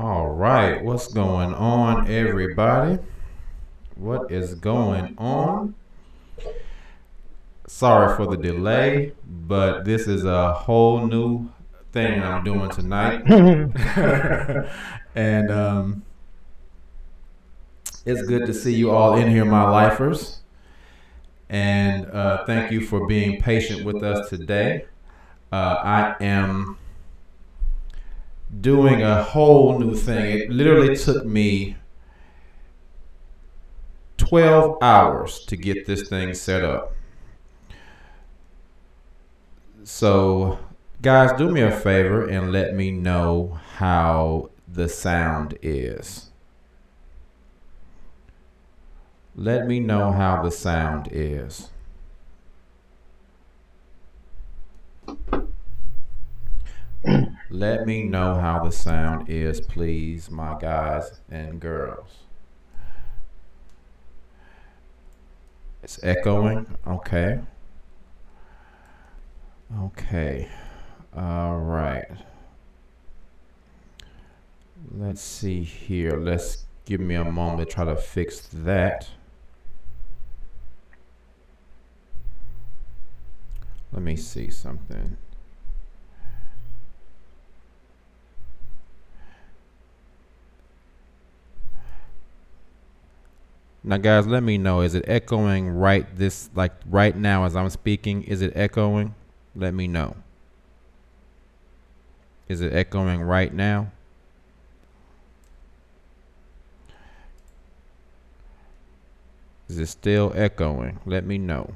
All right, what's going on, everybody? What is going on? Sorry for the delay, but this is a whole new thing that I'm doing tonight. And it's good to see you all in here, my lifers. And thank you for being patient with us today. I am doing a whole new thing. It literally took me 12 hours to get this thing set up. So, guys, do me a favor and let me know how the sound is. Let me know how the sound is. Let me know how the sound is, please, my guys and girls. It's echoing. Okay. Okay. All right. Let's see here. Let's give me a moment to try to fix that. Let me see something. Now, guys, let me know. Is it echoing right now as I'm speaking? Is it echoing? Let me know. Is it echoing right now? Is it still echoing? Let me know.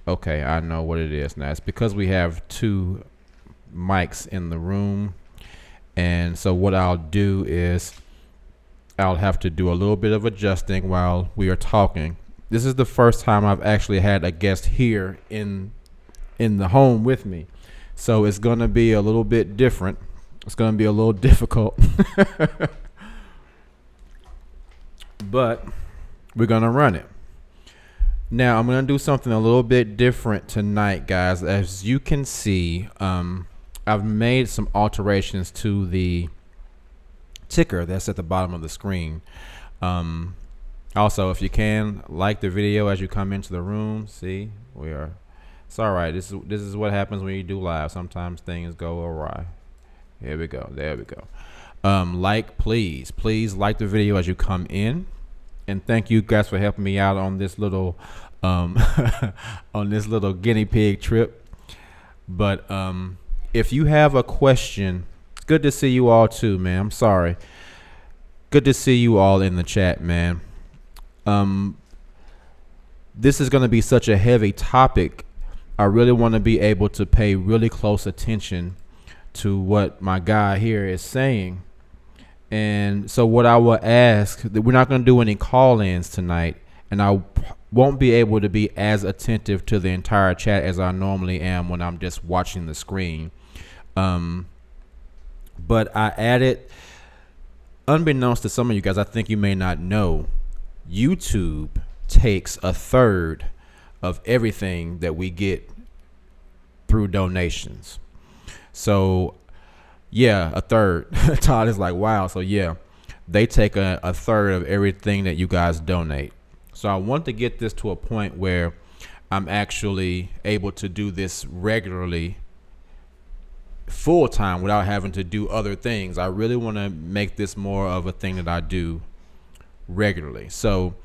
Okay, I know what it is now. It's because we have two mics in the room. And so what I'll do is I'll have to do a little bit of adjusting while we are talking. This is the first time I've actually had a guest here in the home with me. So it's going to be a little bit different. It's going to be a little difficult. But we're going to run it. Now, I'm going to do something a little bit different tonight, guys. As you can see, I've made some alterations to the ticker that's at the bottom of the screen. Also, if you can, like the video as you come into the room. See, it's all right. This is what happens when you do live. Sometimes things go awry. Here we go. There we go. Please like the video as you come in. And thank you guys for helping me out on this little on this little guinea pig trip. But if you have a question, it's good to see you all too, man. I'm sorry. Good to see you all in the chat, man. This is going to be such a heavy topic. I really want to be able to pay really close attention to what my guy here is saying. And so what I will ask, we're not going to do any call-ins tonight, and I won't be able to be as attentive to the entire chat as I normally am when I'm just watching the screen. But I added, unbeknownst to some of you guys, I think you may not know, YouTube takes a third of everything that we get through donations. So yeah, a third. Todd is like, wow. So yeah, they take a third of everything that you guys donate. So I want to get this to a point where I'm actually able to do this regularly, full time, without having to do other things. I really want to make this more of a thing that I do regularly. So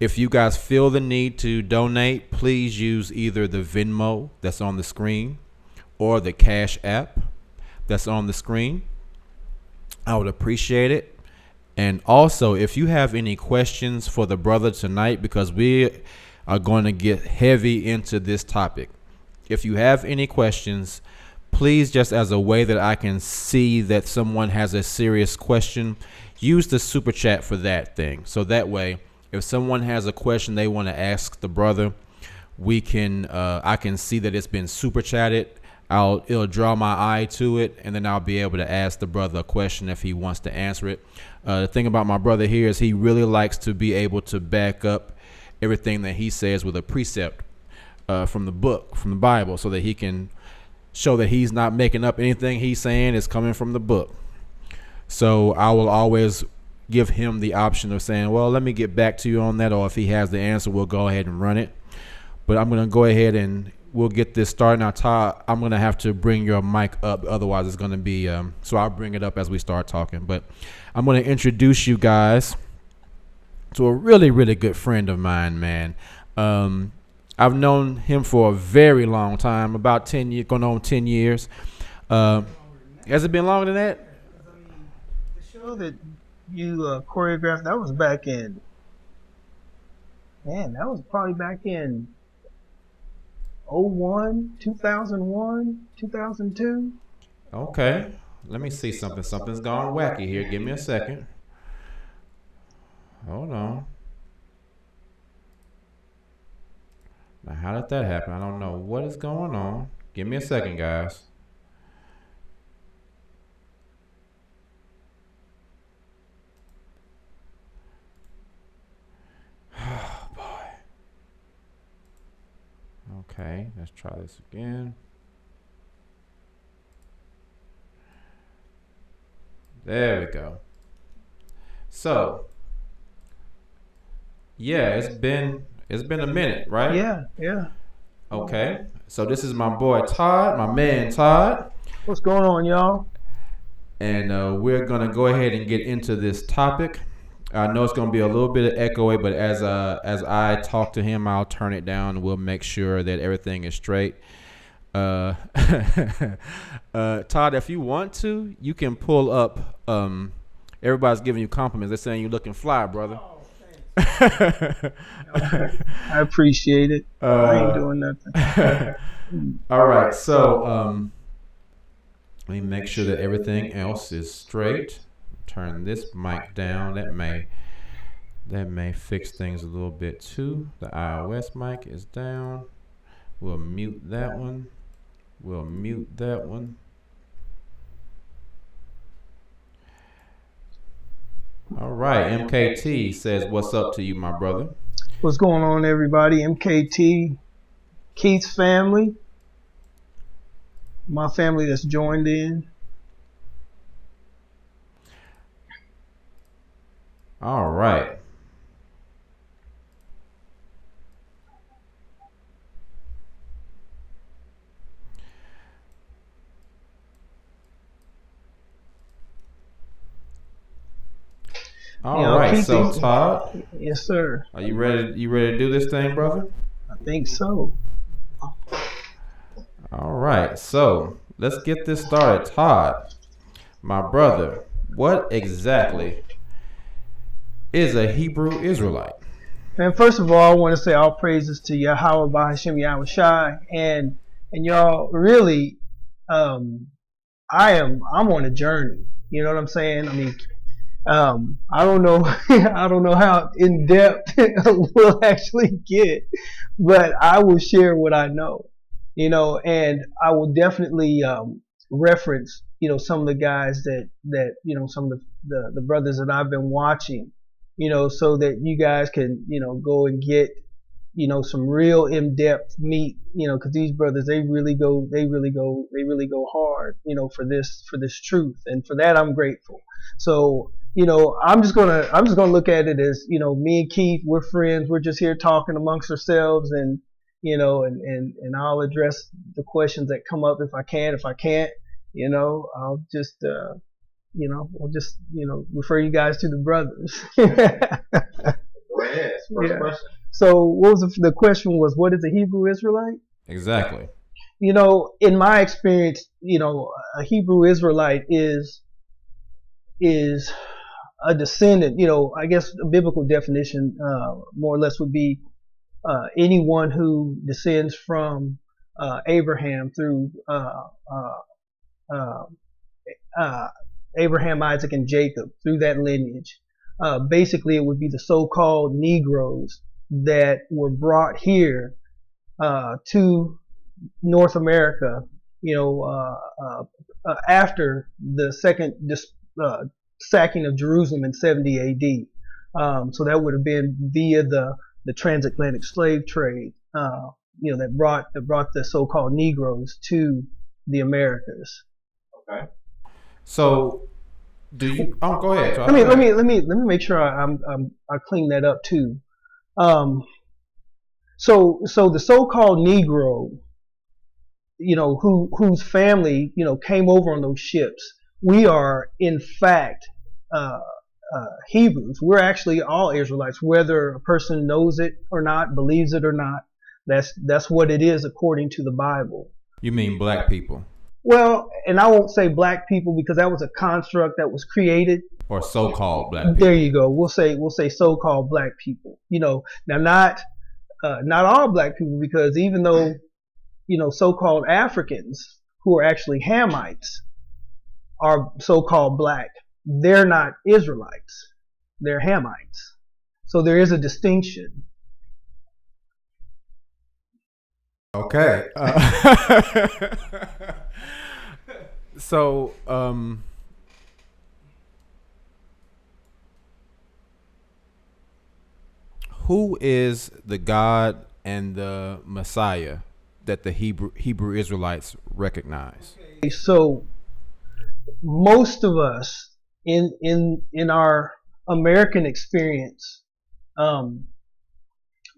if you guys feel the need to donate, please use either the Venmo that's on the screen or the Cash App that's on the screen. I would appreciate it. And also, if you have any questions for the brother tonight, because we are going to get heavy into this topic. If you have any questions, please, just as a way that I can see that someone has a serious question, use the super chat for that thing. So that way, if someone has a question they want to ask the brother, we can I can see that it's been super chatted. It'll draw my eye to it, and then I'll be able to ask the brother a question if he wants to answer it. The thing about my brother here is he really likes to be able to back up everything that he says with a precept. from the book, from the Bible, so that he can show that he's not making up anything he's saying is coming from the book. So I will always give him the option of saying, well, let me get back to you on that, or if he has the answer, we'll go ahead and run it. But I'm going to go ahead and we'll get this started. Now, Todd, I'm going to have to bring your mic up. Otherwise, it's going to be, so I'll bring it up as we start talking. But I'm going to introduce you guys to a really, really good friend of mine, man. I've known him for a very long time, about 10 years, going on 10 years. Has it been longer than that? The show that you choreographed, that was back in, man, that was probably back in 01, 2001, 2002. Okay. Let me see something. Something's gone wacky here. Give me a second. Hold on. Now, how did that happen? I don't know what is going on. Give me a second, guys. Oh, boy. Okay, let's try this again. There we go. So, yeah, it's been a minute, right? Yeah. Okay. So this is my boy Todd, my man Todd. What's going on, y'all? And we're gonna go ahead and get into this topic. I know it's gonna be a little bit of echoey, but as I talk to him, I'll turn it down and we'll make sure that everything is straight. Todd, if you want to, you can pull up. Everybody's giving you compliments. They're saying you're looking fly, brother. Okay. I appreciate it. I ain't doing nothing. All right, so let me make sure that everything else is straight. Turn this mic down. That may fix things a little bit too. The iOS mic is down. We'll mute that one. We'll mute that one. All right, MKT says, what's up to you, my brother? What's going on, everybody? MKT, Keith's family, my family that's joined in. All right. All right, so Todd. Yes, sir. Are you ready? You ready to do this thing, brother? I think so. All right, so let's get this started. Todd, my brother, what exactly is a Hebrew Israelite? And first of all, I want to say all praises to Yahweh Bahashem Yahushai, and y'all really, I'm on a journey. You know what I'm saying? I mean, I don't know, I don't know how in depth we'll actually get, but I will share what I know, and I will definitely reference, some of the guys that some of the brothers that I've been watching, so that you guys can, go and get, some real in-depth meat, because these brothers, they really go hard, for this truth, and for that I'm grateful. So, I'm just gonna look at it as, me and Keith, we're friends, we're just here talking amongst ourselves, and and I'll address the questions that come up if I can. If I can't, I'll just we'll just refer you guys to the brothers. Go ahead. First question. So what was the question was, what is a Hebrew Israelite? Exactly. In my experience, a Hebrew Israelite is a descendant. I guess a biblical definition, more or less, would be anyone who descends from Abraham through Abraham, Isaac, and Jacob, through that lineage. Basically, it would be the so-called Negroes that were brought here to North America, after the second sacking of Jerusalem in 70 AD. So that would have been via the transatlantic slave trade, that brought the so-called Negroes to the Americas. Okay. So do you? Oh, go ahead. Let me make sure I clean that up too. So the so-called Negro, whose family, came over on those ships. We are in fact uh, Hebrews. We're actually all Israelites, whether a person knows it or not, believes it or not. That's what it is according to the Bible. You mean black people? Well, and I won't say black people because that was a construct that was created. Or so-called black people. There you go. We'll say so-called black people. Now not all black people, because even though so-called Africans who are actually Hamites are so-called black, they're not Israelites. They're Hamites. So there is a distinction. Okay. So, who is the God and the Messiah that the Hebrew Israelites recognize? Okay, so most of us in our American experience,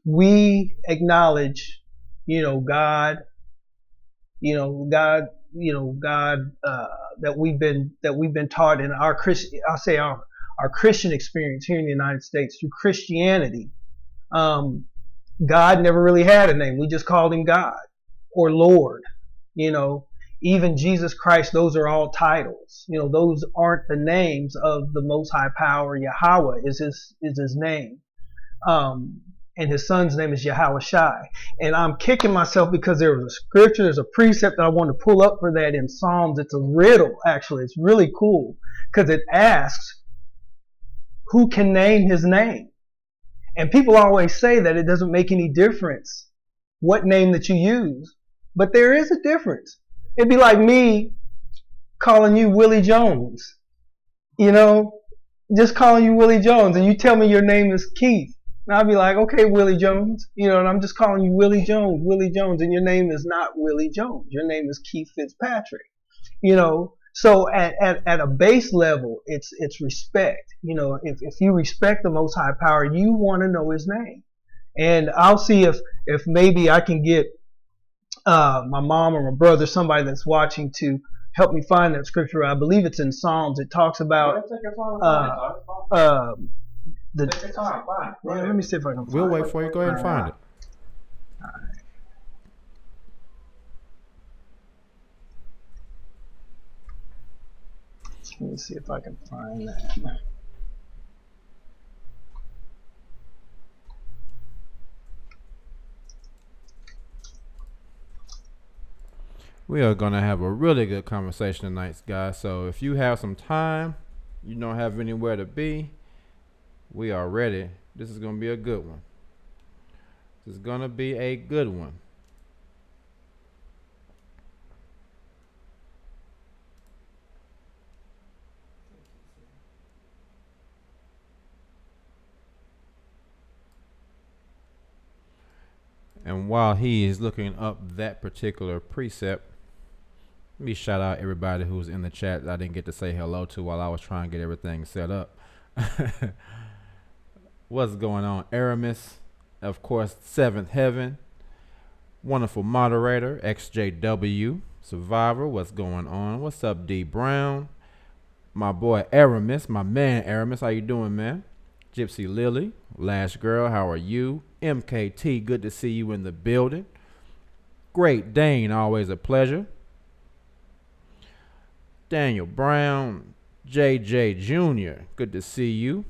we acknowledge, God, God, that we've been taught in our our Christian experience here in the United States through Christianity. God never really had a name. We just called him God or Lord. Even Jesus Christ, those are all titles. Those aren't the names of the Most High Power. Yahweh is his name. And his son's name is Yahweh Shai. And I'm kicking myself because there was a scripture, there's a precept that I want to pull up for that in Psalms. It's a riddle, actually. It's really cool because it asks, who can name his name? And people always say that it doesn't make any difference what name that you use. But there is a difference. It'd be like me calling you Willie Jones. Just calling you Willie Jones, and you tell me your name is Keith. And I'll be like, okay, Willie Jones, and I'm just calling you Willie Jones, and your name is not Willie Jones. Your name is Keith Fitzpatrick. So at a base level, it's respect. If you respect the Most High Power, you want to know his name. And I'll see if maybe I can get my mom or my brother, somebody that's watching, to help me find that scripture. I believe it's in Psalms. It talks about let me see if I can find it. We'll wait for you. Go ahead and find it. All right. Let me see if I can find that. We are going to have a really good conversation tonight, guys. So if you have some time, you don't have anywhere to be, we are ready. This is going to be a good one. This is going to be a good one. And while he is looking up that particular precept, let me shout out everybody who's in the chat that I didn't get to say hello to while I was trying to get everything set up. What's going on? Aramis, of course, Seventh Heaven, wonderful moderator, XJW, Survivor, what's going on? What's up, D Brown? My boy Aramis, my man Aramis, how you doing, man? Gypsy Lily, Last Girl, how are you? MKT, good to see you in the building. Great Dane, always a pleasure. Daniel Brown, JJ Jr., good to see you.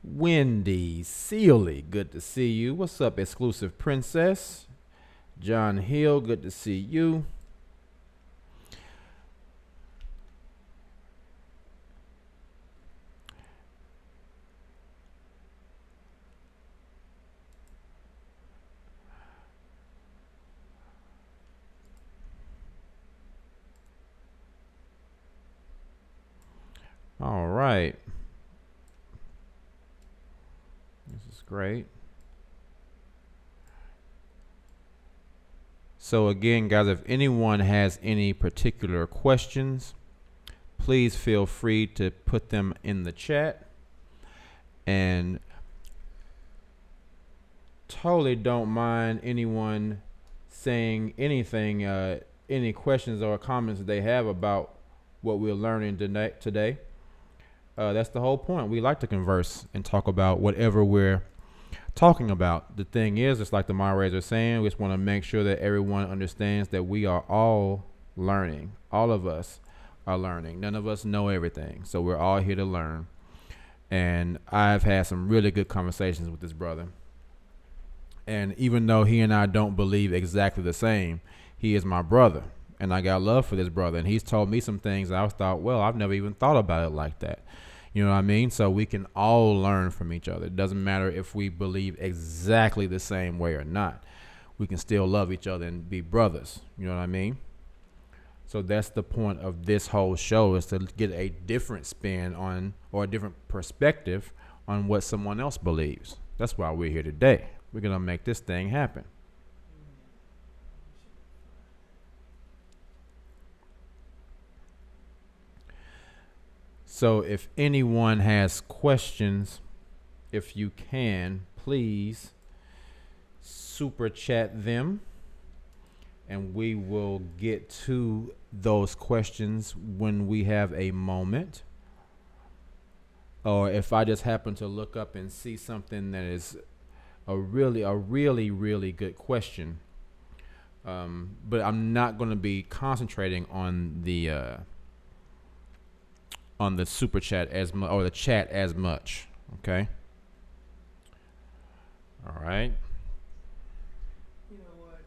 Wendy Sealy, good to see you. What's up, Exclusive Princess? John Hill, good to see you. All right. Great. So again, guys, if anyone has any particular questions, please feel free to put them in the chat. And totally don't mind anyone saying anything, any questions or comments that they have about what we're learning today. That's the whole point. We like to converse and talk about whatever we're talking about. The thing is, it's like the moderators are saying, we just want to make sure that everyone understands that we are all learning. All of us are learning. None of us know everything. So we're all here to learn. And I've had some really good conversations with this brother. And even though he and I don't believe exactly the same, he is my brother. And I got love for this brother. And he's told me some things I thought, well, I've never even thought about it like that. You know what I mean? So we can all learn from each other. It doesn't matter if we believe exactly the same way or not. We can still love each other and be brothers. You know what I mean? So that's the point of this whole show, is to get a different spin on, or a different perspective on what someone else believes. That's why we're here today. We're going to make this thing happen. So if anyone has questions, if you can, please super chat them, and we will get to those questions when we have a moment. Or if I just happen to look up and see something that is a really good question. But I'm not going to be concentrating on the super chat as much, or the chat as much. Okay. All right. You know what?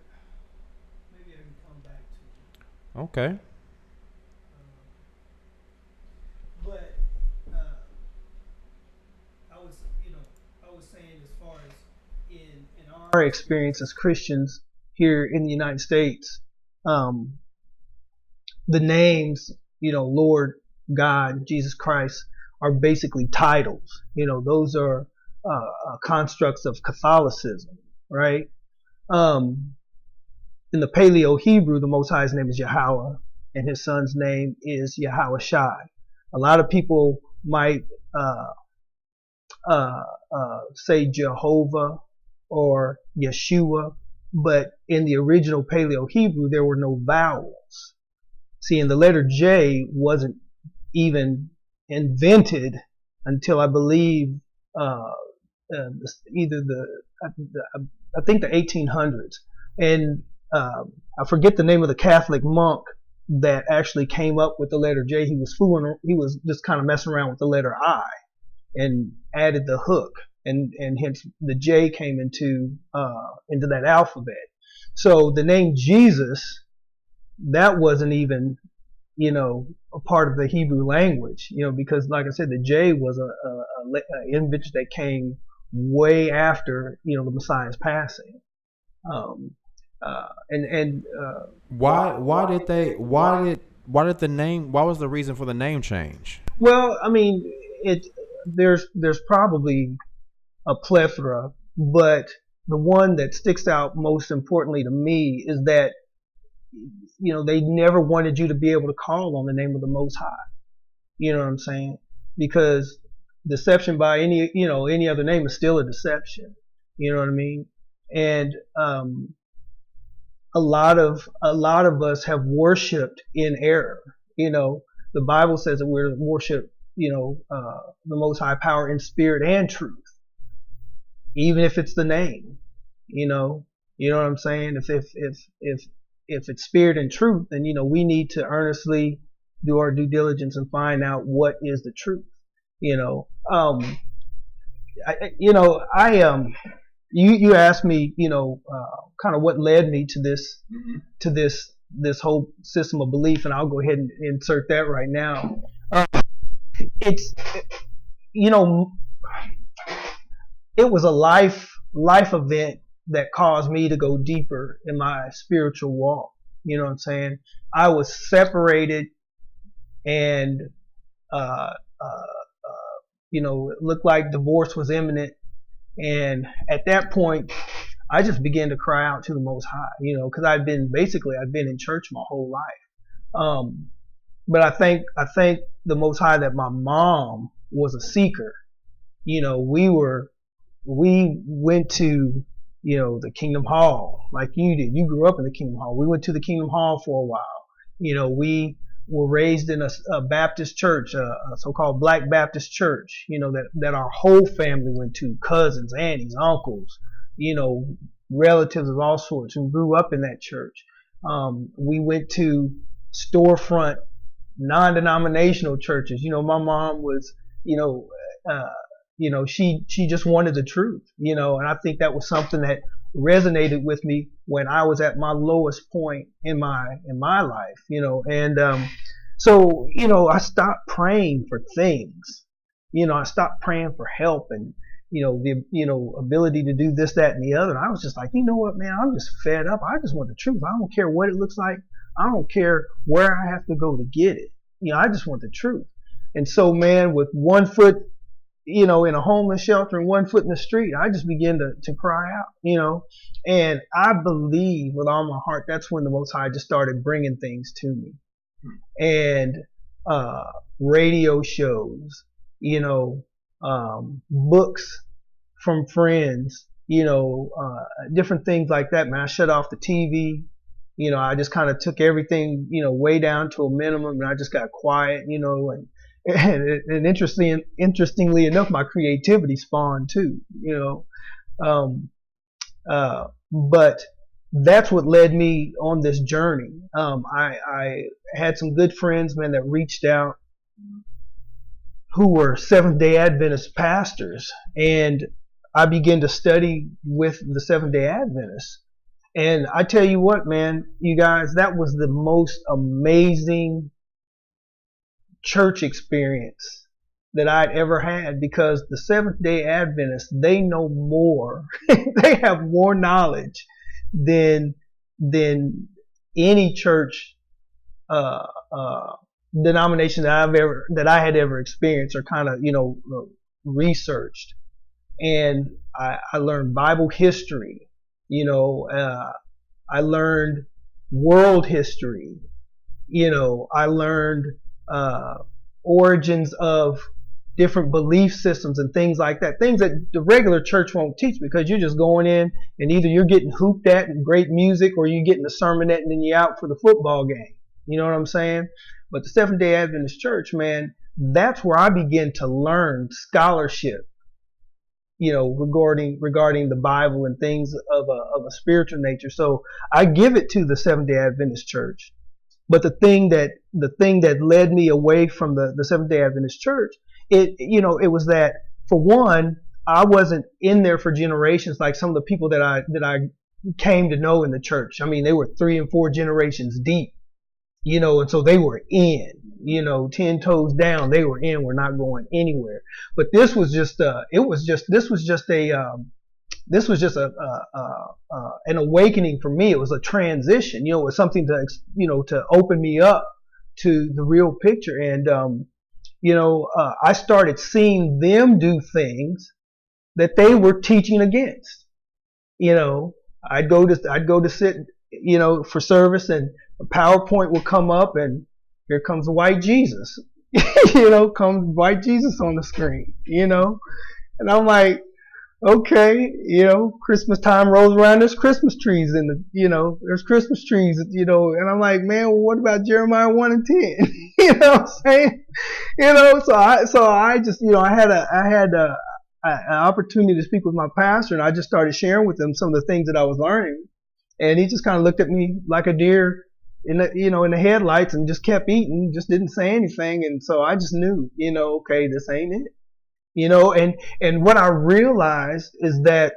Maybe I can come back to it. Okay. But I was saying, as far as in our experience as Christians here in the United States, the names, Lord, God, Jesus Christ, are basically titles. Those are constructs of Catholicism, right? In the Paleo Hebrew, the Most High's name is Yahweh, and His Son's name is Yahweh Shai. A lot of people might say Jehovah or Yeshua, but in the original Paleo Hebrew, there were no vowels. See, and the letter J wasn't even invented until, I believe, either I think the 1800s. And I forget the name of the Catholic monk that actually came up with the letter J. He was just kind of messing around with the letter I and added the hook, and hence the J came into that alphabet. So the name Jesus, that wasn't even a part of the Hebrew language, because, like I said, the J was a invention that came way after, the Messiah's passing. Why was the reason for the name change? Well, I mean, there's probably a plethora, but the one that sticks out most importantly to me is that they never wanted you to be able to call on the name of the Most High. You know what I'm saying? Because deception by any other name is still a deception. You know what I mean? And a lot of us have worshipped in error. The Bible says that we're to worship, the Most High power in spirit and truth, even if it's the name. You know what I'm saying? If it's spirit and truth, then we need to earnestly do our due diligence and find out what is the truth. You asked me, kind of what led me to this whole system of belief, and I'll go ahead and insert that right now. It's it was a life event that caused me to go deeper in my spiritual walk. You know what I'm saying? I was separated, and it looked like divorce was imminent. And at that point, I just began to cry out to the Most High, because I've been in church my whole life. But I thank the Most High that my mom was a seeker. We went to, the Kingdom Hall like you did. You grew up in the Kingdom Hall. We went to the Kingdom Hall for a while. We were raised in a Baptist church, a so-called Black Baptist church, that our whole family went to, cousins, aunties, uncles, relatives of all sorts who grew up in that church. We went to storefront non-denominational churches. My mom was, she just wanted the truth, and I think that was something that resonated with me when I was at my lowest point in my life, and so I stopped praying for things. I stopped praying for help and the ability to do this, that, and the other. And I was just like, you know what, man, I'm just fed up. I just want the truth. I don't care what it looks like. I don't care where I have to go to get it. I just want the truth. And so, man, with one foot, in a homeless shelter and one foot in the street, I just began to cry out, and I believe with all my heart, that's when the Most High just started bringing things to me. And, radio shows, books from friends, different things like that, man. I shut off the TV. I just kind of took everything, way down to a minimum, and I just got quiet, and interestingly enough, my creativity spawned too, but that's what led me on this journey. I had some good friends, man, that reached out who were Seventh-day Adventist pastors, and I began to study with the Seventh-day Adventists. And I tell you what, man, you guys, that was the most amazing church experience that I'd ever had, because the Seventh-day Adventists, they know more. They have more knowledge than any church denomination that I had ever experienced or kind of researched. And I learned Bible history. I learned world history. I learned origins of different belief systems and things like that. Things that the regular church won't teach, because you're just going in and either you're getting hooped at and great music, or you're getting a sermonette and then you're out for the football game. You know what I'm saying? But the Seventh-day Adventist Church, man, that's where I began to learn scholarship, regarding the Bible and things of a spiritual nature. So I give it to the Seventh-day Adventist Church. But the thing that led me away from the Seventh-day Adventist Church, it was that, for one, I wasn't in there for generations like some of the people that I came to know in the church. I mean, they were 3 and 4 generations deep, and so they were in, 10 toes down. They were in. We're not going anywhere. But this was just an awakening for me. It was a transition. It was something to open me up to the real picture. And I started seeing them do things that they were teaching against. I'd go to sit, for service, and a PowerPoint will come up, and here comes white Jesus. Comes white Jesus on the screen. And I'm like, okay, Christmas time rolls around, there's Christmas trees there's Christmas trees, and I'm like, man, well, what about Jeremiah 1 and 10? You know what I'm saying? So I just, I had an opportunity to speak with my pastor, and I just started sharing with him some of the things that I was learning, and he just kind of looked at me like a deer in the headlights, and just kept eating, just didn't say anything. And so I just knew, okay, this ain't it. And what I realized is that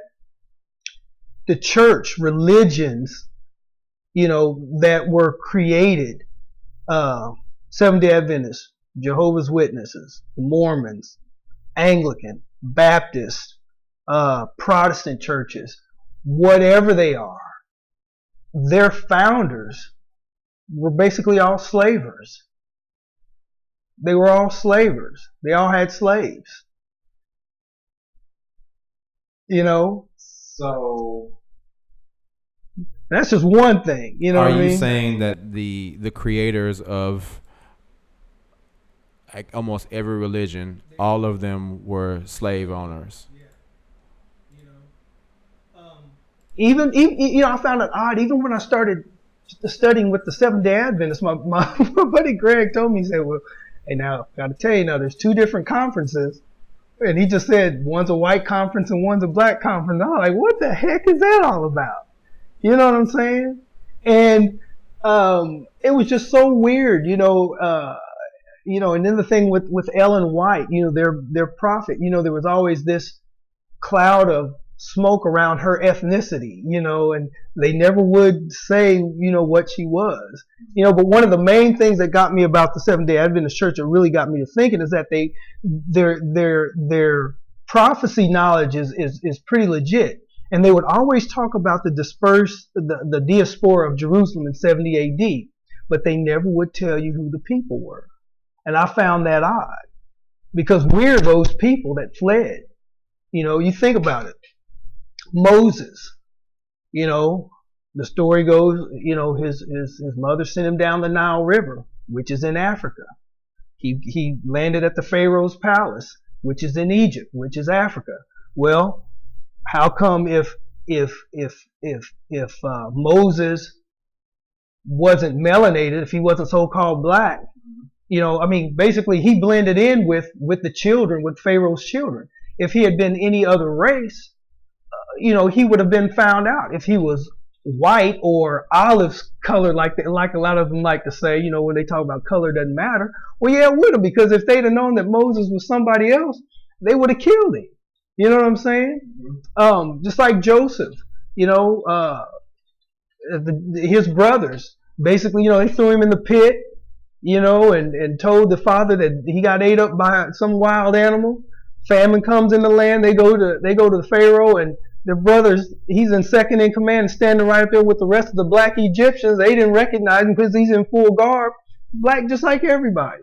the church, religions, that were created, Seventh-day Adventists, Jehovah's Witnesses, Mormons, Anglican, Baptist, Protestant churches, whatever they are, their founders were basically all slavers. They were all slavers. They all had slaves. You know, So that's just one thing. You know Are what I you mean? saying that the creators of like almost every religion, all of them were slave owners? Even you know, I found it odd. Even when I started studying with the Seventh Day Adventists, my buddy Greg told me, he said, "Well, hey, now got to tell you now, there's two different conferences." And he just said one's a white conference and one's a black conference. I'm like, what the heck is that all about? You know what I'm saying? And it was just so weird, and then the thing with Ellen White, their prophet, there was always this cloud of smoke around her ethnicity, and they never would say, what she was. But one of the main things that got me about the Seventh-day Adventist Church that really got me to thinking is that their prophecy knowledge is pretty legit. And they would always talk about the diaspora of Jerusalem in 70 AD, but they never would tell you who the people were. And I found that odd because we're those people that fled. You think about it. Moses, the story goes, his mother sent him down the Nile River, which is in Africa. He landed at the Pharaoh's palace, which is in Egypt, which is Africa. Well, how come if Moses wasn't melanated, if he wasn't so-called black, basically he blended in with the children, with Pharaoh's children. If he had been any other race, he would have been found out. If he was white or olive color, like a lot of them like to say, when they talk about color doesn't matter. Well, yeah, it would have, because if they'd have known that Moses was somebody else, they would have killed him. You know what I'm saying? Just like Joseph, his brothers, basically, they threw him in the pit, and told the father that he got ate up by some wild animal. Famine comes in the land. They go to the Pharaoh, and their brothers, he's in second in command, standing right up there with the rest of the black Egyptians. They didn't recognize him because he's in full garb, black just like everybody,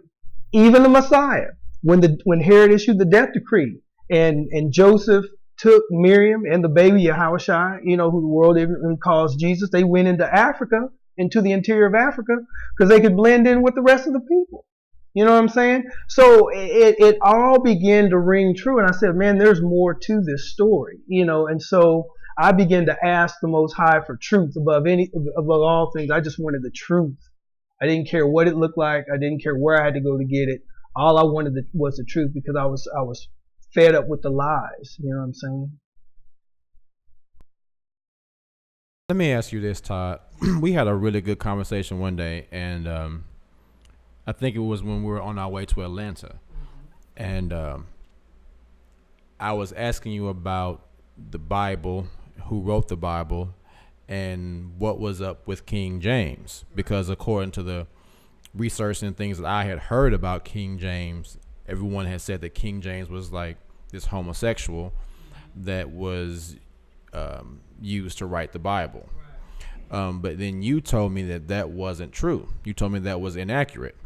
even the Messiah. When Herod issued the death decree, and Joseph took Miriam and the baby Yahushua, who the world even calls Jesus, they went into Africa, into the interior of Africa, because they could blend in with the rest of the people. You know what I'm saying? So it all began to ring true. And I said, man, there's more to this story, and so I began to ask the Most High for truth above all things. I just wanted the truth. I didn't care what it looked like. I didn't care where I had to go to get it. All I wanted was the truth, because I was fed up with the lies. You know what I'm saying? Let me ask you this, Todd. We had a really good conversation one day, and I think it was when we were on our way to Atlanta. And I was asking you about the Bible, who wrote the Bible, and what was up with King James. Because according to the research and things that I had heard about King James, everyone had said that King James was like this homosexual that was used to write the Bible. But then you told me that wasn't true. You told me that was inaccurate.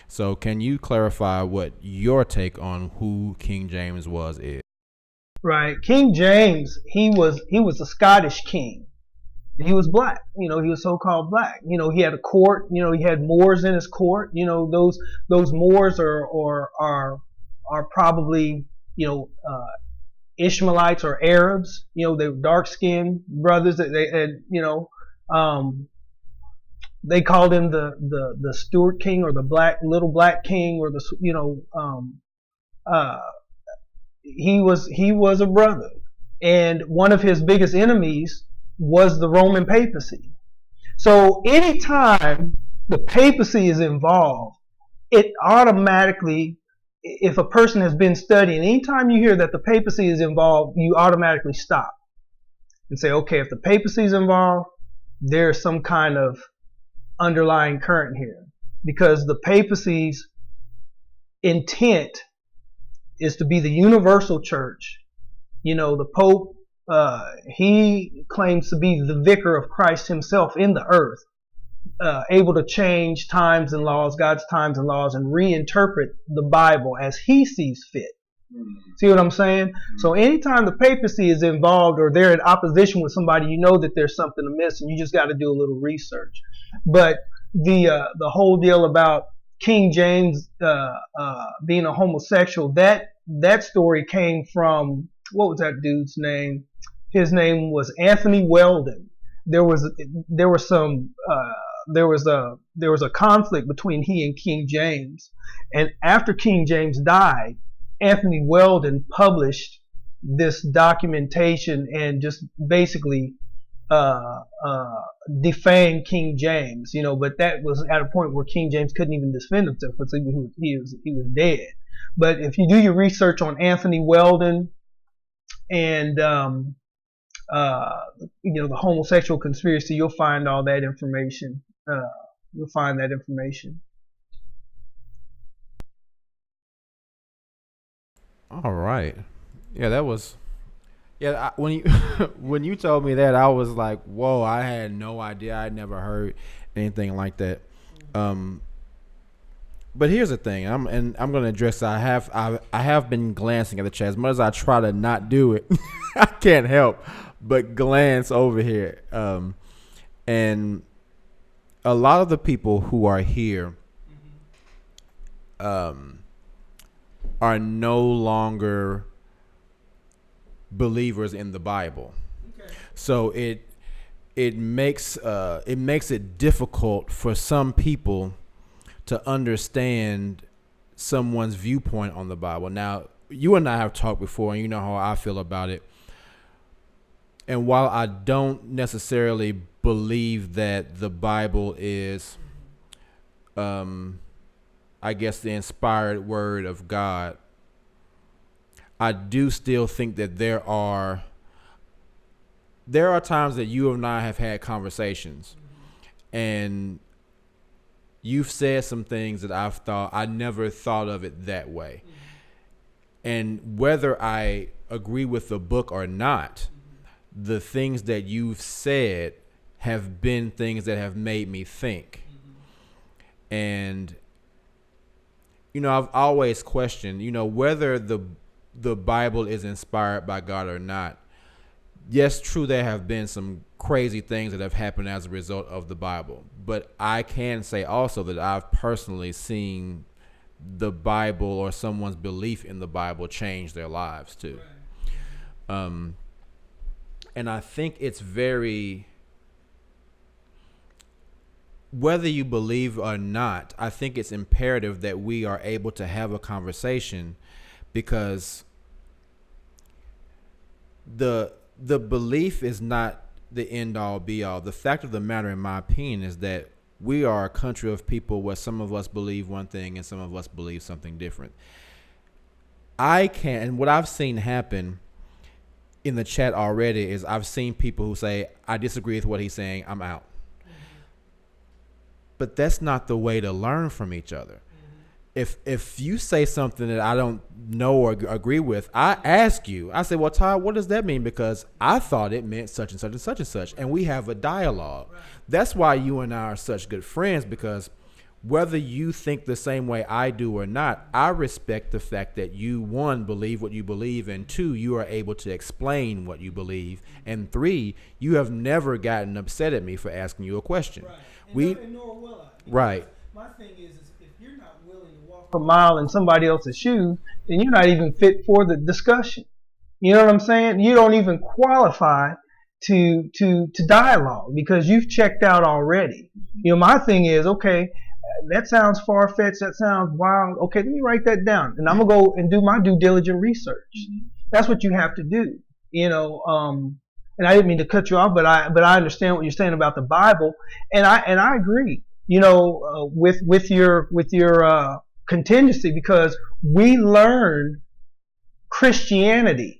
So can you clarify what your take on who King James is? Right. King James, he was a Scottish king. He was black. He was so-called black. He had a court. He had Moors in his court. Those Moors are probably Ishmaelites or Arabs. They were dark-skinned brothers that they had. They called him the Stuart King, or the little black king, or he was a brother, and one of his biggest enemies was the Roman papacy. So anytime the papacy is involved, it automatically, if a person has been studying, anytime you hear that the papacy is involved, you automatically stop and say, okay, if the papacy is involved, there's some kind of underlying current here, because the papacy's intent is to be the universal church. The Pope, he claims to be the vicar of Christ himself in the earth, able to change times and laws, God's times and laws, and reinterpret the Bible as he sees fit. See what I'm saying? So anytime the papacy is involved or they're in opposition with somebody, you know that there's something amiss, and you just got to do a little research. But the whole deal about King James being a homosexual, that story came from, what was that dude's name? His name was Anthony Weldon. There was a conflict between he and King James, and after King James died, Anthony Weldon published this documentation and just basically defamed King James, but that was at a point where King James couldn't even defend himself because he was dead. But if you do your research on Anthony Weldon and the homosexual conspiracy, you'll find all that information. You'll find that information. All right. Yeah, that was. Yeah, when you when you told me that, I was like, "Whoa!" I had no idea. I had never heard anything like that. But here's the thing. I'm going to address. I have been glancing at the chat as much as I try to not do it. I can't help but glance over here. And a lot of the people who are here, are no longer believers in the Bible. Okay. So it makes it difficult for some people to understand someone's viewpoint on the Bible. Now, you and I have talked before, and you know how I feel about it. And while I don't necessarily believe that the Bible is, I guess, the inspired word of God, I do still think that there are times that you and I have had conversations, and you've said some things that I never thought of it that way. And whether I agree with the book or not, the things that you've said have been things that have made me think. And I've always questioned, whether the Bible is inspired by God or not. Yes, true, there have been some crazy things that have happened as a result of the Bible. But I can say also that I've personally seen the Bible or someone's belief in the Bible change their lives too. And I think it's whether you believe or not, I think it's imperative that we are able to have a conversation, because the belief is not the end all be all. The fact of the matter, in my opinion, is that we are a country of people where some of us believe one thing and some of us believe something different. And what I've seen happen in the chat already is I've seen people who say, I disagree with what he's saying, I'm out. But that's not the way to learn from each other. If you say something that I don't know or agree with, I ask you. I say, well, Todd, what does that mean? Because I thought it meant such and such and such and such. And we have a dialogue. Right. That's why you and I are such good friends, because whether you think the same way I do or not, I respect the fact that you, one, believe what you believe, and two, you are able to explain what you believe, and three, you have never gotten upset at me for asking you a question. Right. And nor will I. Right. My thing is if you're not willing to walk a mile in somebody else's shoes, then you're not even fit for the discussion. You know what I'm saying? You don't even qualify to dialogue, because you've checked out already. My thing is, okay, that sounds far-fetched, that sounds wild. Okay, let me write that down, and I'm gonna go and do my due diligent research. That's what you have to do. And I didn't mean to cut you off, but I understand what you're saying about the Bible, and I agree. With your contingency, because we learned Christianity.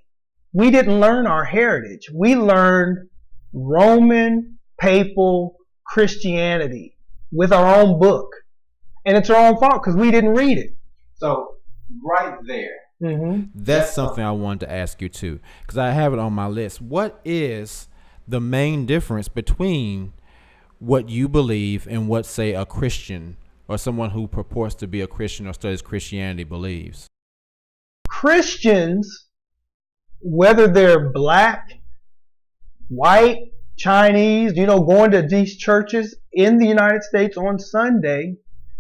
We didn't learn our heritage. We learned Roman papal Christianity with our own book, and it's our own fault because we didn't read it. So right there. Mm-hmm. That's something I wanted to ask you too, because I have it on my list. What is the main difference between what you believe and what, say, a Christian or someone who purports to be a Christian or studies Christianity believes? Christians, whether they're black, white, Chinese, going to these churches in the United States on Sunday,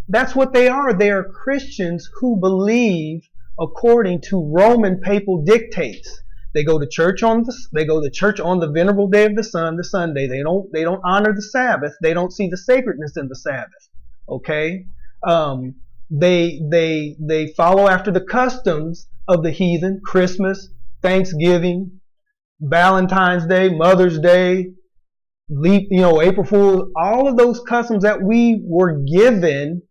that's what they are. They are Christians who believe according to Roman papal dictates. They go to church on the venerable day of the sun, the Sunday. They don't honor the Sabbath. They don't see the sacredness in the Sabbath. Okay? They follow after the customs of the heathen, Christmas, Thanksgiving, Valentine's Day, Mother's Day, April Fool's, all of those customs that we were given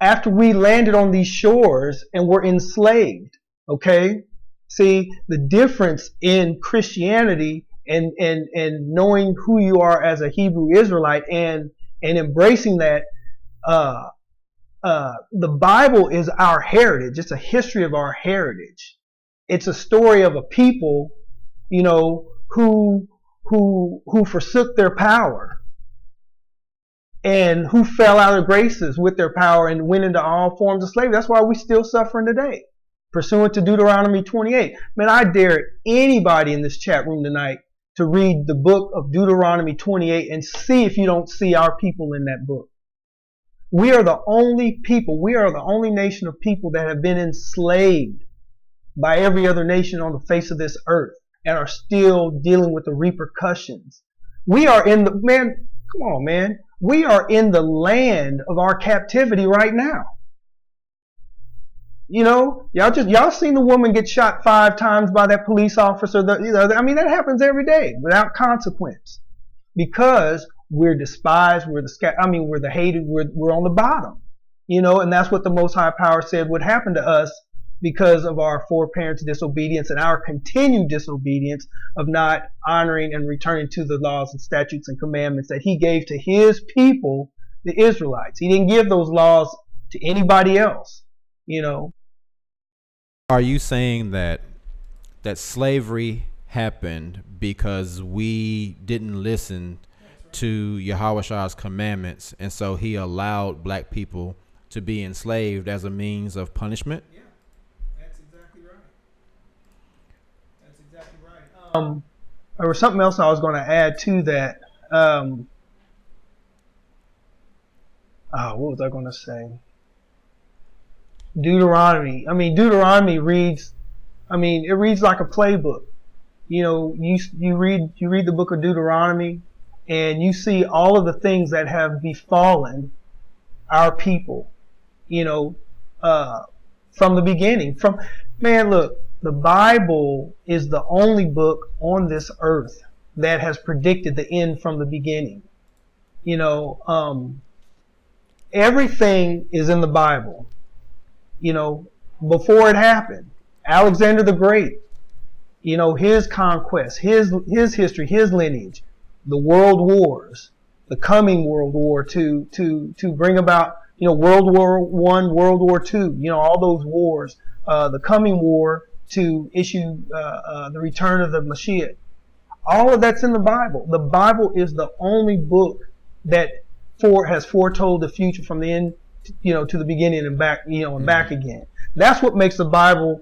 after we landed on these shores and were enslaved. Okay? See, the difference in Christianity and knowing who you are as a Hebrew Israelite and embracing that, the Bible is our heritage. It's a history of our heritage. It's a story of a people, who forsook their power and who fell out of graces with their power and went into all forms of slavery. That's why we're still suffering today, pursuant to Deuteronomy 28. Man, I dare anybody in this chat room tonight to read the book of Deuteronomy 28 and see if you don't see our people in that book. We are the only people, we are the only nation of people that have been enslaved by every other nation on the face of this earth and are still dealing with the repercussions. We are in the, man, come on, man. We are in the land of our captivity right now. Y'all seen the woman get shot 5 times by that police officer. That happens every day without consequence because we're despised. We're the hated. We're on the bottom, and that's what the Most High Power said would happen to us because of our foreparents' disobedience and our continued disobedience of not honoring and returning to the laws and statutes and commandments that He gave to His people, the Israelites. He didn't give those laws to anybody else, Are you saying that slavery happened because we didn't listen to Yahweh's commandments, and so He allowed black people to be enslaved as a means of punishment? Yeah, that's exactly right. That's exactly right. There was something else I was going to add to that. What was I going to say? Deuteronomy reads, it reads like a playbook. You read the book of Deuteronomy and you see all of the things that have befallen our people, from the beginning. Look, the Bible is the only book on this earth that has predicted the end from the beginning. Everything is in the Bible. Before it happened, Alexander the Great, his conquest, his history, his lineage, the world wars, the coming World War to bring about, World War I, World War II, all those wars, the coming war to issue the return of the Mashiach. All of that's in the Bible. The Bible is the only book that has foretold the future from the end, to the beginning and back, and back again. That's what makes the Bible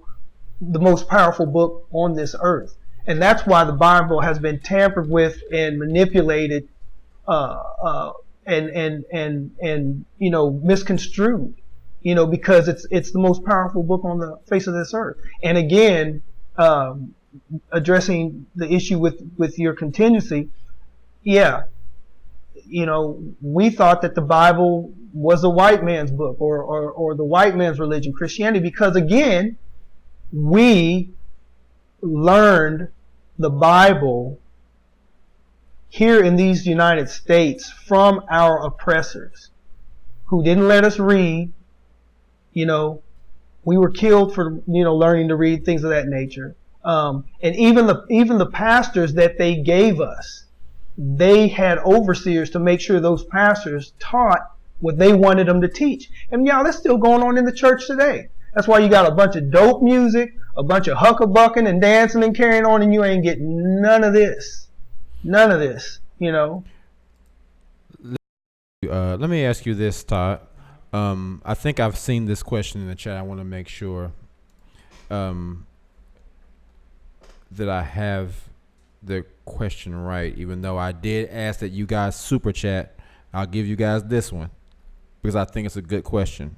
the most powerful book on this earth. And that's why the Bible has been tampered with and manipulated, and misconstrued, because it's the most powerful book on the face of this earth. And again, addressing the issue with your contingency, yeah, we thought that the Bible was a white man's book or the white man's religion, Christianity, because again, we learned the Bible here in these United States from our oppressors who didn't let us read. We were killed for, learning to read, things of that nature. And even the pastors that they gave us, they had overseers to make sure those pastors taught what they wanted them to teach. And that's still going on in the church today. That's why you got a bunch of dope music, a bunch of huckabucking and dancing and carrying on, and you ain't getting none of this. None of this, Let me ask you this, Todd. I think I've seen this question in the chat. I want to make sure. um, that I have the question right, even though I did ask that you guys super chat. I'll give you guys this one because I think it's a good question.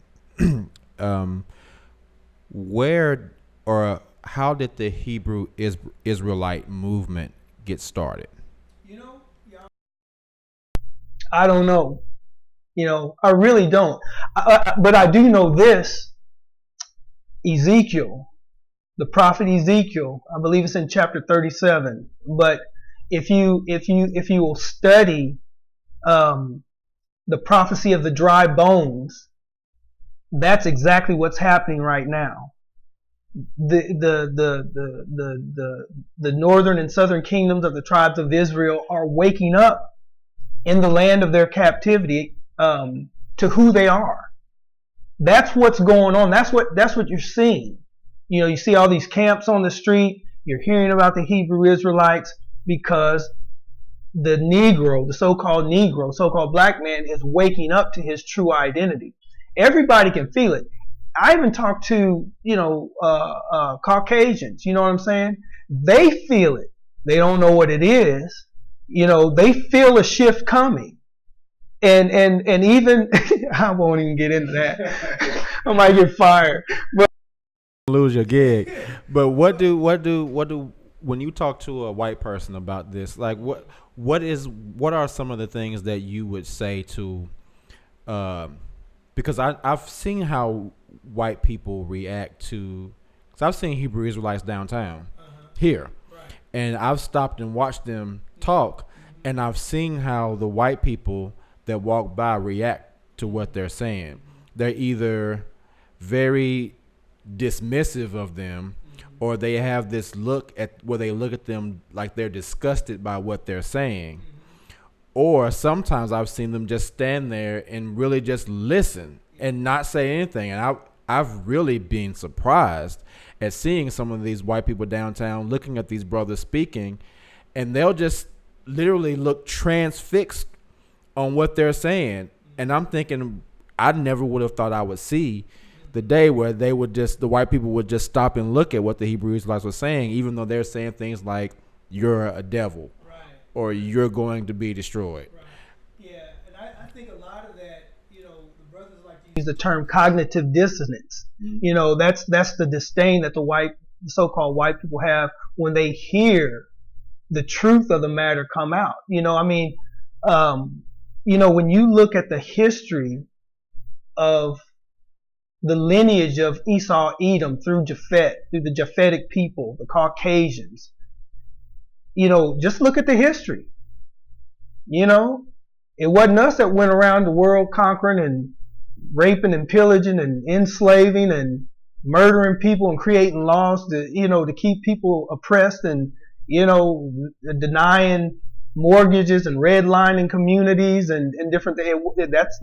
Where or how did the Hebrew Israelite movement get started? I don't know. I really don't. But I do know this. Ezekiel, the prophet Ezekiel, I believe it's in chapter 37. But if you will study the prophecy of the dry bones, that's exactly what's happening right now. The northern and southern kingdoms of the tribes of Israel are waking up in the land of their captivity to who they are. That's what's going on. That's what you're seeing. You see all these camps on the street. You're hearing about the Hebrew Israelites because the Negro, the so-called Negro, so-called black man is waking up to his true identity. Everybody can feel it. I even talked to, Caucasians, you know what I'm saying? They feel it. They don't know what it is. They feel a shift coming. And even, I won't even get into that. I might get fired. But lose your gig. But what do when you talk to a white person about this, like what are some of the things that you would say to because I've seen how white people react to, because I've seen Hebrew Israelites downtown here, and I've stopped and watched them talk, and I've seen how the white people that walk by react to what they're saying. They're either very dismissive of them, or they have this look at where they look at them like they're disgusted by what they're saying. Or sometimes I've seen them just stand there and really just listen and not say anything. And I've really been surprised at seeing some of these white people downtown looking at these brothers speaking, and they'll just literally look transfixed on what they're saying. And I'm thinking, I never would have thought I would see the day where the white people would just stop and look at what the Hebrew Israelites were saying, even though they're saying things like, you're a devil, or you're going to be destroyed. Yeah, and I think a lot of that, the brothers like to use the term cognitive dissonance. That's the disdain that the so-called white people have when they hear the truth of the matter come out. When you look at the history of the lineage of Esau, Edom through Japhet, through the Japhetic people, the Caucasians, just look at the history. It wasn't us that went around the world conquering and raping and pillaging and enslaving and murdering people and creating laws to keep people oppressed and, denying mortgages and redlining communities and different things.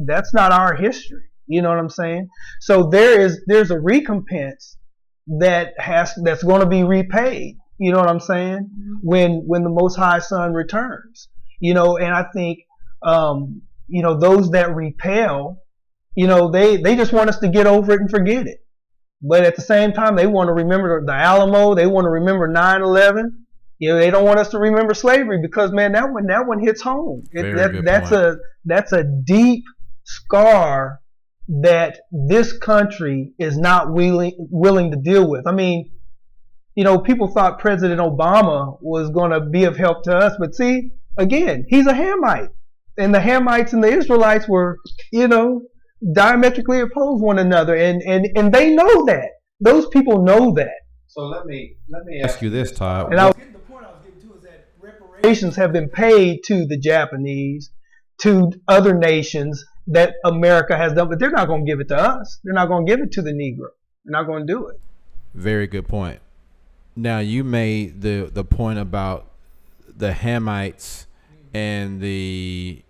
That's not our history. You know what I'm saying? So there's a recompense that's going to be repaid. You know what I'm saying? When the Most High Son returns. And I think those that repel, they just want us to get over it and forget it. But at the same time, they want to remember the Alamo. They want to remember 9/11. They don't want us to remember slavery because, man, that one hits home. That's a deep scar that this country is not willing to deal with. I mean, people thought President Obama was going to be of help to us, but see, again, he's a Hamite, and the Hamites and the Israelites were, diametrically opposed one another, and they know that. Those people know that. So let me Ask you this, Todd. And the point I was getting to is that reparations have been paid to the Japanese, to other nations that America has done, but they're not going to give it to us. They're not going to give it to the Negro. They're not going to do it. Very good point. Now, you made the point about the Hamites and the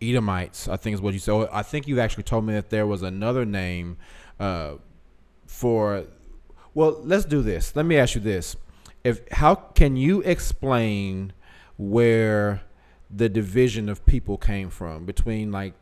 Edomites, I think is what you said. I think you actually told me that there was another name for. Well, let's do this. Let me ask you this: how can you explain where the division of people came from between like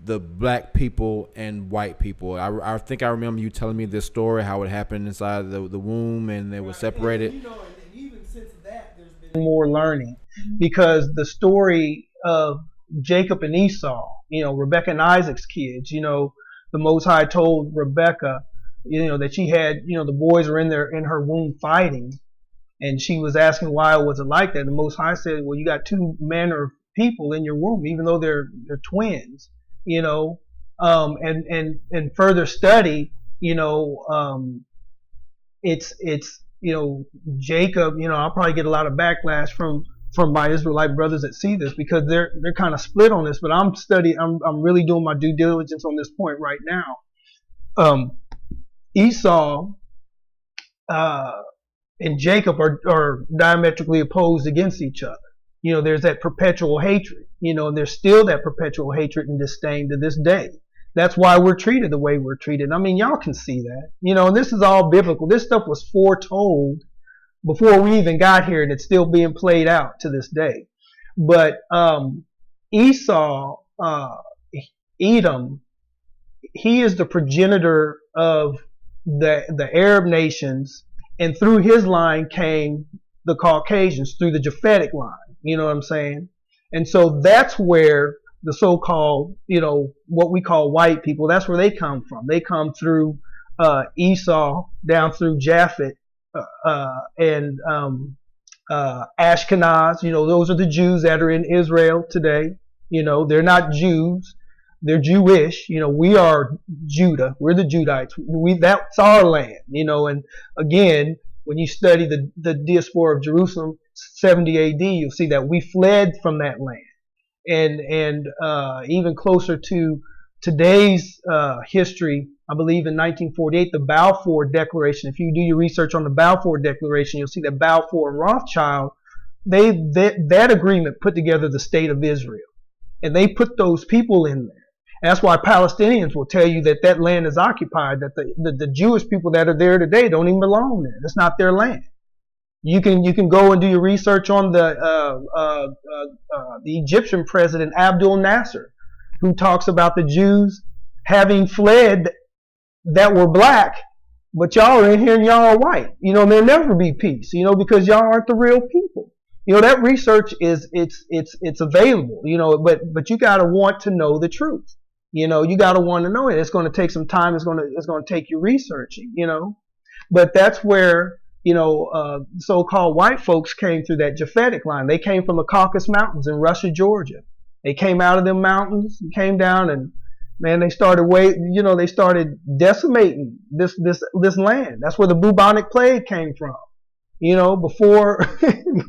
the black people and white people. I think I remember you telling me this story, how it happened inside the womb and they were separated. And even since that, there's been more learning, because the story of Jacob and Esau, Rebecca and Isaac's kids, the Most High told Rebecca, that she had, the boys were in her womb fighting, and she was asking why was it like that. The Most High said, well, you got two manner of people in your womb, even though they're twins, and further study, it's Jacob, I'll probably get a lot of backlash from my Israelite brothers that see this, because they're kind of split on this, but I'm really doing my due diligence on this point right now. Esau and Jacob are diametrically opposed against each other. There's that perpetual hatred, and there's still that perpetual hatred and disdain to this day. That's why we're treated the way we're treated. I mean, y'all can see that, and this is all biblical. This stuff was foretold before we even got here, and it's still being played out to this day. But Esau, Edom, he is the progenitor of the Arab nations, and through his line came the Caucasians, through the Japhetic line. You know what I'm saying? And so that's where the so-called, what we call white people, that's where they come from. They come through Esau down through Japhet and Ashkenaz. Those are the Jews that are in Israel today. They're not Jews. They're Jewish. We are Judah. We're the Judites. That's our land. And again, when you study the diaspora of Jerusalem, 70 AD, you'll see that we fled from that land. And even closer to today's history, I believe in 1948, the Balfour Declaration. If you do your research on the Balfour Declaration, you'll see that Balfour and Rothschild, that agreement put together the state of Israel, and they put those people in there. And that's why Palestinians will tell you that land is occupied, that the Jewish people that are there today don't even belong there. It's not their land. You can go and do your research on the Egyptian president Abdul Nasser, who talks about the Jews having fled that were black, but y'all are in here and y'all are white. There'll never be peace, because y'all aren't the real people. That research it's available, but you gotta want to know the truth. You gotta want to know it. It's going to take some time. It's going to take you researching, but that's where, so-called white folks came through that Japhetic line. They came from the Caucasus Mountains in Russia, Georgia. They came out of them mountains, came down, and man, they started they started decimating this land. That's where the bubonic plague came from. Before,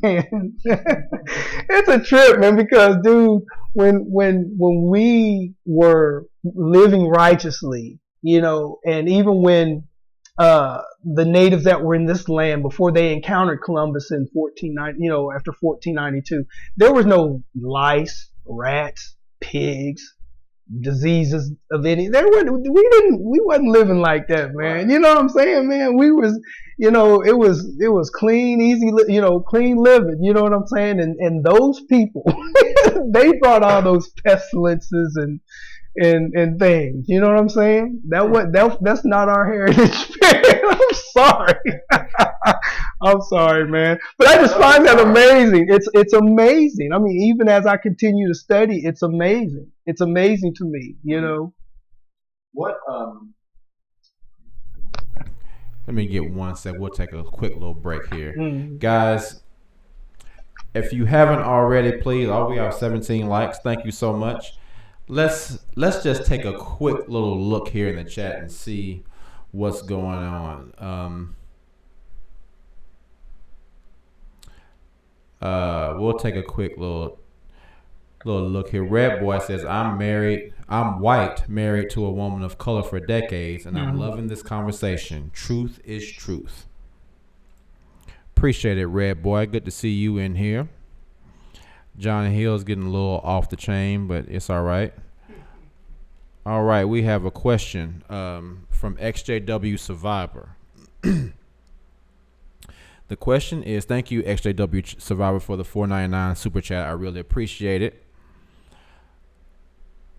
man, it's a trip, man, because dude, when we were living righteously, and even when the natives that were in this land before they encountered Columbus in after 1492, there was no lice, rats, pigs, diseases of any. We wasn't living like that, man. You know what I'm saying, man? We was, it was clean, easy, clean living. You know what I'm saying? And those people, they brought all those pestilences and things. You know what I'm saying? That's not our heritage. I'm sorry. I'm sorry, man. But I just find that amazing. It's amazing. I mean, even as I continue to study, it's amazing. It's amazing to me, What Let me get one sec. We'll take a quick little break here. Guys, if you haven't already, please, we have 17 likes. Thank you so much. Let's just take a quick little look here in the chat and see what's going on. We'll take a quick little look here. Red Boy says, I'm white, married to a woman of color for decades, and I'm loving this conversation. Truth is truth. Appreciate it, Red Boy. Good to see you in here. John Hill's getting a little off the chain, but it's all right. All right, we have a question from XJW Survivor. The question is, thank you, XJW Survivor, for the $4.99 super chat. I really appreciate it.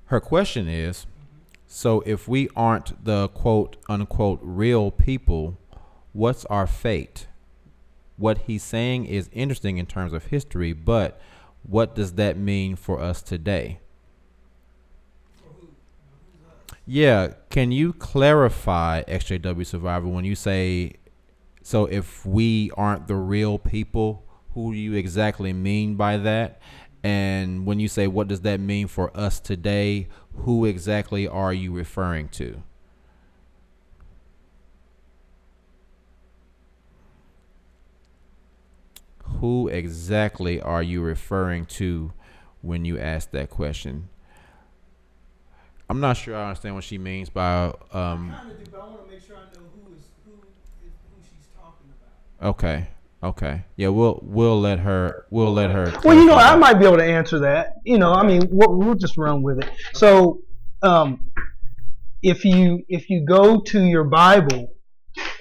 Her question is, so if we aren't the quote unquote real people, what's our fate? What he's saying is interesting in terms of history, but what does that mean for us today? Yeah, can you clarify, XJW Survivor, when you say, so if we aren't the real people, who do you exactly mean by that? And when you say, what does that mean for us today, who exactly are you referring to? Who exactly are you referring to when you ask that question? I'm not sure I understand what she means by I kind of do, but I want to make sure I know who she's talking about. Okay. Okay. Yeah, we'll let her Well, clarify I that. might be able to answer that. I mean, we'll just run with it. So, if you go to your Bible,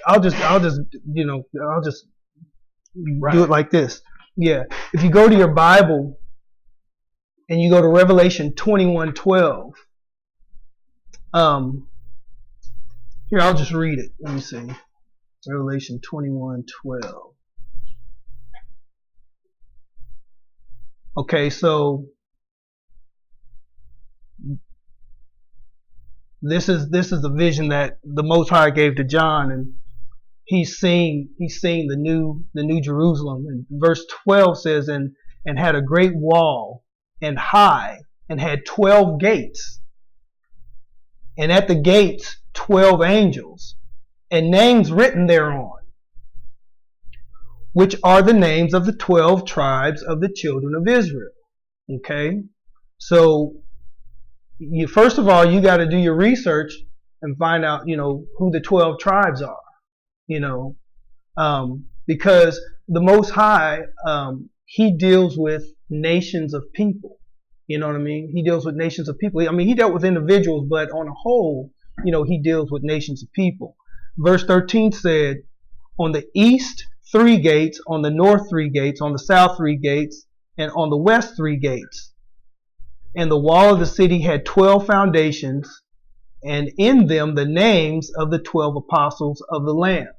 I'll just do it like this. Yeah. If you go to your Bible and you go to Revelation 21:12, here, I'll just read it. Let me see. Revelation 21:12. Okay, so this is the vision that the Most High gave to John, and he's seeing the new Jerusalem. And verse 12 says, and had a great wall, and high, and had 12 gates, and at the gates 12 angels, and names written thereon, which are the names of the 12 tribes of the children of Israel. Okay, so you first of all you got to do your research and find out who the 12 tribes are. Because the Most High, he deals with nations of people. You know what I mean? He deals with nations of people. I mean, he dealt with individuals, but on a whole, he deals with nations of people. Verse 13 said, on the east 3 gates, on the north 3 gates, on the south 3 gates, and on the west 3 gates. And the wall of the city had 12 foundations, and in them the names of the 12 apostles of the Lamb.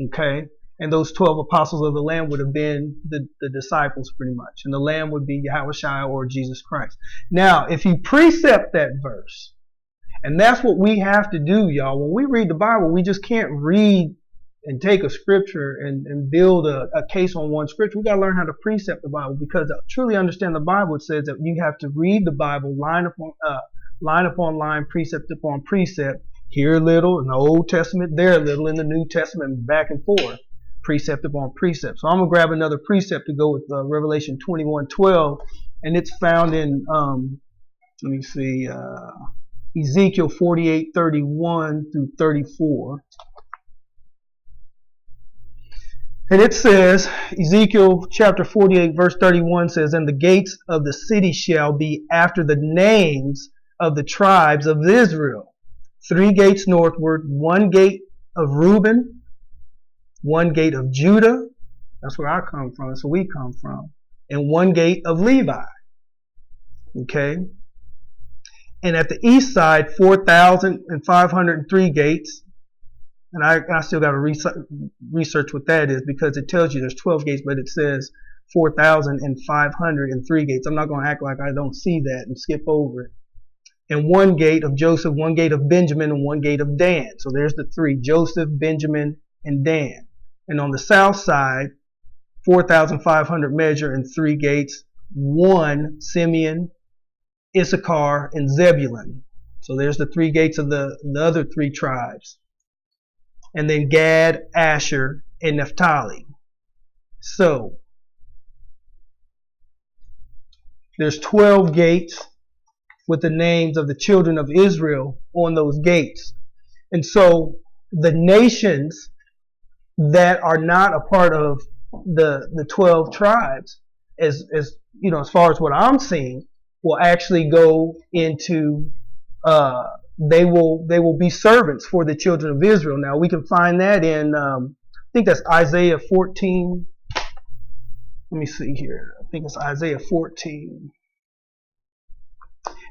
Okay? And those 12 apostles of the Lamb would have been the disciples pretty much. And the Lamb would be Yahushua or Jesus Christ. Now, if you precept that verse, and that's what we have to do, y'all. When we read the Bible, we just can't read and take a scripture and build a case on one scripture. We got to learn how to precept the Bible, because to truly understand the Bible, it says that you have to read the Bible line upon line, precept upon precept, here a little in the Old Testament, there a little in the New Testament, back and forth, precept upon precept. So I'm going to grab another precept to go with Revelation 21:12, and it's found in, let me see, Ezekiel 48:31 through 34. And it says, Ezekiel chapter 48 verse 31 says, and the gates of the city shall be after the names of the tribes of Israel. 3 gates northward, 1 gate of Reuben, 1 gate of Judah, that's where I come from, that's where we come from, and 1 gate of Levi. Okay? And at the east side, 4,503 gates. And I still got to research what that is, because it tells you there's 12 gates, but it says 4,503 gates. I'm not going to act like I don't see that and skip over it. And 1 gate of Joseph, 1 gate of Benjamin, and 1 gate of Dan. So there's the 3, Joseph, Benjamin, and Dan. And on the south side, 4,500 measure and 3 gates, 1 Simeon, Issachar, and Zebulun. So there's the 3 gates of the other 3 tribes. And then Gad, Asher, and Naphtali. So there's 12 gates with the names of the children of Israel on those gates. And so the nations that are not a part of the 12 tribes, as far as what I'm seeing, will actually go into they will be servants for the children of Israel. Now we can find that in I think that's Isaiah 14. Let me see here. I think it's Isaiah 14.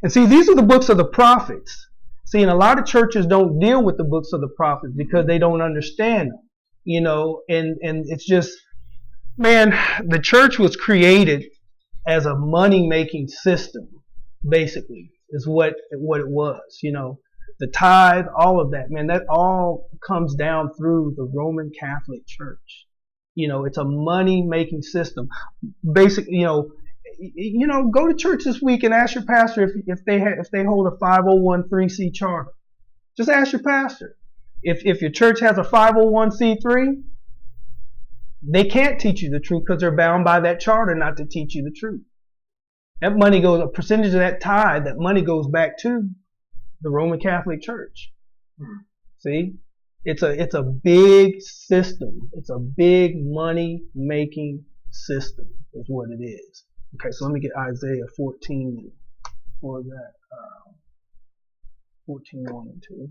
And see, these are the books of the prophets. See, and a lot of churches don't deal with the books of the prophets because they don't understand them, and it's just, man, the church was created as a money-making system, basically, is what it was, the tithe, all of that, man, that all comes down through the Roman Catholic Church. It's a money-making system. Basically, go to church this week and ask your pastor if they hold a 501c charter. Just ask your pastor. If your church has a 501c3, they can't teach you the truth because they're bound by that charter not to teach you the truth. That money goes, a percentage of that tithe, that money goes back to the Roman Catholic Church. See? It's a big system. It's a big money-making system is what it is. Okay, so let me get Isaiah 14 for that. 14, 1 and 2.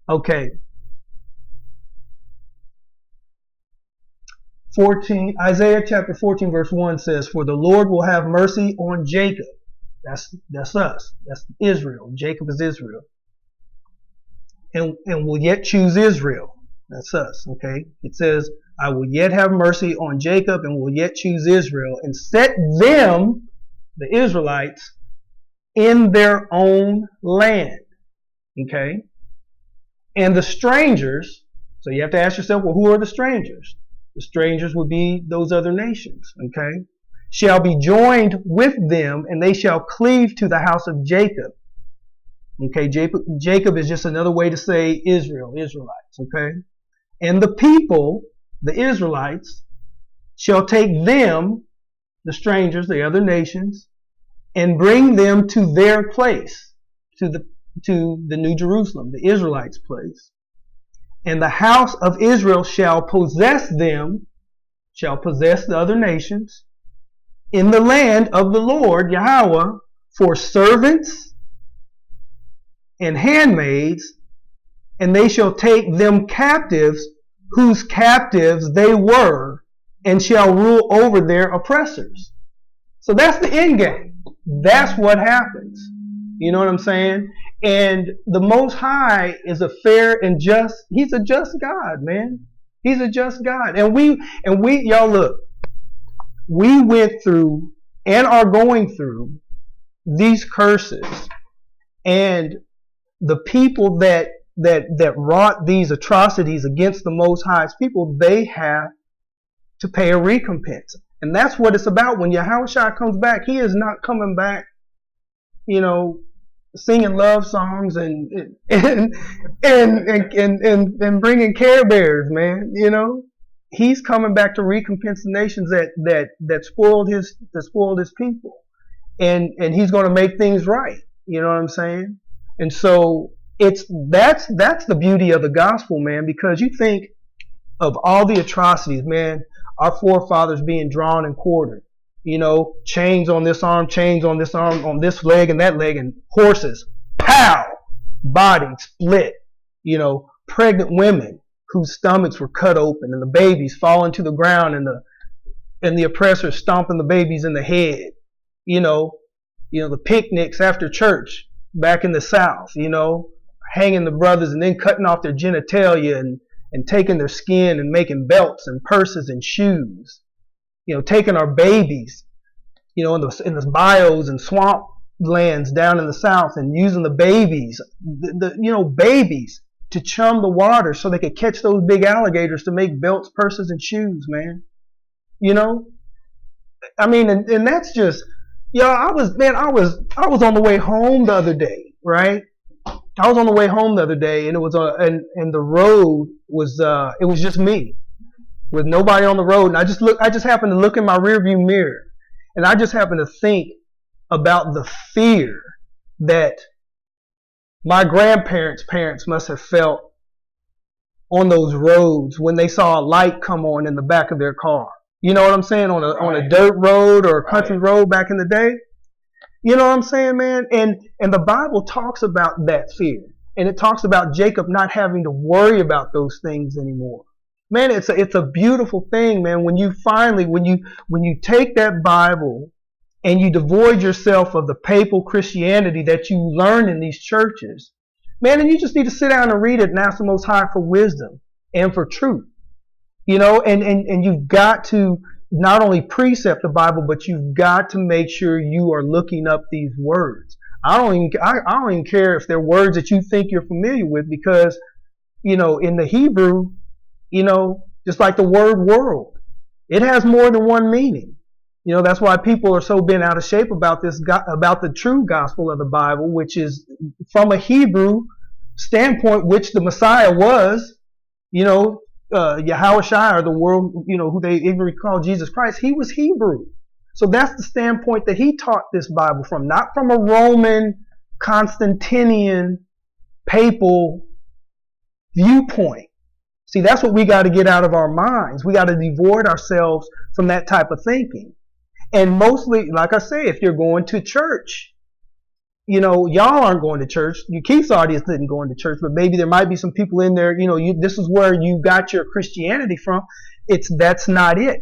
Okay. 14, Isaiah chapter 14 verse 1 says, "For the Lord will have mercy on Jacob." That's us. That's Israel. Jacob is Israel. And will yet choose Israel. That's us. Okay. It says, "I will yet have mercy on Jacob and will yet choose Israel and set them," the Israelites, "in their own land." Okay. And the strangers, so you have to ask yourself, well, who are the strangers? The strangers would be those other nations. Okay. "Shall be joined with them and they shall cleave to the house of Jacob." Okay. Jacob is just another way to say Israel, Israelites. Okay. "And the people," the Israelites, "shall take them," the strangers, the other nations, "and bring them to their place," to the New Jerusalem, the Israelites' place. "And the house of Israel shall possess them," shall possess the other nations, "in the land of the Lord, Yahweh, for servants and handmaids, and they shall take them captives, whose captives they were, and shall rule over their oppressors." So that's the end game. That's what happens. You know what I'm saying? And the Most High is a fair and just, He's a just God, man. He's a just God. And we, y'all look, we went through and are going through these curses, and the people that wrought these atrocities against the Most High's people, they have to pay a recompense. And that's what it's about. When Yahushua comes back, He is not coming back, singing love songs and bringing Care Bears, man. He's coming back to recompense the nations that spoiled his people, and He's going to make things right. You know what I'm saying? And so that's the beauty of the gospel, man, because you think of all the atrocities, man, our forefathers being drawn and quartered, chains on this arm, on this leg and that leg, and horses, pow, body split, pregnant women whose stomachs were cut open and the babies falling to the ground and the oppressors stomping the babies in the head, the picnics after church back in the South, hanging the brothers and then cutting off their genitalia and taking their skin and making belts and purses and shoes, taking our babies, in the bios and swamp lands down in the South and using the babies, babies to chum the water so they could catch those big alligators to make belts, purses, and shoes, man. I mean, and that's just, I was on the way home the other day, right? I was on the way home the other day, and it was and the road was it was just me with nobody on the road, and I just happened to look in my rearview mirror, and I just happened to think about the fear that my grandparents' parents must have felt on those roads when they saw a light come on in the back of their car. You know what I'm saying? On a dirt road or a country road back in the day. You know what I'm saying, man? And the Bible talks about that fear. And it talks about Jacob not having to worry about those things anymore. Man, it's a beautiful thing, man, when you take that Bible and you devoid yourself of the papal Christianity that you learn in these churches, man, and you just need to sit down and read it and ask the Most High for wisdom and for truth. And you've got to not only precept the Bible, but you've got to make sure you are looking up these words. I don't even care if they're words that you think you're familiar with, because, in the Hebrew, just like the word world, it has more than one meaning. That's why people are so bent out of shape about about the true gospel of the Bible, which is from a Hebrew standpoint, which the Messiah was, Yahushua, or the world, who they ignorantly call Jesus Christ. He was Hebrew. So that's the standpoint that he taught this Bible from, not from a Roman, Constantinian, papal viewpoint. See, that's what we got to get out of our minds. We got to devoid ourselves from that type of thinking. And mostly, like I say, if you're going to church, y'all aren't going to church. Keith's audience isn't going to church, but maybe there might be some people in there, this is where you got your Christianity from. That's not it.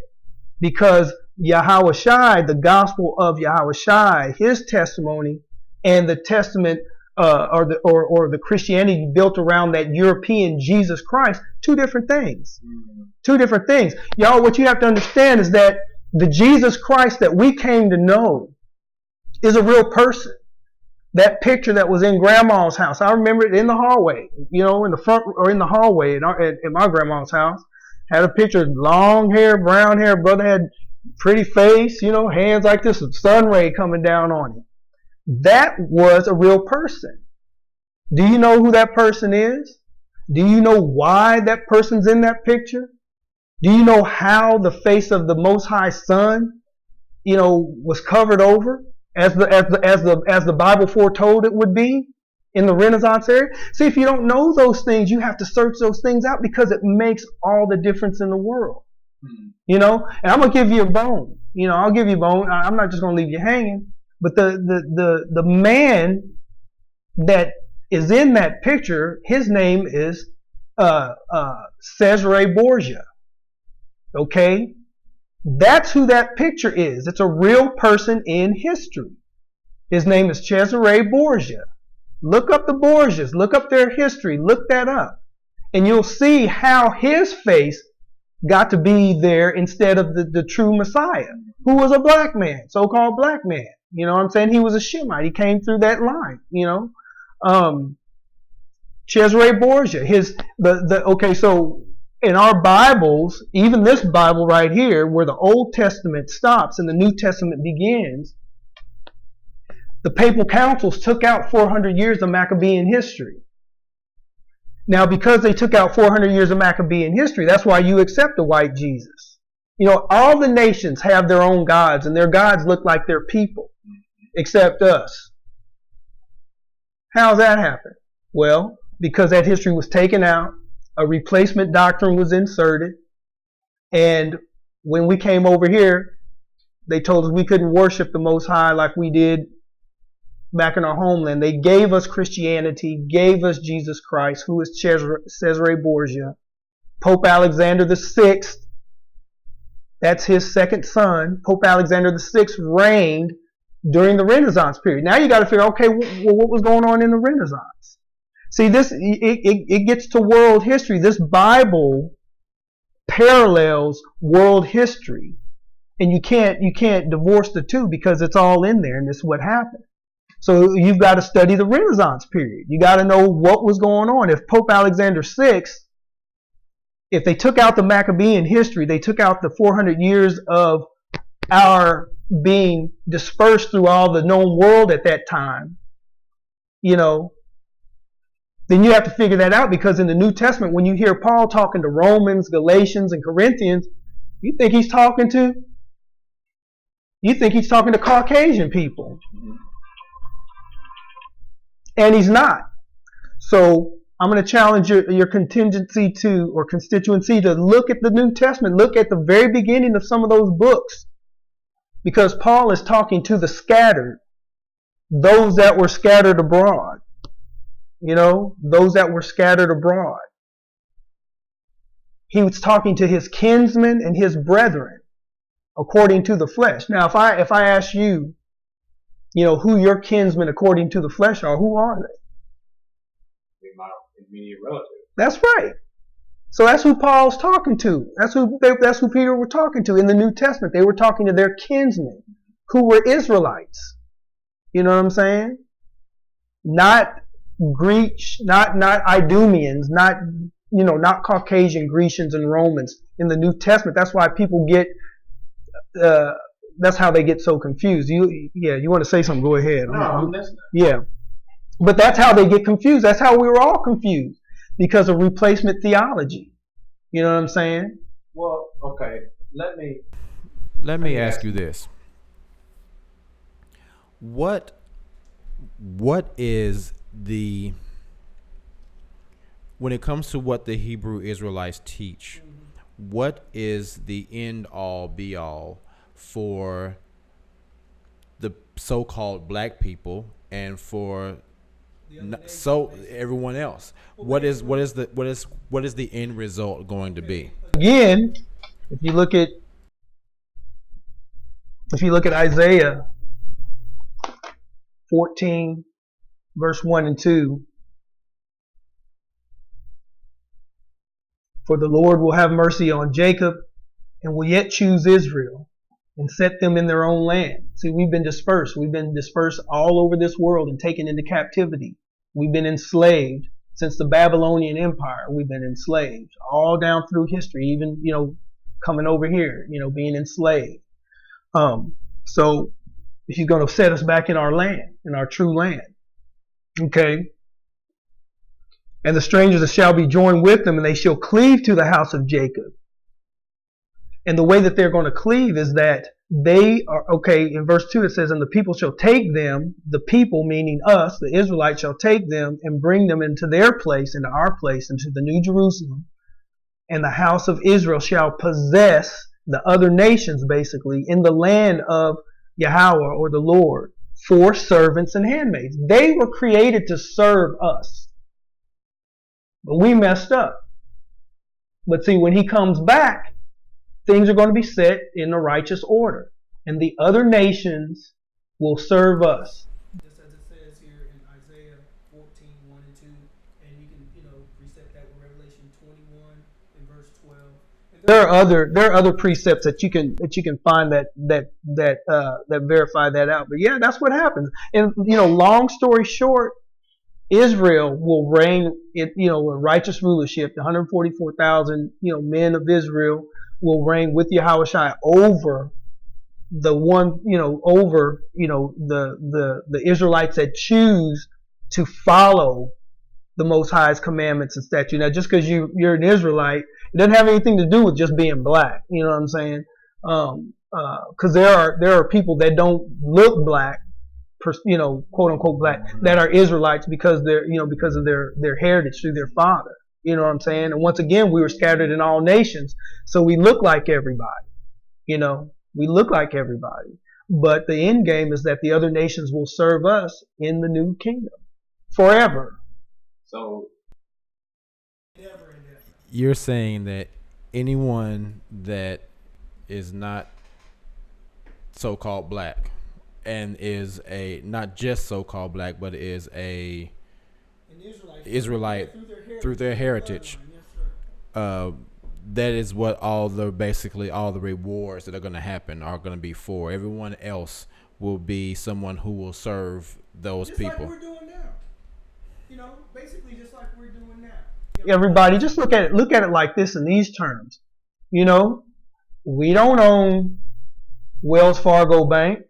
Because Yahushua, the gospel of Yahushua, his testimony, and the testament or the Christianity built around that European Jesus Christ, two different things. Two different things. Y'all, what you have to understand is that the Jesus Christ that we came to know is a real person. That picture that was in Grandma's house, I remember it in the hallway, in the front or in the hallway at my grandma's house. Had a picture, long hair, brown hair, brother had pretty face, hands like this, with sun ray coming down on him. That was a real person. Do you know who that person is? Do you know why that person's in that picture? Do you know how the face of the Most High Son, was covered over as the Bible foretold it would be in the Renaissance era? See, if you don't know those things, you have to search those things out, because it makes all the difference in the world. And I'm gonna give you a bone. I'll give you a bone. I'm not just gonna leave you hanging. But the man that is in that picture, his name is Cesare Borgia. Okay? That's who that picture is. It's a real person in history. His name is Cesare Borgia. Look up the Borgias. Look up their history. Look that up. And you'll see how his face got to be there instead of the true Messiah, who was a black man, so-called black man. You know what I'm saying? He was a Shemite. He came through that line, Cesare Borgia. Okay, so in our Bibles, even this Bible right here, where the Old Testament stops and the New Testament begins, the papal councils took out 400 years of Maccabean history. Now, because they took out 400 years of Maccabean history, that's why you accept the white Jesus. All the nations have their own gods, and their gods look like their people, except us. How's that happen? Well, because that history was taken out, a replacement doctrine was inserted, and when we came over here, they told us we couldn't worship the Most High like we did back in our homeland. They gave us Christianity, gave us Jesus Christ, who is Cesare Borgia. Pope Alexander VI, that's his second son. Pope Alexander VI reigned during the Renaissance period. Now you got to figure, okay, what was going on in the Renaissance? See, it gets to world history. This Bible parallels world history, and you can't divorce the two, because it's all in there, and this is what happened. So you've got to study the Renaissance period. You got to know what was going on. If Pope Alexander VI, if they took out the Maccabean history, they took out the 400 years of our being dispersed through all the known world at that time, then you have to figure that out, because in the New Testament, when you hear Paul talking to Romans, Galatians, and Corinthians, you think he's talking to Caucasian people. And he's not. So I'm going to challenge your constituency to look at the New Testament, look at the very beginning of some of those books, because Paul is talking to the scattered, those that were scattered abroad. Those that were scattered abroad. He was talking to his kinsmen and his brethren. according to the flesh. Now, if I ask you, who your kinsmen according to the flesh are, who are they? My immediate relative. That's right. So that's who Paul's talking to. That's who Peter were talking to in the New Testament. They were talking to their kinsmen who were Israelites. You know what I'm saying? Not Greeks, not Idumeans, not Caucasian Grecians and Romans in the New Testament. That's why people get that's how they get so confused. You want to say something? Go ahead. No, I'm listening. Yeah. But that's how they get confused. That's how we were all confused because of replacement theology. You know what I'm saying? Well, okay. Let me ask you this. What is when it comes to what the Hebrew Israelites teach, what is the end all be all for the so-called black people and for everyone else? What is the end result going to be? Again, if you look at Isaiah 14 verse 1 and 2, for the Lord will have mercy on Jacob and will yet choose Israel and set them in their own land. See, we've been dispersed. We've been dispersed all over this world and taken into captivity. We've been enslaved since the Babylonian Empire. We've been enslaved all down through history, even, coming over here, being enslaved. So he's going to set us back in our land, in our true land. Okay. And the strangers that shall be joined with them, and they shall cleave to the house of Jacob. And the way that they're going to cleave is that they are, in verse 2 it says, and the people shall take them, the people meaning us, the Israelites shall take them and bring them into their place, into our place, into the New Jerusalem. And the house of Israel shall possess the other nations, basically, in the land of Yahweh or the Lord, for servants and handmaids. They were created to serve us. But we messed up. But see, when he comes back, things are going to be set in a righteous order. And the other nations will serve us. Just as it says here in Isaiah 14, 1 and 2, and you can, reset that with Revelation 21 and verse 12. And there are other precepts that you can find that verify that out. But yeah, that's what happens. And long story short, Israel will reign in righteous rulership. The 144,000 men of Israel will reign with Yahushua over the Israelites that choose to follow the Most High's commandments and statutes. Now, just because you're an Israelite, it doesn't have anything to do with just being black. You know what I'm saying? Because there are people that don't look black, quote unquote black, that are Israelites because because of their heritage through their father. You know what I'm saying? And once again, we were scattered in all nations, so we look like everybody. We look like everybody. But the end game is that the other nations will serve us in the new kingdom forever. So You're saying that anyone that is not so-called black and is not just so-called black, but is an Israelite through their heritage, that is what all the rewards that are going to happen are going to be for. Everyone else will be someone who will serve those just people. Like we're doing now. Basically just like we're doing now. Everybody, just look at it like this in these terms. We don't own Wells Fargo Bank.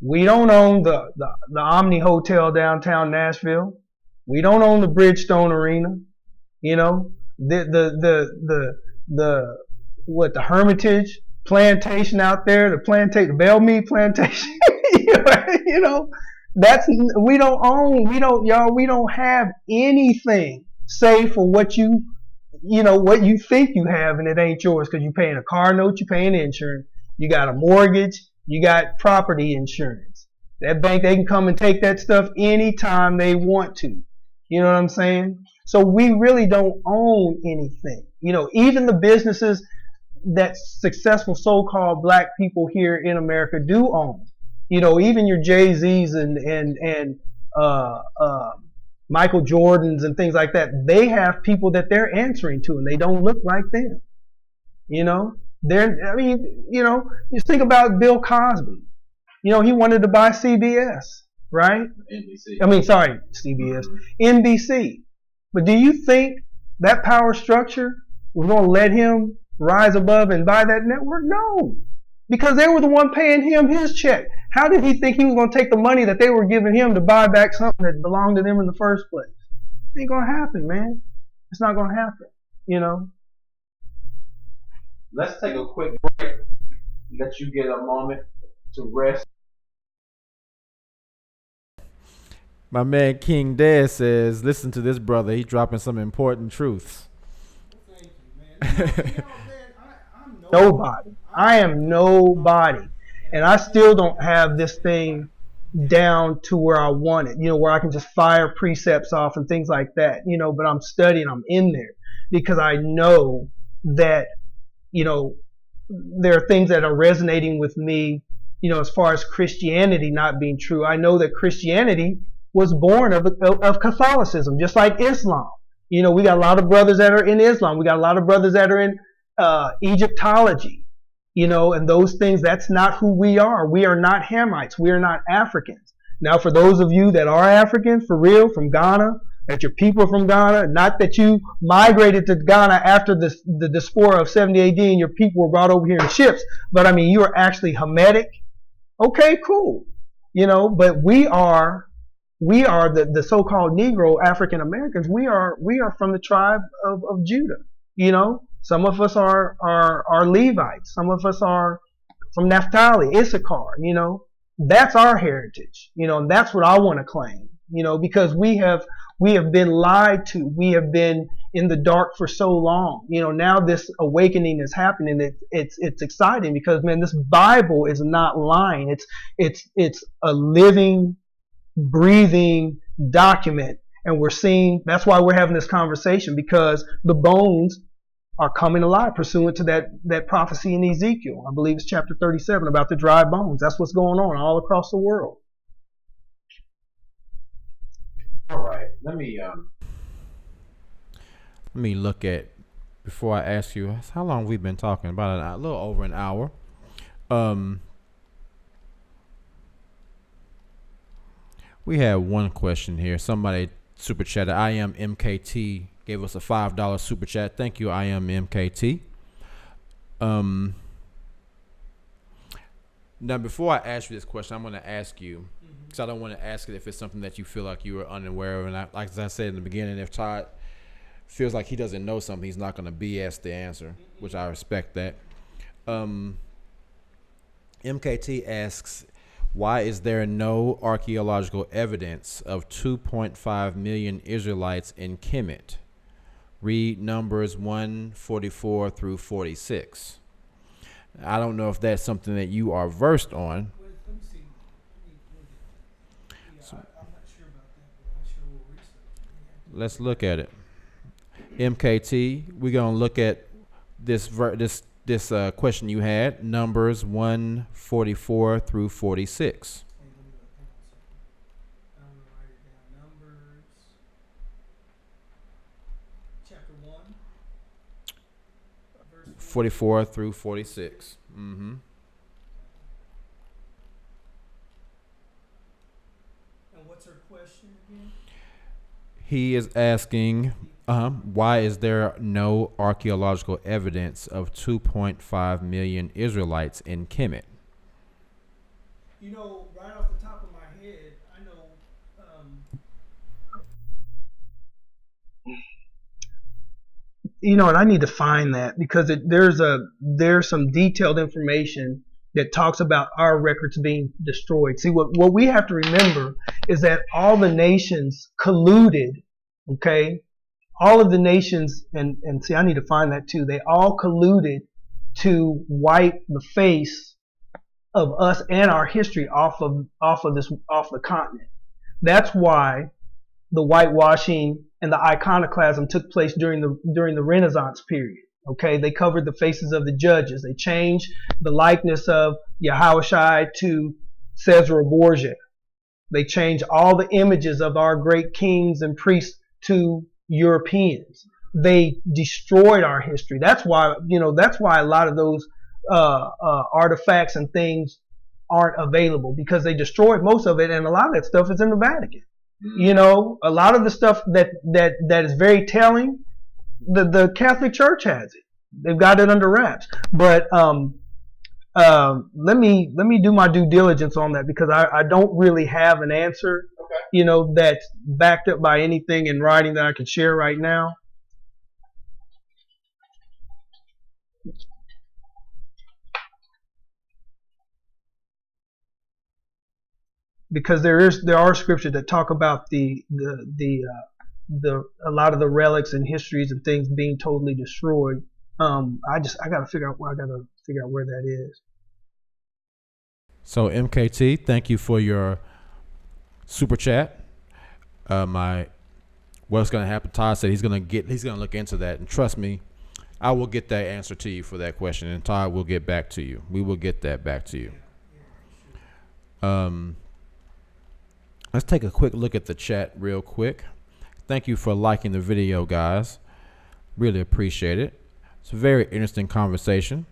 We don't own the Omni Hotel downtown Nashville. We don't own the Bridgestone Arena. The Hermitage plantation out there, the Bellmead plantation. We don't have anything save for what you think you have, and it ain't yours because you're paying a car note, you're paying insurance, you got a mortgage, you got property insurance. That bank, they can come and take that stuff anytime they want to. You know what I'm saying? So we really don't own anything. Even the businesses, that successful so-called black people here in America do own. You know, even your Jay-Z's and Michael Jordans and things like that, they have people that they're answering to, and they don't look like them. You know, I mean, you know, you think about Bill Cosby. You know, he wanted to buy CBS, right? NBC. I mean, sorry, CBS, NBC. But do you think that power structure was going to let him rise above and buy that network? No, because they were the one paying him his check. How did he think he was going to take the money that they were giving him to buy back something that belonged to them in the first place? It ain't going to happen, man. It's not going to happen, you know. Let's take a quick break. Let you get a moment to rest. My man King Dad says, listen to this brother. He's dropping some important truths. Thank you, man. Man, I'm Nobody. I am nobody. And I still don't have this thing down to where I want it, you know, where I can just fire precepts off and things like that, you know, but I'm studying, I'm in there because I know that, you know, there are things that are resonating with me, you know, as far as Christianity not being true. I know that Christianity was born of Catholicism, just like Islam. You know, we got a lot of brothers that are in Islam. We got a lot of brothers that are in Egyptology, you know, and those things, that's not who we are. We are not Hamites. We are not Africans. Now, for those of you that are Africans, for real, from Ghana, that your people are from Ghana, not that you migrated to Ghana after the diaspora of 70 AD and your people were brought over here in ships, but I mean, you are actually Hamitic. Okay, cool. You know, but we are the so-called Negro African Americans. We are from the tribe of Judah. You know, some of us are Levites. Some of us are from Naphtali, Issachar. You know, that's our heritage. You know, and that's what I want to claim. You know, because we have been lied to. We have been in the dark for so long. You know, now this awakening is happening. It's exciting because, man, this Bible is not lying. It's a living, breathing document, and we're seeing. That's why we're having this conversation, because the bones are coming alive pursuant to that prophecy in Ezekiel. I believe it's chapter 37 about the dry bones. That's what's going on all across the world. All right, let me look at, before I ask you, how long we've been talking? About a little over an hour. We have one question here. Somebody super chatted. I am MKT gave us a $5 super chat. Thank you, I am MKT. Now, before I ask you this question, I'm going to ask you, because I don't want to ask it if it's something that you feel like you are unaware of. And like as I said in the beginning, if Todd feels like he doesn't know something, he's not going to BS the answer, which I respect that. MKT asks, why is there no archaeological evidence of 2.5 million Israelites in Kemet? Read Numbers 1:44 through 46. I don't know if that's something that you are versed on. Let me see. I'm not sure about that, but I'm sure we'll research it. Let's look at it. MKT, we're going to look at this question you had, Numbers 1:44 through 46. Hey, let me look. Hang on a second. I'm going to write it down. Numbers, chapter 1, verse 44 through 46. Mm-hmm. And what's her question again? He is asking, why is there no archaeological evidence of 2.5 million Israelites in Kemet? You know, right off the top of my head, I know. You know, and I need to find that because there's some detailed information that talks about our records being destroyed. See, what we have to remember is that all the nations colluded, okay? All of the nations, and see, I need to find that too. They all colluded to wipe the face of us and our history off the continent. That's why the whitewashing and the iconoclasm took place during the Renaissance period. Okay, they covered the faces of the judges. They changed the likeness of Yahushua to Caesar Borgia. They changed all the images of our great kings and priests to Europeans. They destroyed our history. That's why, that's why a lot of those artifacts and things aren't available, because they destroyed most of it, and a lot of that stuff is in the Vatican. A lot of the stuff that is very telling, the Catholic Church has it. They've got it under wraps. But let me do my due diligence on that, because I don't really have an answer, that's backed up by anything in writing that I can share right now. Because there are scriptures that talk about the a lot of the relics and histories and things being totally destroyed. I gotta figure out where that is. So MKT, thank you for your super chat. What's gonna happen? Todd said he's gonna look into that, and trust me, I will get that answer to you for that question, and Todd will get back to you. We will get that back to you. Let's take a quick look at the chat real quick. Thank you for liking the video, guys. Really appreciate it. It's a very interesting conversation.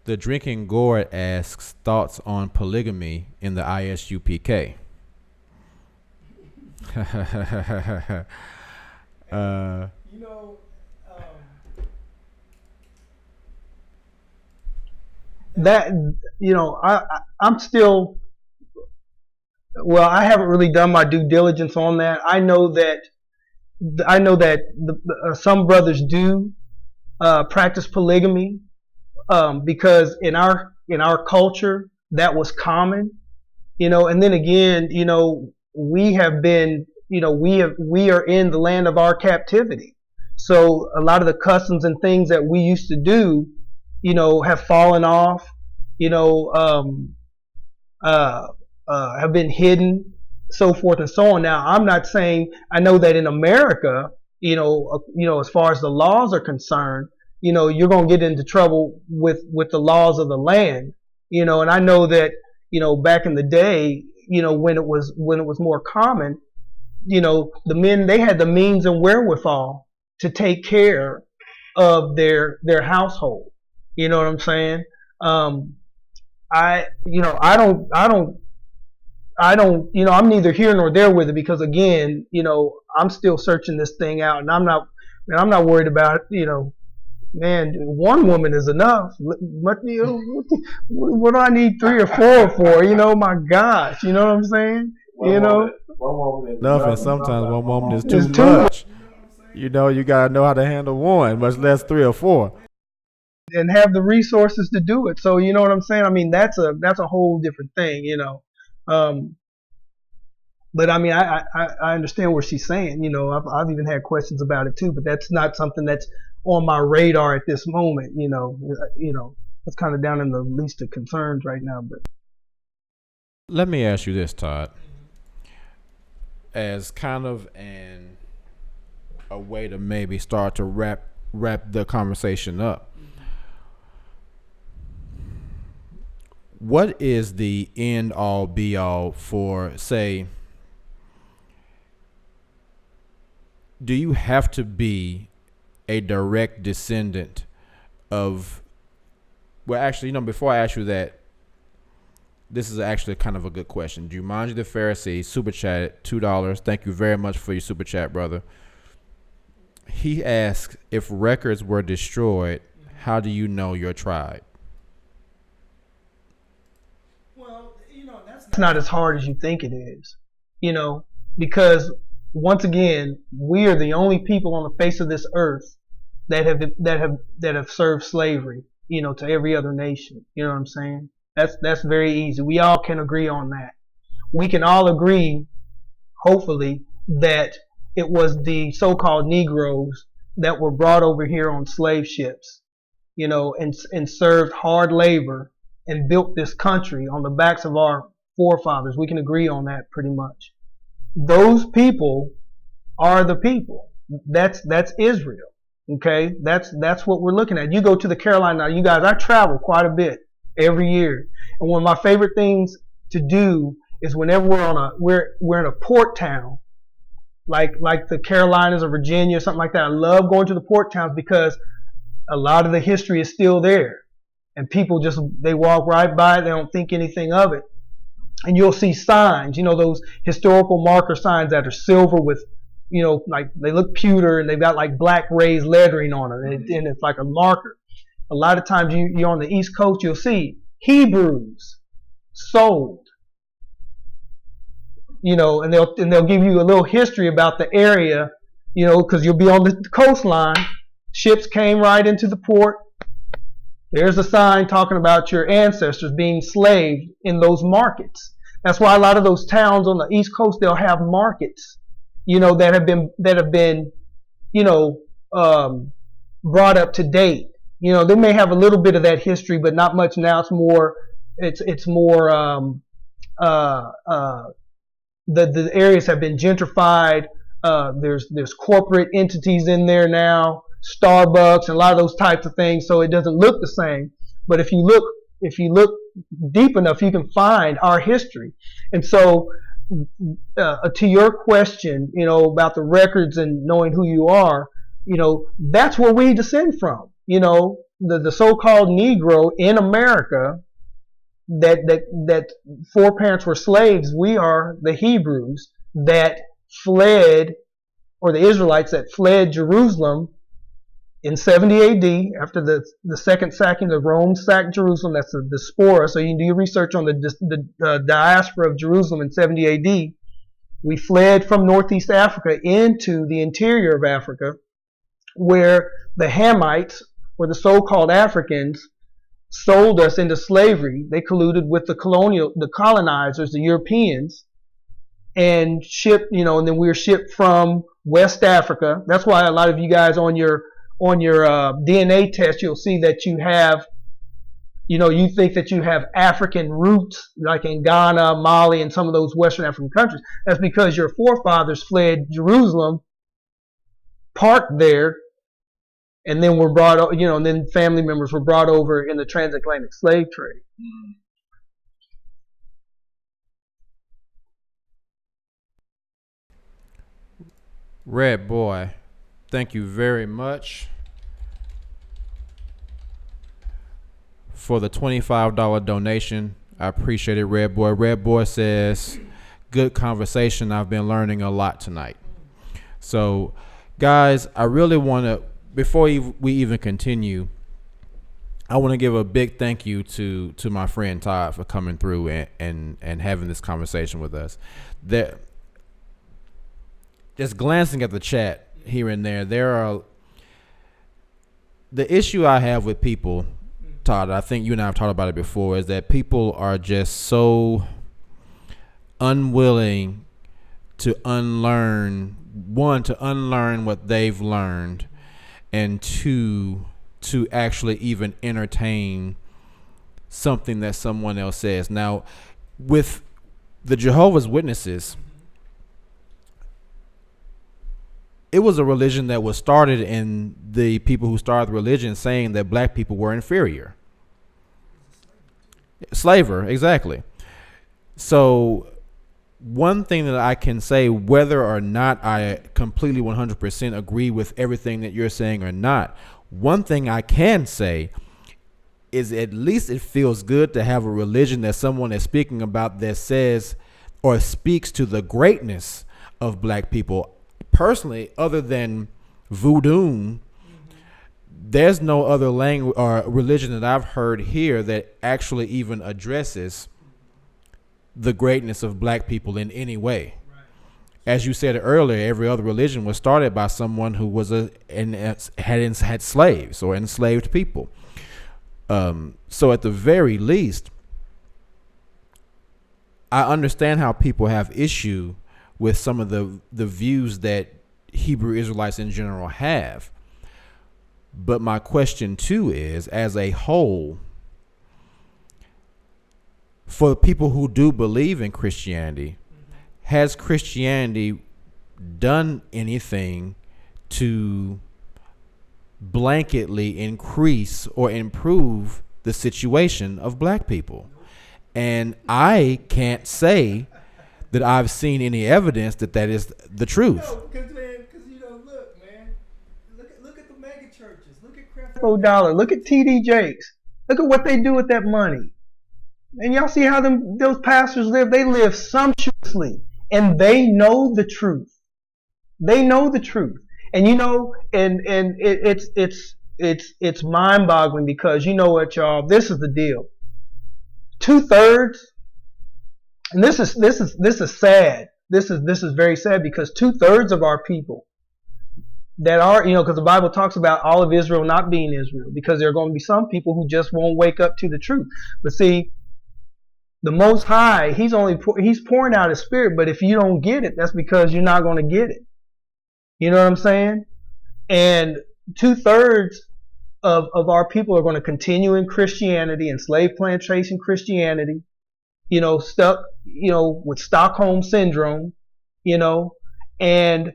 The Drinking Gourd asks thoughts on polygamy in the ISUPK. I'm still. Well, I haven't really done my due diligence on that. I know that some brothers do practice polygamy, because in our culture that was common, and then again, we have been, we are in the land of our captivity, so a lot of the customs and things that we used to do, have fallen off, have been hidden, so forth and so on. Now, I'm not saying, I know that in America, as far as the laws are concerned, you're going to get into trouble with the laws of the land, and I know that, back in the day, when it was more common, the men, they had the means and wherewithal to take care of their household. You know what I'm saying? I'm neither here nor there with it, because again, I'm still searching this thing out, and I'm not worried about, man, one woman is enough. What do I need 3 or 4 for? My gosh, you know what I'm saying? One woman is enough, and sometimes one woman is too much. You gotta know how to handle one, much less 3 or 4. And have the resources to do it. So you know what I'm saying? I mean, that's a whole different thing, But I mean, I understand what she's saying. I've even had questions about it too, but that's not something that's on my radar at this moment. That's kind of down in the least of concerns right now. But let me ask you this, Todd, as kind of a way to maybe start to wrap the conversation up. What is the end all be all for, say, do you have to be a direct descendant of, well, actually, before I ask you that, this is actually kind of a good question. Jumanji the Pharisee super chat $2. Thank you very much for your super chat, brother. He asks, if records were destroyed, how do you know your tribe? It's not as hard as you think it is, because once again, we are the only people on the face of this earth that have served slavery, to every other nation. You know what I'm saying? That's very easy. We all can agree on that. We can all agree, hopefully, that it was the so-called Negroes that were brought over here on slave ships, and served hard labor and built this country on the backs of our forefathers. We can agree on that pretty much. Those people are the people. That's Israel. Okay, that's what we're looking at. You go to the Carolina now, you guys. I travel quite a bit every year, and one of my favorite things to do is whenever we're in a port town, like the Carolinas or Virginia or something like that. I love going to the port towns because a lot of the history is still there, and people just they walk right by it, they don't think anything of it, and you'll see signs, those historical marker signs that are silver with, like they look pewter and they've got like black raised lettering on it, and it's like a marker. A lot of times you're on the East Coast, you'll see Hebrews sold, and they'll give you a little history about the area, because you'll be on the coastline. Ships came right into the port. There's a sign talking about your ancestors being slaves in those markets. That's why a lot of those towns on the East Coast, they'll have markets, that have been, brought up to date. They may have a little bit of that history, but not much now. It's more, the areas have been gentrified. There's corporate entities in there now, Starbucks and a lot of those types of things. So it doesn't look the same. But if you look deep enough, you can find our history. And so, to your question, about the records and knowing who you are, that's where we descend from. The so-called Negro in America, that foreparents were slaves. We are the Hebrews that fled, or the Israelites that fled Jerusalem in 70 AD after the second sacking of Rome sacked Jerusalem. That's the diaspora. So you can do your research on the diaspora of Jerusalem in 70 AD. We fled from Northeast Africa into the interior of Africa, where the Hamites, or the so-called Africans, sold us into slavery. They colluded with the colonizers, the Europeans, and shipped, and then we were shipped from West Africa. That's why a lot of you guys on your DNA test, you'll see that you have, you think that you have African roots, like in Ghana, Mali, and some of those Western African countries. That's because your forefathers fled Jerusalem, parked there, and then were brought, and then family members were brought over in the transatlantic slave trade. Red Boy, thank you very much for the $25 donation. I appreciate it, Red Boy. Red Boy says, good conversation. I've been learning a lot tonight. So, guys, I really want to, before we even continue, I want to give a big thank you to my friend Todd for coming through and having this conversation with us. Just glancing at the chat here and there the issue I have with people, Todd, I think you and I have talked about it before, is that people are just so unwilling to unlearn what they've learned, and two, to actually even entertain something that someone else says. Now, with the Jehovah's Witnesses, it was a religion that was started in the people who started the religion saying that black people were inferior. Slaver, exactly. So one thing that I can say, whether or not I completely 100% agree with everything that you're saying or not, one thing I can say is at least it feels good to have a religion that someone is speaking about that says or speaks to the greatness of black people. Personally, other than voodoo, there's no other language or religion that I've heard here that actually even addresses the greatness of black people in any way. As you said earlier, every other religion was started by someone who was had slaves or enslaved people. So at the very least, I understand how people have issue with some of the views that Hebrew Israelites in general have. But my question too is, as a whole, for the people who do believe in Christianity, has Christianity done anything to blanketly increase or improve the situation of black people. And I can't say that I've seen any evidence that that is the truth. No, because look, man, look at the mega churches. Look at Creflo $4. Look at TD Jakes. Look at what they do with that money. And y'all see how those pastors live? They live sumptuously, and they know the truth. They know the truth. And it's mind-boggling, because you know what, y'all? This is the deal. 2/3, and this is sad. This is very sad, because 2/3 of our people that are, because the Bible talks about all of Israel not being Israel, because there are going to be some people who just won't wake up to the truth. But see, the Most High, He's pouring out His Spirit, but if you don't get it, that's because you're not going to get it. You know what I'm saying? And 2/3 of our people are going to continue in Christianity and slave plantation Christianity, stuck, with Stockholm syndrome, and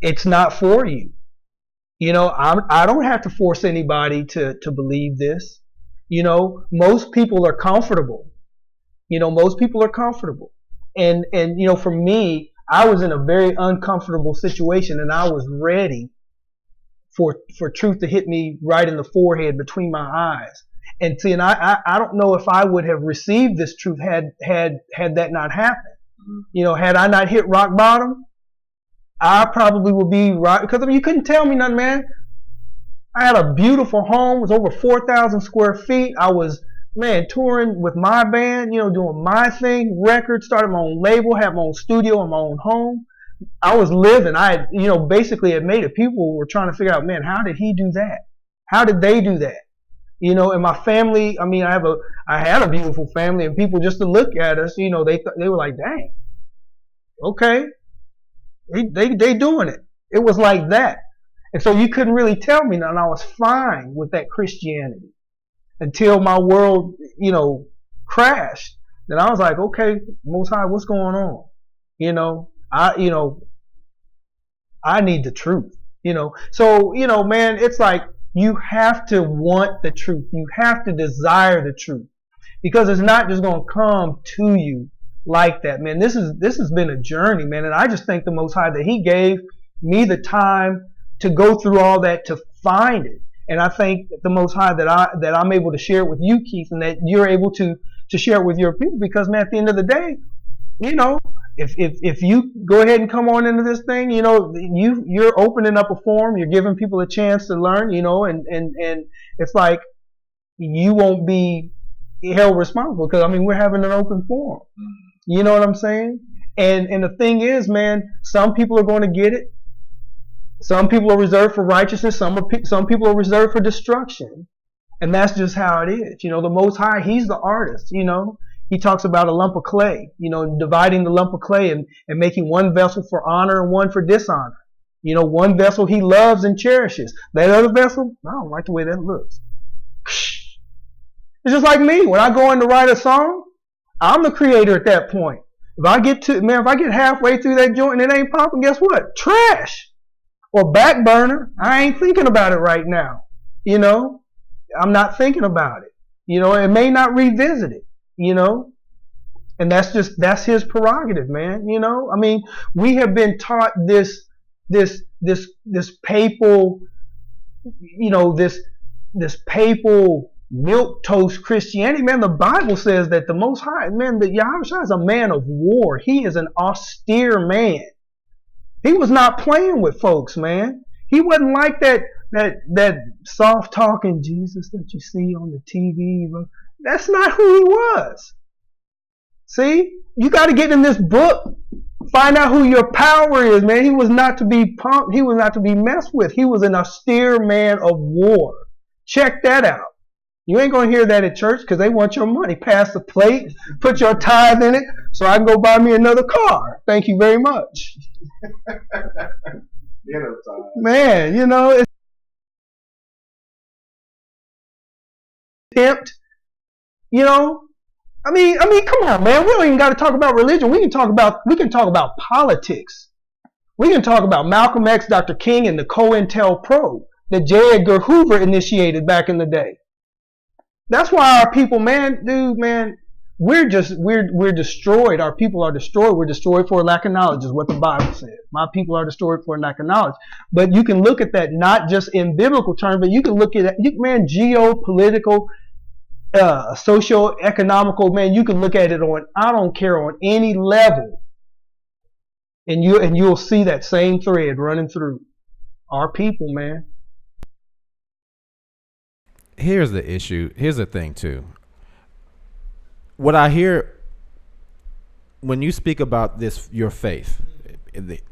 it's not for you. I don't have to force anybody to believe this. Most people are comfortable. Most people are comfortable. And for me, I was in a very uncomfortable situation, and I was ready for truth to hit me right in the forehead between my eyes. And see, and I don't know if I would have received this truth had that not happened. Had I not hit rock bottom, I probably would be right, because you couldn't tell me nothing, man. I had a beautiful home. It was over 4,000 square feet. I was, touring with my band, doing my thing, records, started my own label, had my own studio in my own home. I was living. I had, basically had made it. People were trying to figure out, man, how did he do that? How did they do that? And my family, I had a beautiful family, and people just to look at us, they were like, dang, okay, they doing it. It was like that. And so you couldn't really tell me nothing. I was fine with that Christianity until my world, crashed. Then I was like, okay, Most High, what's going on? I need the truth, So, man, it's like you have to want the truth. You have to desire the truth, because it's not just going to come to you like that, man. This has been a journey, man. And I just thank the Most High that He gave me the time to go through all that to find it. And I thank the Most High that I'm able to share it with you, Keith, and that you're able to share it with your people, because, man, at the end of the day, if you go ahead and come on into this thing, you're opening up a forum, you're giving people a chance to learn, and it's like you won't be held responsible, because we're having an open forum. You know what I'm saying? And the thing is, man, some people are going to get it. Some people are reserved for righteousness. Some people are reserved for destruction. And that's just how it is. The Most High, He's the artist, He talks about a lump of clay, dividing the lump of clay and making one vessel for honor and one for dishonor. One vessel He loves and cherishes. That other vessel, I don't like the way that looks. It's just like me. When I go in to write a song, I'm the creator at that point. If I get halfway through that joint and it ain't popping, guess what? Trash. Or back burner. I ain't thinking about it right now. I'm not thinking about it. It may not revisit it. And that's His prerogative, man. We have been taught this papal, this papal milquetoast Christianity, man. The Bible says that the Most High, man, that Yahushua is a man of war. He is an austere man. He was not playing with folks, man. He wasn't like that soft talking Jesus that you see on the TV. That's not who He was. See, you got to get in this book, find out who your power is, man. He was not to be pumped. He was not to be messed with. He was an austere man of war. Check that out. You ain't going to hear that at church, because they want your money. Pass the plate, put your tithe in it, so I can go buy me another car. Thank you very much. Man, it's tempt. Come on, man. We don't even got to talk about religion. We can talk about politics. We can talk about Malcolm X, Dr. King, and the COINTELPRO. that J. Edgar Hoover initiated back in the day. That's why our people, man, we're destroyed. Our people are destroyed. We're destroyed for a lack of knowledge, is what the Bible says. My people are destroyed for a lack of knowledge. But you can look at that not just in biblical terms, but you can look at it, geopolitical, socio-economical, man, you can look at it on, I don't care, on any level. And you'll see that same thread running through our people, man. Here's the issue. Here's the thing too. What I hear when you speak about this, your faith,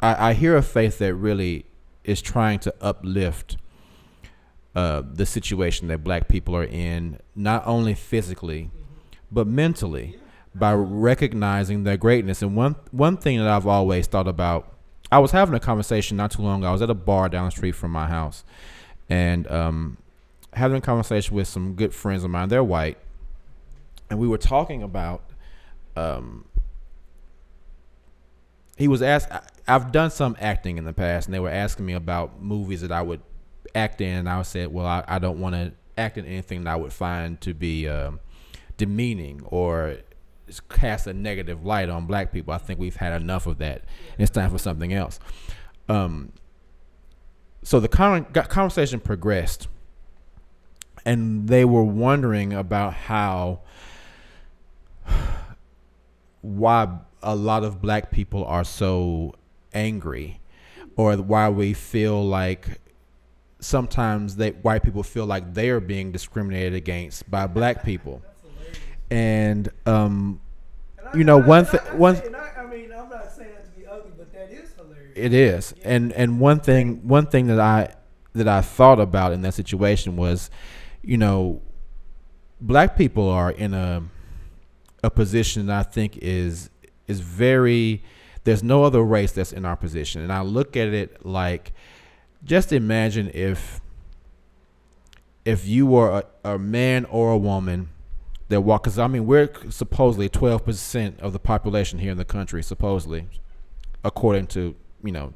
I hear a faith that really is trying to uplift the situation that black people are in, not only physically, but mentally, by recognizing their greatness. And one thing that I've always thought about, I was having a conversation not too long ago. I was at a bar down the street from my house, and having a conversation with some good friends of mine. They're white, and we were talking about. He was asked. I've done some acting in the past, and they were asking me about movies that I would act in, and I said, well, I don't want to act in anything that I would find to be demeaning or cast a negative light on black people. I think we've had enough of that. And it's time for something else. So the conversation progressed, and they were wondering about why a lot of black people are so angry, or why we feel like sometimes white people feel like they are being discriminated against by black people. And you know, one thing. I mean, I'm not saying that to be ugly, but that is hilarious. It is, yeah. And one thing that I thought about in that situation was, you know, black people are in a position that I think is very. There's no other race that's in our position, and I look at it like, just imagine if you were a man or a woman that walk, because I mean we're supposedly 12% of the population here in the country, supposedly, according to, you know,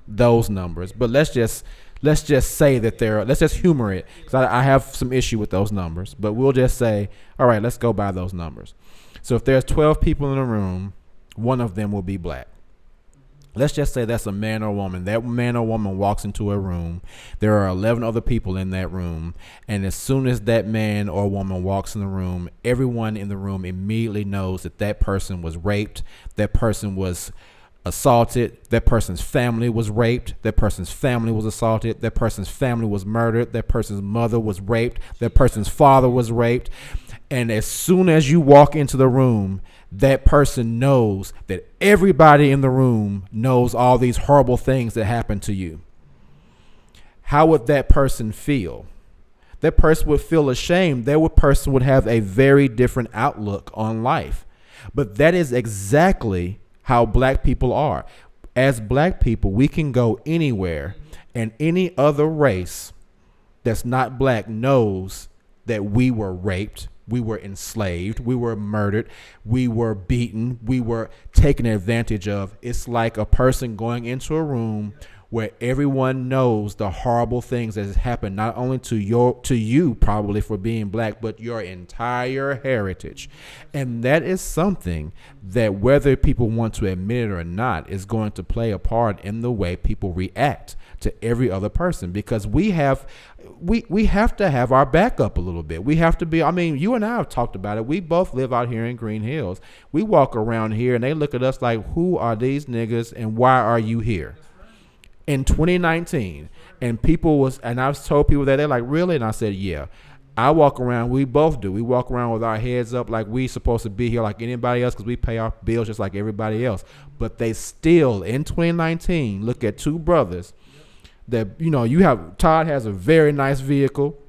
those numbers. But let's just say that let's just humor it, because I have some issue with those numbers. But we'll just say, all right, let's go by those numbers. So if there's 12 people in a room, one of them will be black. Let's just say that's a man or woman. That man or woman walks into a room. There are 11 other people in that room. And as soon as that man or woman walks in the room, everyone in the room immediately knows that that person was raped, that person was assaulted, that person's family was raped, that person's family was assaulted, that person's family was murdered, that person's mother was raped, that person's father was raped. And as soon as you walk into the room, that person knows that everybody in the room knows all these horrible things that happened to you. How would that person feel? That person would feel ashamed. That person would have a very different outlook on life. But that is exactly how black people are. As black people, we can go anywhere, and any other race that's not black knows that we were raped, we were enslaved, we were murdered, we were beaten, we were taken advantage of. It's like a person going into a room where everyone knows the horrible things that has happened, not only to you probably for being black, but your entire heritage. And that is something that, whether people want to admit it or not, is going to play a part in the way people react to every other person, because we have to have our back up a little bit. We have to be, I mean, you and I have talked about it. We both live out here in Green Hills. We walk around here and they look at us like, who are these niggas and why are you here? In 2019, and I've told people that, they're like, really? And I said, yeah. I walk around, we both do. We walk around with our heads up like we supposed to be here like anybody else, because we pay our bills just like everybody else. But they still, in 2019, look at two brothers that, you know, Todd has a very nice vehicle.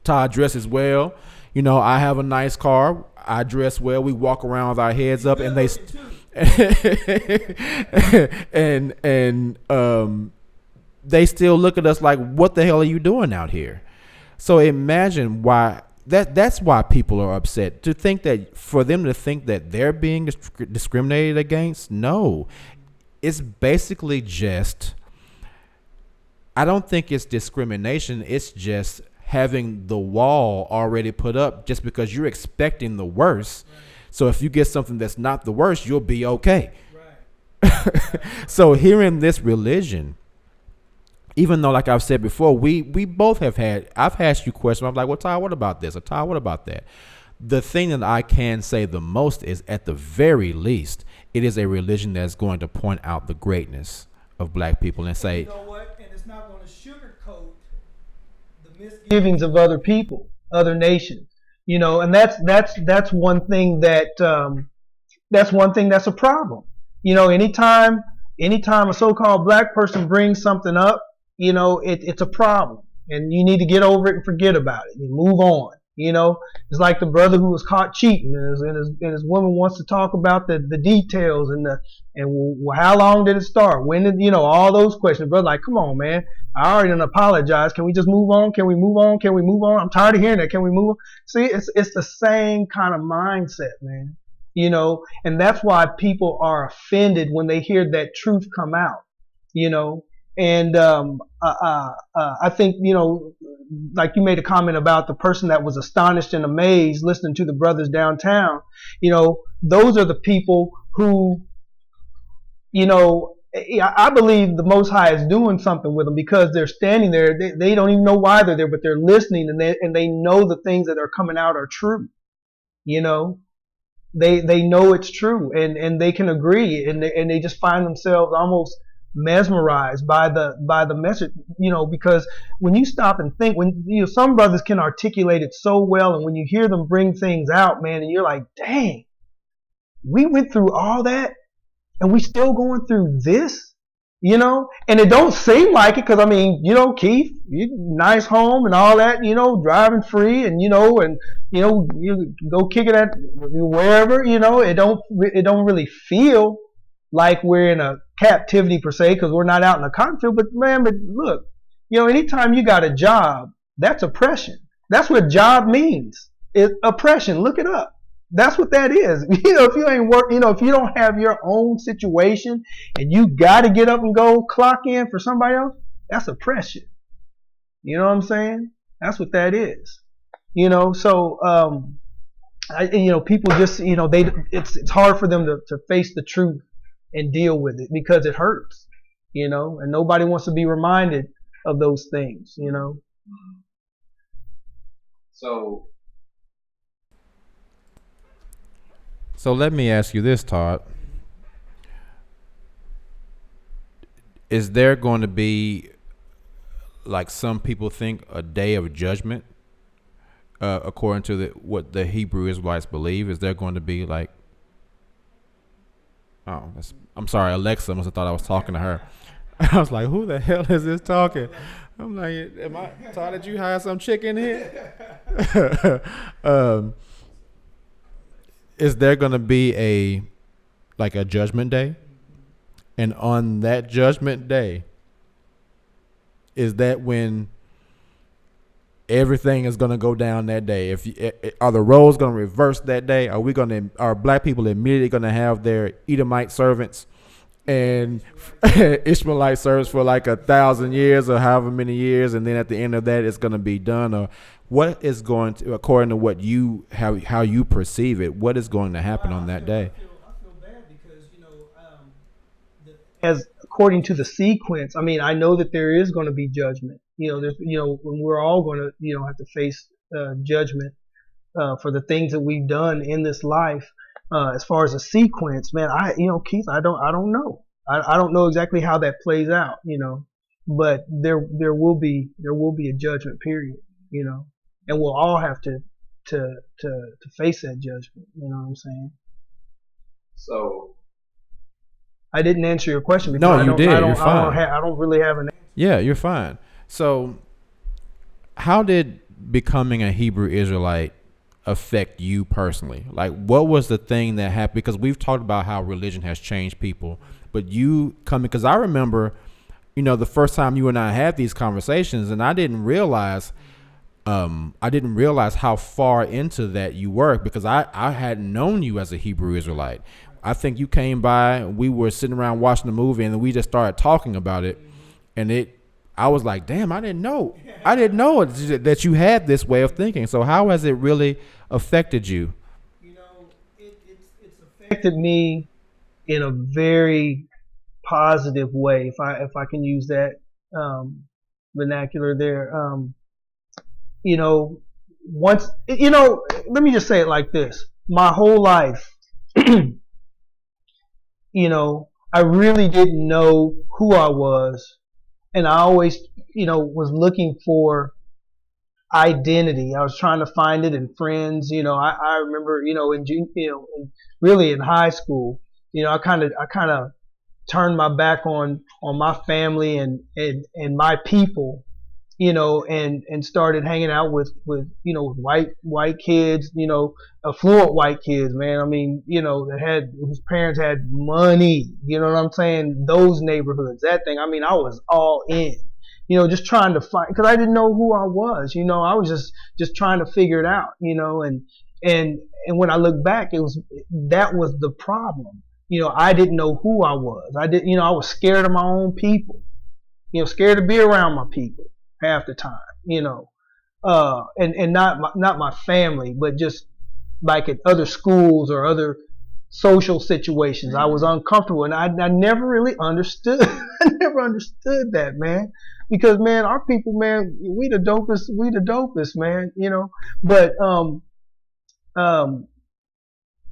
Todd dresses well. You know, I have a nice car. I dress well. We walk around with our heads up, and they they still look at us like, what the hell are you doing out here? So imagine why that's why people are upset. For them to think that they're being discriminated against. No, it's basically just I don't think it's discrimination. It's just having the wall already put up just because you're expecting the worst. Right. So if you get something that's not the worst, you'll be okay. Right. So here in this religion, even though, like I've said before, we both have I've asked you questions. I'm like, well, Ty, what about this? Or Ty, what about that? The thing that I can say the most is, at the very least, it is a religion that's going to point out the greatness of black people and say, You know what? And it's not going to sugarcoat the misgivings of other people, other nations. You know, and that's one thing that's a problem. You know, anytime a so-called black person brings something up, you know, it's a problem, and you need to get over it and forget about it and move on. You know, it's like the brother who was caught cheating, and his woman wants to talk about the details and how long did it start? When did, you know, all those questions. Brother, like, come on, man. I already done apologized. Can we just move on? Can we move on? Can we move on? I'm tired of hearing that. Can we move on? See, it's the same kind of mindset, man. You know, and that's why people are offended when they hear that truth come out. You know, and I think, you know, like you made a comment about the person that was astonished and amazed listening to the brothers downtown. You know, those are the people who, you know, I believe the Most High is doing something with them, because they're standing there. They don't even know why they're there, but they're listening, and they know the things that are coming out are true. You know, they know it's true, and they can agree, and they just find themselves almost mesmerized by the message, you know, because when you stop and think, when, you know, some brothers can articulate it so well, and when you hear them bring things out, man, and you're like, dang, we went through all that and we still going through this, you know, and it don't seem like it, because I mean, you know, Keith, nice home and all that, you know, driving free, and you know, you go kick it at wherever, you know, it don't really feel like we're in a captivity per se, because we're not out in the cotton field. But man, but look, you know, anytime you got a job, that's oppression. That's what job means. It's oppression. Look it up. That's what that is. You know, if you ain't work, you know, if you don't have your own situation and you got to get up and go clock in for somebody else, that's oppression. You know what I'm saying? That's what that is. You know, so you know, people just, you know, it's hard for them to face the truth and deal with it, because it hurts, you know, and nobody wants to be reminded of those things, you know. So let me ask you this, Todd. Is there going to be, like some people think, a day of judgment, according to what the Hebrew Israelites believe? Is there going to be like, I'm sorry, Alexa must have thought I was talking to her. I was like, who the hell is this talking? I'm like, Todd, did you hire some chick in here? Is there going to be a judgment day? And on that judgment day, is that when everything is going to go down that day? Are the roles going to reverse that day? Are black people immediately going to have their Edomite servants and Ishmaelite servants for like 1,000 years or however many years, and then at the end of that it's going to be done? Or what is going to, according to what you how you perceive it, what is going to happen on that day? I feel bad because, you know, as according to the sequence, I mean, I know that there is going to be judgment. You know, there's, you know, when we're all going to, you know, have to face judgment for the things that we've done in this life. As far as a sequence, man, Keith, I don't know. I don't know exactly how that plays out, you know, but there will be a judgment period, you know, and we'll all have to face that judgment. You know what I'm saying? So I didn't answer your question because no, you did. You're fine. I don't really have an answer. Yeah, you're fine. So how did becoming a Hebrew Israelite affect you personally? Like, what was the thing that happened? Because we've talked about how religion has changed people, but you coming, because I remember, you know, the first time you and I had these conversations, and I didn't realize how far into that you were, because I hadn't known you as a Hebrew Israelite. I think you came by, we were sitting around watching the movie, and then we just started talking about it, and I was like, damn, I didn't know that you had this way of thinking. So how has it really affected you? You know, it's Affected me in a very positive way, if I can use that vernacular there. You know, once let me just say it like this: my whole life, I really didn't know who I was, and I always, was looking for identity. I was trying to find it in friends. I remember, really in high school, I kind of turned my back on my family and my people, and started hanging out with white kids, affluent white kids, man. I mean, whose parents had money, you know what I'm saying? Those neighborhoods, that thing. I mean, I was all in, just trying to find, because I didn't know who I was, I was just trying to figure it out, and when I look back, that was the problem. I didn't know who I was. I was scared of my own people, scared to be around my people half the time, and not my family, but just like at other schools or other social situations. I was uncomfortable, and I never really understood. I never understood that, man, because man, our people, man, we the dopest, man, But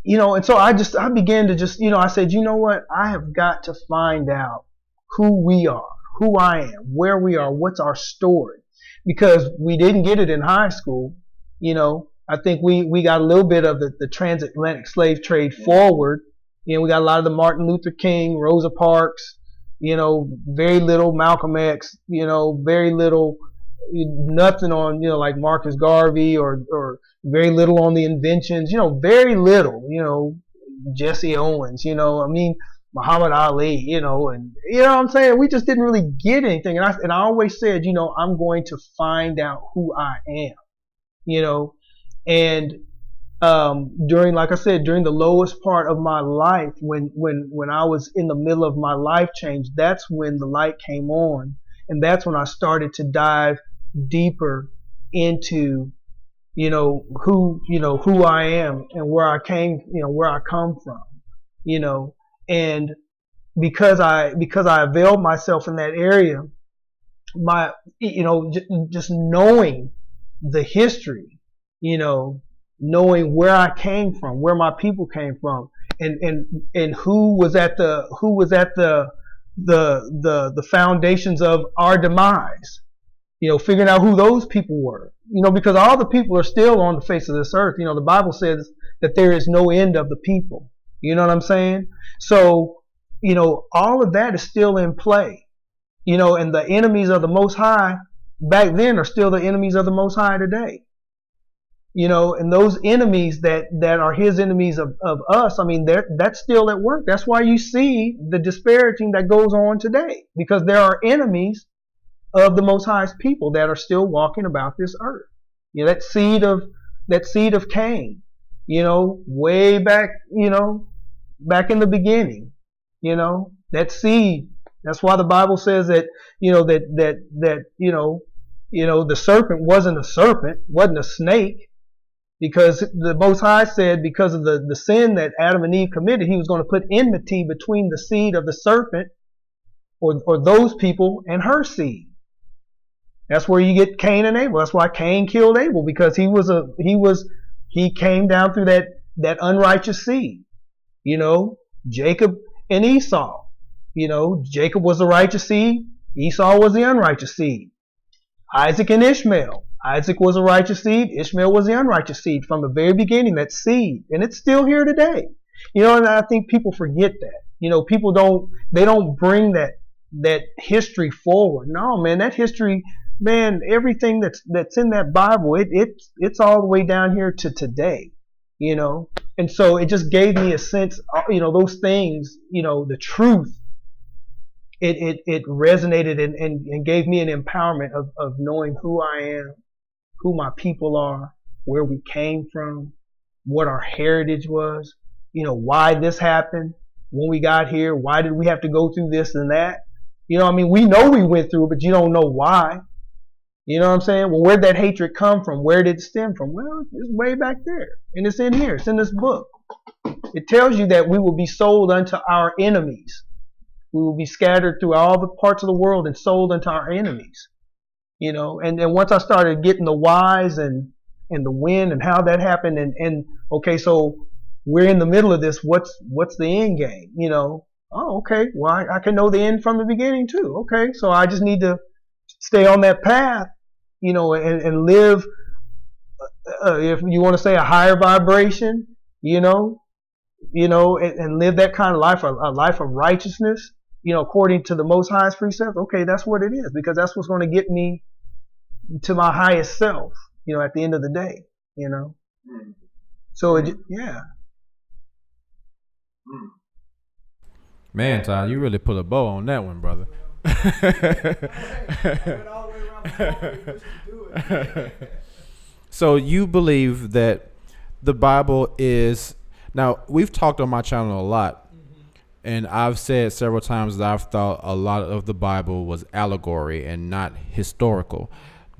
and so I began to just, I said, you know what, I have got to find out who we are, who I am, where we are, what's our story, because we didn't get it in high school. I think we got a little bit of the transatlantic slave trade forward. We got a lot of the Martin Luther King, Rosa Parks, very little Malcolm X, very little, nothing on, like Marcus Garvey or very little on the inventions, very little, Jesse Owens, I mean, Muhammad Ali, and what I'm saying? We just didn't really get anything. And I always said, I'm going to find out who I am, and during, like I said, during the lowest part of my life, when I was in the middle of my life change, that's when the light came on, and that's when I started to dive deeper into, who I am and where I came, where I come from, and because I availed myself in that area, my, just knowing the history, knowing where I came from, where my people came from, and who was at the foundations of our demise, figuring out who those people were, because all the people are still on the face of this earth. The Bible says that there is no end of the people. You know what I'm saying? So, all of that is still in play, and the enemies of the Most High back then are still the enemies of the Most High today. And those enemies that are his enemies of us, I mean, that's still at work. That's why you see the disparaging that goes on today, because there are enemies of the Most High's people that are still walking about this earth. That seed of Cain, way back, back in the beginning, that seed. That's why the Bible says that, the serpent wasn't a serpent, wasn't a snake, because the Most High said, because of the sin that Adam and Eve committed, he was going to put enmity between the seed of the serpent, or those people, and her seed. That's where you get Cain and Abel. That's why Cain killed Abel, because he came down through that unrighteous seed. Jacob and Esau. Jacob was the righteous seed. Esau was the unrighteous seed. Isaac and Ishmael. Isaac was a righteous seed. Ishmael was the unrighteous seed from the very beginning. That seed, and it's still here today. And I think people forget that. People don't bring that history forward. No, man, that history, man, everything that's in that Bible, it's all the way down here to today. And so it just gave me a sense, those things, the truth. It resonated and gave me an empowerment of knowing who I am, who my people are, where we came from, what our heritage was, why this happened when we got here, why did we have to go through this and that, You know, I mean, we know we went through it, but you don't know why. You know what I'm saying? Well, where'd that hatred come from? Where did it stem from? Well, it's way back there. And it's in here. It's in this book. It tells you that we will be sold unto our enemies. We will be scattered through all the parts of the world and sold unto our enemies. You know, and then once I started getting the whys and the when and how that happened, and okay, so we're in the middle of this. What's the end game? You know, oh, okay, well, I can know the end from the beginning too. Okay, so I just need to stay on that path, you know, and live, if you want to say, a higher vibration, you know, and live that kind of life, a life of righteousness, you know, according to the Most High's precepts. Okay, that's what it is, because that's what's going to get me to my highest self, you know, at the end of the day, you know. So, yeah. Man, Ty, you really put a bow on that one, brother. So you believe that the Bible is, now we've talked on my channel a lot, and I've said several times that I've thought a lot of the Bible was allegory and not historical.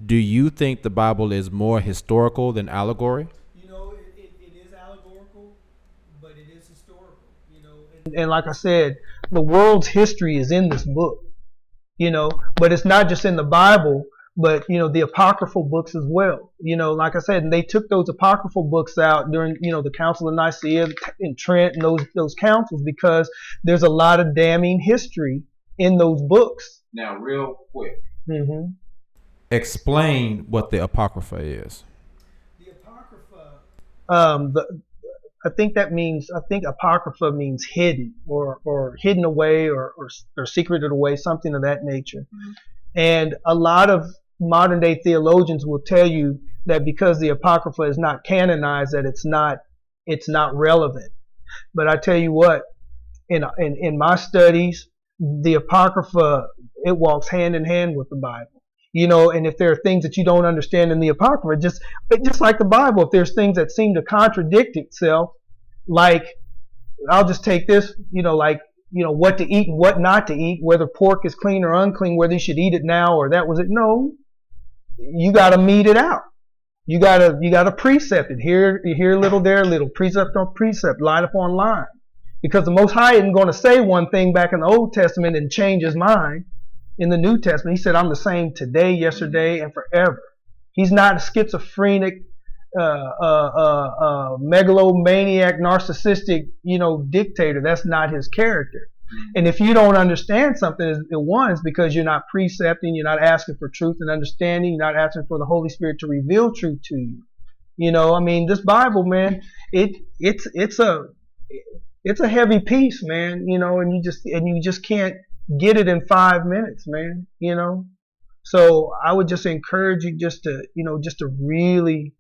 Do you think the Bible is more historical than allegory? You know, it is allegorical, but it is historical. You know, and like I said, the world's history is in this book, you know, but it's not just in the Bible, but, you know, the apocryphal books as well. You know, like I said, and they took those apocryphal books out during, you know, the Council of Nicaea and Trent and those councils, because there's a lot of damning history in those books. Now, real quick. Mm-hmm. Explain what the Apocrypha is. The Apocrypha. I think Apocrypha means hidden or hidden away or secreted away, something of that nature. Mm-hmm. And a lot of modern day theologians will tell you that because the Apocrypha is not canonized, that it's not relevant. But I tell you what, in my studies, the Apocrypha, it walks hand in hand with the Bible. You know, and if there are things that you don't understand in the Apocrypha, just like the Bible, if there's things that seem to contradict itself, like, I'll just take this, you know, like, you know, what to eat and what not to eat, whether pork is clean or unclean, whether you should eat it now or that was it. No, you got to mete it out. You got to precept it. Here a little, there a little, precept on precept, line upon line. Because the Most High isn't going to say one thing back in the Old Testament and change his mind in the New Testament. He said, I'm the same today, yesterday, and forever. He's not a schizophrenic, megalomaniac, narcissistic, you know, dictator. That's not his character. And if you don't understand something at once, because you're not precepting, you're not asking for truth and understanding, you're not asking for the Holy Spirit to reveal truth to you. You know, I mean, this Bible, man, it's a heavy piece, man. You know, and you just can't get it in 5 minutes, man. You know, so I would just encourage you just to really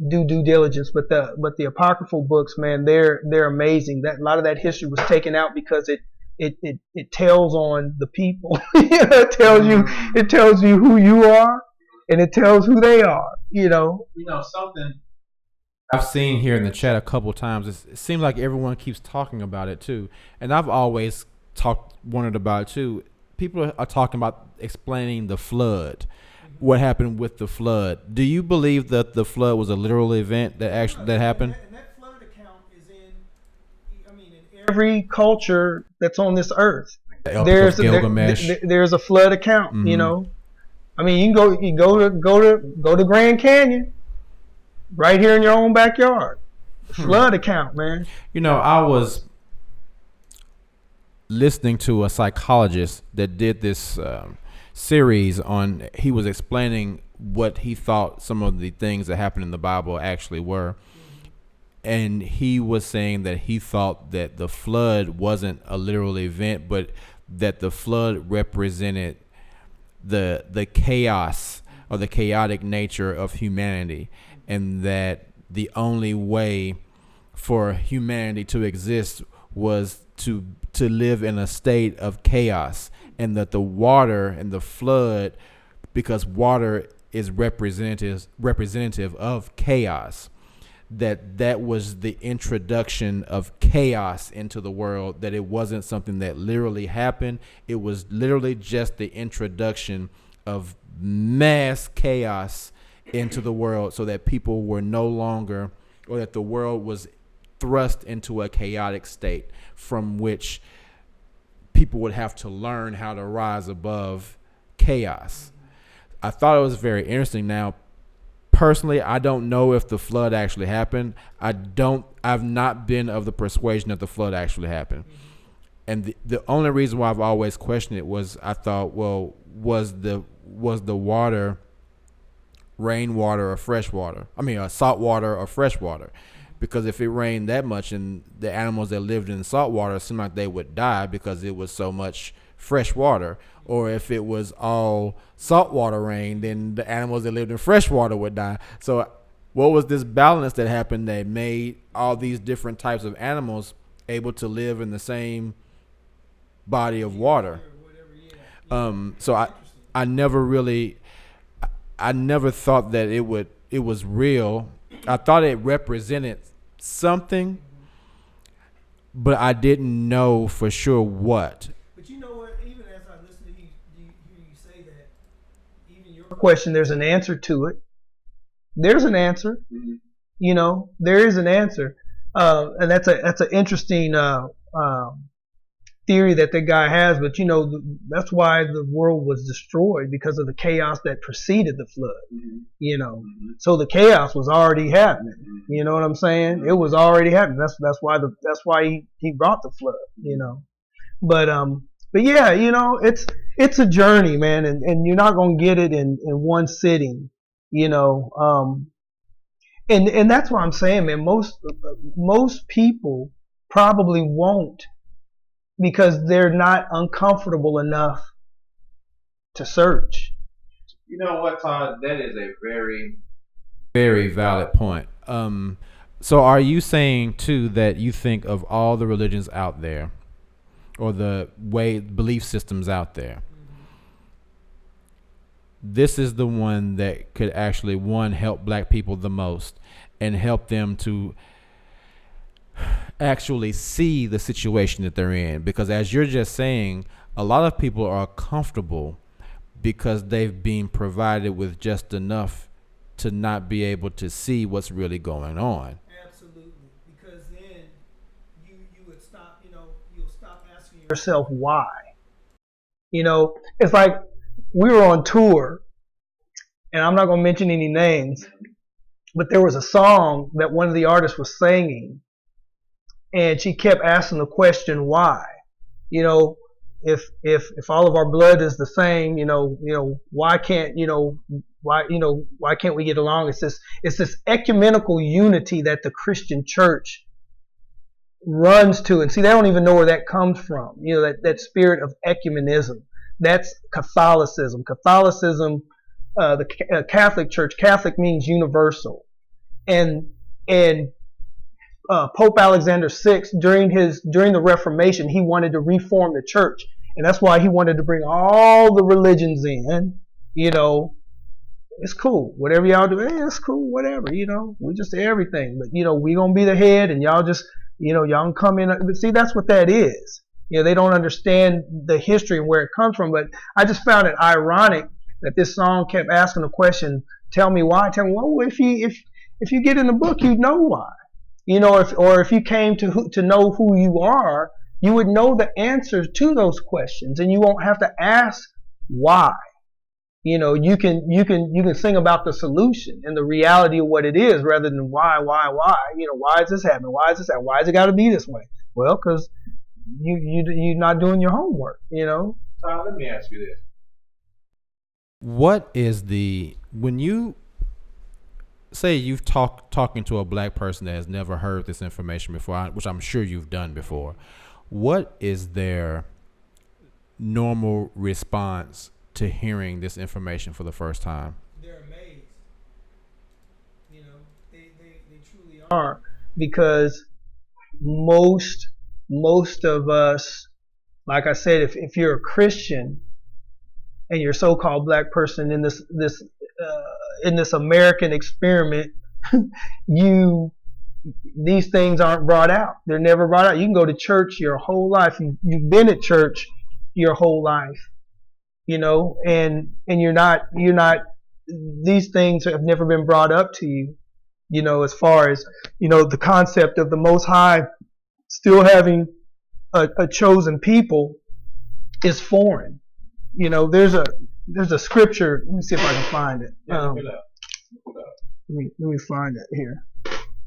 do due diligence. But the apocryphal books, man, they're amazing. That a lot of that history was taken out because it tells on the people. it tells you who you are, and it tells who they are. You know Something I've seen here in the chat a couple times. It seems like everyone keeps talking about it too, and I've always wondered about it too. People are talking about explaining the flood. What happened with the flood? Do you believe that the flood was a literal event that happened? And that flood account is in every culture that's on this earth. There's a flood account. Mm-hmm. You know, I mean, you can go to Grand Canyon, right here in your own backyard. Flood account, man. You know, I was listening to a psychologist that did this series on, he was explaining what he thought some of the things that happened in the Bible actually were. And he was saying that he thought that the flood wasn't a literal event, but that the flood represented the chaos or the chaotic nature of humanity, and that the only way for humanity to exist was to live in a state of chaos, and that the water and the flood, because water is representative of chaos, that was the introduction of chaos into the world, that it wasn't something that literally happened. It was literally just the introduction of mass chaos into the world, so that people were no longer, or that the world was thrust into a chaotic state from which people would have to learn how to rise above chaos. I thought it was very interesting. Now, personally, I don't know if the flood actually happened. I've not been of the persuasion that the flood actually happened. And the only reason why I've always questioned it was, I thought, well, was the water rainwater or fresh water? I mean, salt water or fresh water? Because if it rained that much, and the animals that lived in salt water seemed like they would die because it was so much fresh water. Or if it was all saltwater rain, then the animals that lived in fresh water would die. So what was this balance that happened that made all these different types of animals able to live in the same body of water? So I never thought that it was real. I thought it represented something, but I didn't know for sure what. But you know what? Even as I listen to you hear you say that, even your Question, there's an answer to it. There's an answer. You know, there is an answer, and that's an interesting theory that guy has. But you know, that's why the world was destroyed, because of the chaos that preceded the flood. You know, so the chaos was already happening. You know what I'm saying? It was already happening. That's why he brought the flood. You know, but yeah, you know, it's a journey, man, and you're not gonna get it in one sitting. You know, and that's what I'm saying, man. Most people probably won't, because they're not uncomfortable enough to search. You know what, Todd? That is a very, very valid point. So are you saying too that you think of all the religions out there, or the belief systems out there, this is the one that could actually, help black people the most, and help them to actually see the situation that they're in? Because as you're just saying, a lot of people are comfortable because they've been provided with just enough to not be able to see what's really going on. absolutely, because then you would stop. You know, you'll stop asking Yourself why. You know, it's like we were on tour, and I'm not going to mention any names, but there was a song that one of the artists was singing, and she kept asking the question why. You know, if all of our blood is the same, you know, why can't we get along? It's this ecumenical unity that the Christian church runs to, and see, they don't even know where that comes from. You know, that spirit of ecumenism. That's Catholicism. The Catholic Church. Catholic means universal, and Pope Alexander VI, during the Reformation, he wanted to reform the church, and that's why he wanted to bring all the religions in. You know, it's cool, whatever y'all do. Hey, it's cool, whatever. You know, we just everything, but you know, we gonna be the head, and y'all just, you know, y'all can come in. But see, that's what that is. You know, they don't understand the history and where it comes from. But I just found it ironic that this song kept asking the question, "Tell me why." Tell me, well, if you get in the book, you'd know why. You know, if you came to know who you are, you would know the answers to those questions, and you won't have to ask why. You know, you can sing about the solution and the reality of what it is, rather than why. You know, why is this happening? Why is this happening? Why has it got to be this way? Well, because you're not doing your homework. You know. Todd, let me ask you this. What is when you say you've talking to a black person that has never heard this information before, which I'm sure you've done before, what is their normal response to hearing this information for the first time? they're amazed. You know, they truly Are, because most of us, like I said, if you're a Christian and you're a so-called black person in this American experiment, you these things aren't brought out. They're never brought out. You can go to church your whole life. You've been at church your whole life, and you're not. These things have never been brought up to you, as far as the concept of the Most High still having a chosen people is foreign. There's a scripture. Let me see if I can find it. Let me find it here.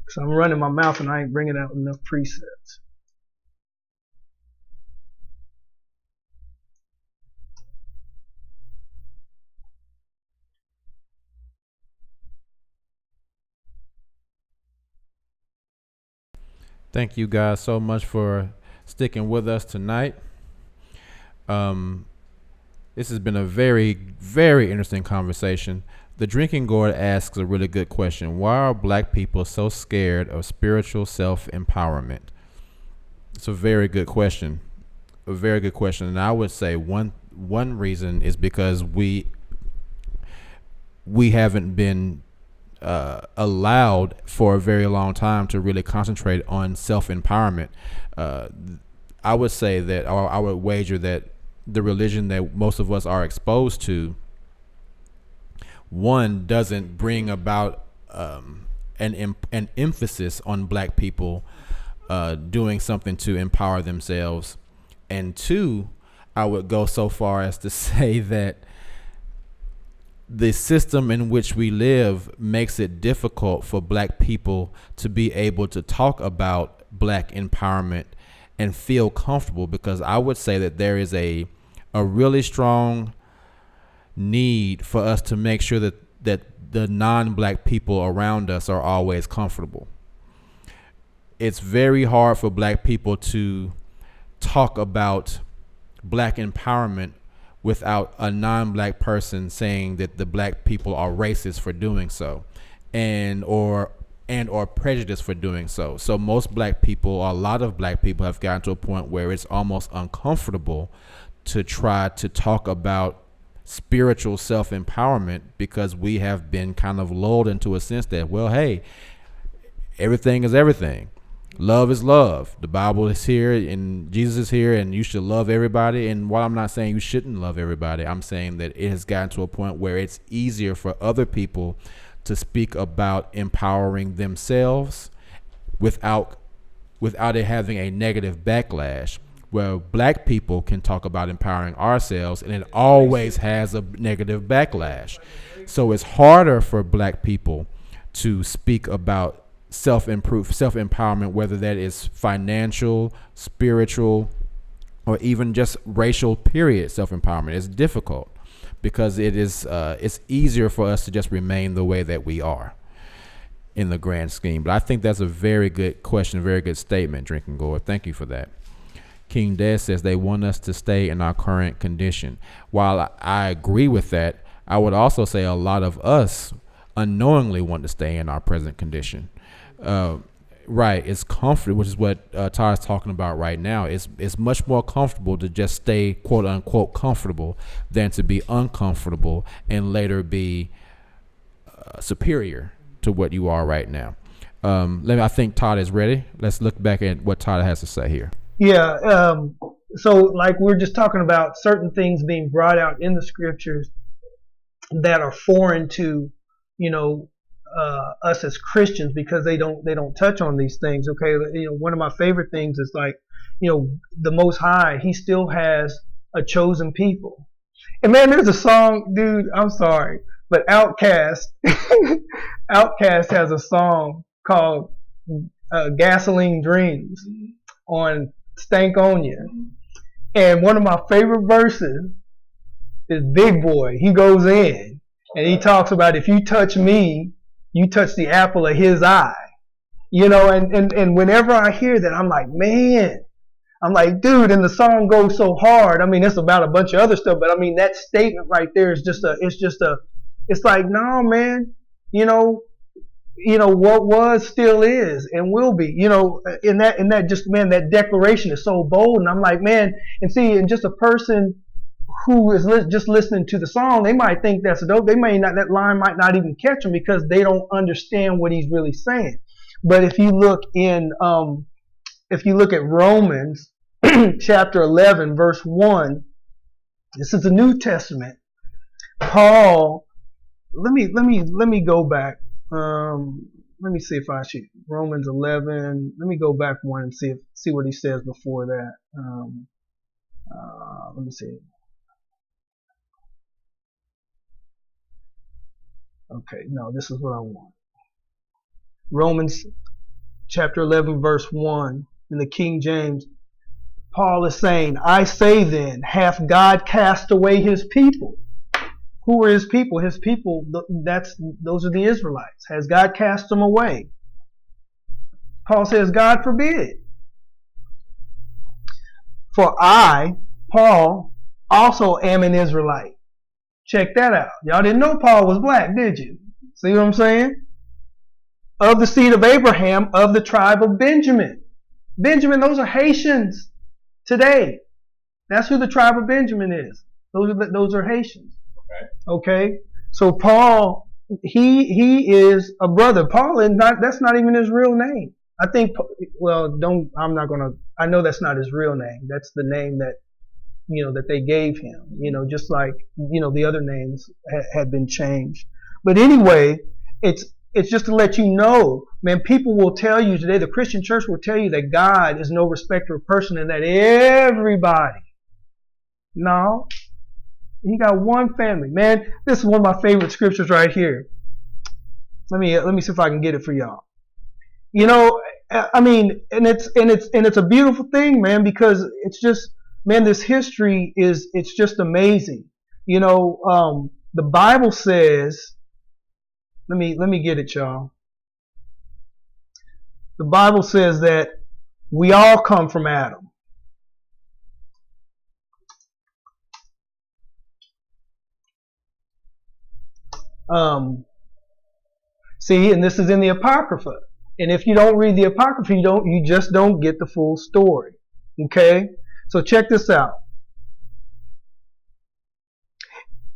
So I'm running my mouth and I ain't bringing out enough precepts. Thank you guys so much for sticking with us tonight. This has been a very, very interesting conversation. The Drinking Gourd asks a really good question. Why are black people so scared of spiritual self-empowerment? It's a very good question. A very good question. And I would say one reason is because we haven't been allowed for a very long time to really concentrate on self-empowerment. I would say that, or I would wager that the religion that most of us are exposed to, one, doesn't bring about an emphasis on black people doing something to empower themselves, and two, I would go so far as to say that the system in which we live makes it difficult for black people to be able to talk about black empowerment and feel comfortable, because I would say that there is a really strong need for us to make sure that the non-black people around us are always comfortable. It's very hard for black people to talk about black empowerment without a non-black person saying that the black people are racist for doing so, and or prejudiced for doing so. So most black people, or a lot of black people, have gotten to a point where it's almost uncomfortable to try to talk about spiritual self-empowerment, because we have been kind of lulled into a sense that, well, hey, everything is everything. Love is love. The Bible is here and Jesus is here and you should love everybody. And while I'm not saying you shouldn't love everybody, I'm saying that it has gotten to a point where it's easier for other people to speak about empowering themselves without it having a negative backlash, where black people can talk about empowering ourselves and it always has a negative backlash. So it's harder for black people to speak about self-empowerment, whether that is financial, spiritual, or even just racial period self-empowerment. It's difficult because it's easier for us to just remain the way that we are in the grand scheme. But I think that's a very good question, a very good statement, Drinking Gourd. Thank you for that. King Des says they want us to stay in our current condition. While I agree with that, I would also say a lot of us unknowingly want to stay in our present condition. Right, it's comfortable, which is what Todd's talking about right now. It's much more comfortable to just stay quote unquote comfortable than to be uncomfortable and later be superior to what you are right now. I think Todd is ready. Let's look back at what Todd has to say here. Yeah. So like we're just talking about certain things being brought out in the scriptures that are foreign to, us as Christians, because they don't touch on these things. Okay. One of my favorite things is like, the Most High, he still has a chosen people. And man, there's a song, dude, I'm sorry, but Outkast has a song called Gasoline Dreams on Stankonia. And one of my favorite verses is Big Boy. He goes in and he talks about, if you touch me, you touch the apple of his eye. And whenever I hear that, I'm like, man, dude, and the song goes so hard. I mean, it's about a bunch of other stuff, but I mean, that statement right there is it's like, no, man, what was, still is, and will be, in that just, man, that declaration is so bold. And I'm like, man, and just a person who is just listening to the song, they might think that's dope. That line might not even catch them because they don't understand what he's really saying. But if you look at Romans chapter 11, verse 1, this is the New Testament. Paul, let me go back. Let me see if I should. Romans 11. Let me go back one and see what he says before that. Let me see. Okay, no, this is what I want. Romans chapter 11, verse 1 in the King James. Paul is saying, I say then, hath God cast away his people? Who are his people? His people, those are the Israelites. Has God cast them away? Paul says, God forbid. For I, Paul, also am an Israelite. Check that out. Y'all didn't know Paul was black, did you? See what I'm saying? Of the seed of Abraham, of the tribe of Benjamin. Benjamin, those are Haitians today. That's who the tribe of Benjamin is. Those are Haitians. Okay. So Paul, he is a brother. Paul is not. That's not even his real name. I think. Well, I'm not gonna. I know that's not his real name. That's the name that that they gave him. Just like the other names had been changed. But anyway, it's just to let you know, man. People will tell you today. The Christian church will tell you that God is no respecter of person and that everybody. No. He got one family, man. This is one of my favorite scriptures right here. Let me see if I can get it for y'all. I mean, and it's a beautiful thing, man, because it's just, man, this history it's just amazing. The Bible says, let me get it, y'all. The Bible says that we all come from Adam. See, and this is in the Apocrypha. And if you don't read the Apocrypha, you just don't get the full story. Okay? So check this out.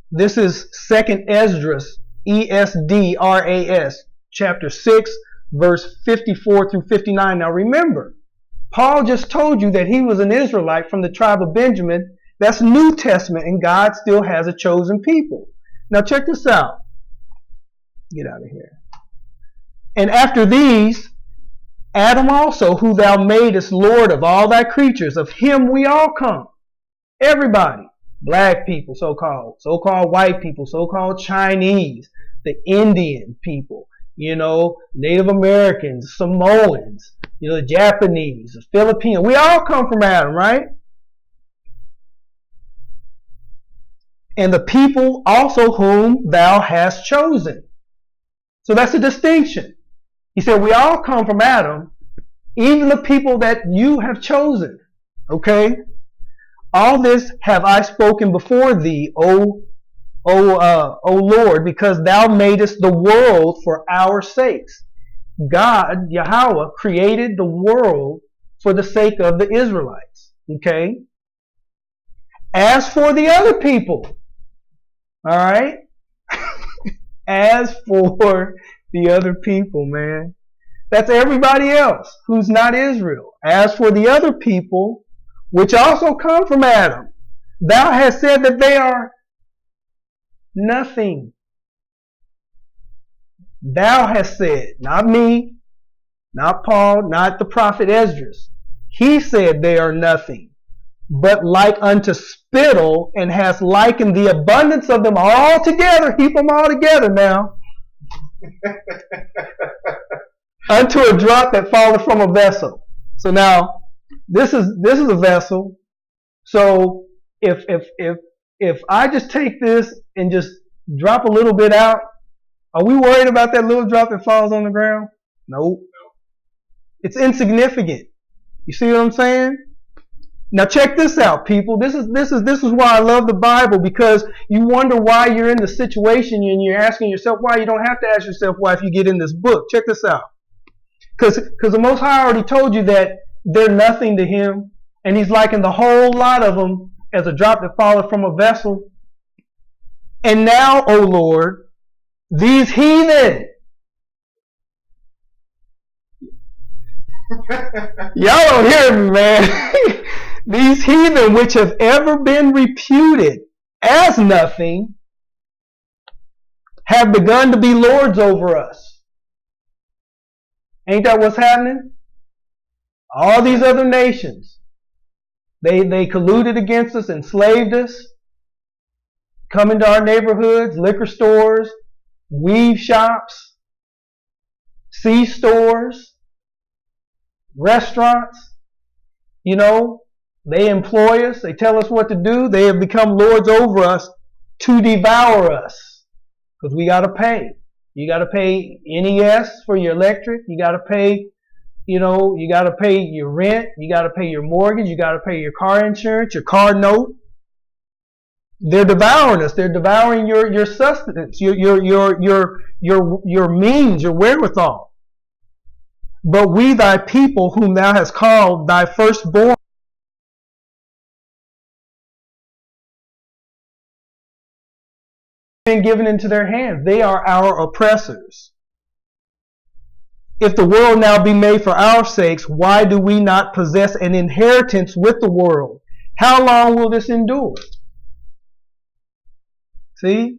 This is 2nd Esdras, Esdras, chapter 6, verse 54 through 59. Now remember, Paul just told you that he was an Israelite from the tribe of Benjamin. That's New Testament, and God still has a chosen people. Now check this out. Get out of here. And after these, Adam also, who thou madest Lord of all thy creatures, of him we all come. Everybody. Black people, so-called white people, so-called Chinese, the Indian people, Native Americans, Samoans, the Japanese, the Filipinos. We all come from Adam, right? And the people also whom thou hast chosen. So that's a distinction. He said, we all come from Adam, even the people that you have chosen. Okay? All this have I spoken before thee, O Lord, because thou madest the world for our sakes. God, Yahweh, created the world for the sake of the Israelites. Okay? As for the other people, all right? As for the other people, man, that's everybody else who's not Israel. As for the other people, which also come from Adam, thou hast said that they are nothing. Thou hast said, not me, not Paul, not the prophet Esdras. He said they are nothing, but like unto spittle, and has likened the abundance of them all together, heap them all together now, unto a drop that falleth from a vessel. So now, this is a vessel. So if I just take this and just drop a little bit out, are we worried about that little drop that falls on the ground? Nope. It's insignificant. You see what I'm saying? Now check this out, people. This is why I love the Bible, because you wonder why you're in the situation and you're asking yourself why. You don't have to ask yourself why if you get in this book. Check this out. Because the Most High already told you that they're nothing to him, and he's likened the whole lot of them as a drop that falleth from a vessel. And now, O Lord, these heathen, Y'all don't hear me, man. These heathen which have ever been reputed as nothing have begun to be lords over us. Ain't that what's happening? All these other nations, they colluded against us, enslaved us, come into our neighborhoods, liquor stores, weave shops, C-stores, restaurants. You know, they employ us. They tell us what to do. They have become lords over us to devour us because we got to pay. You got to pay NES for your electric. You got to pay, you got to pay your rent. You got to pay your mortgage. You got to pay your car insurance, your car note. They're devouring us. They're devouring your sustenance, your means, your wherewithal. But we, thy people, whom thou hast called thy firstborn, been given into their hands. They are our oppressors. If the world now be made for our sakes, why do we not possess an inheritance with the world? How long will this endure? See?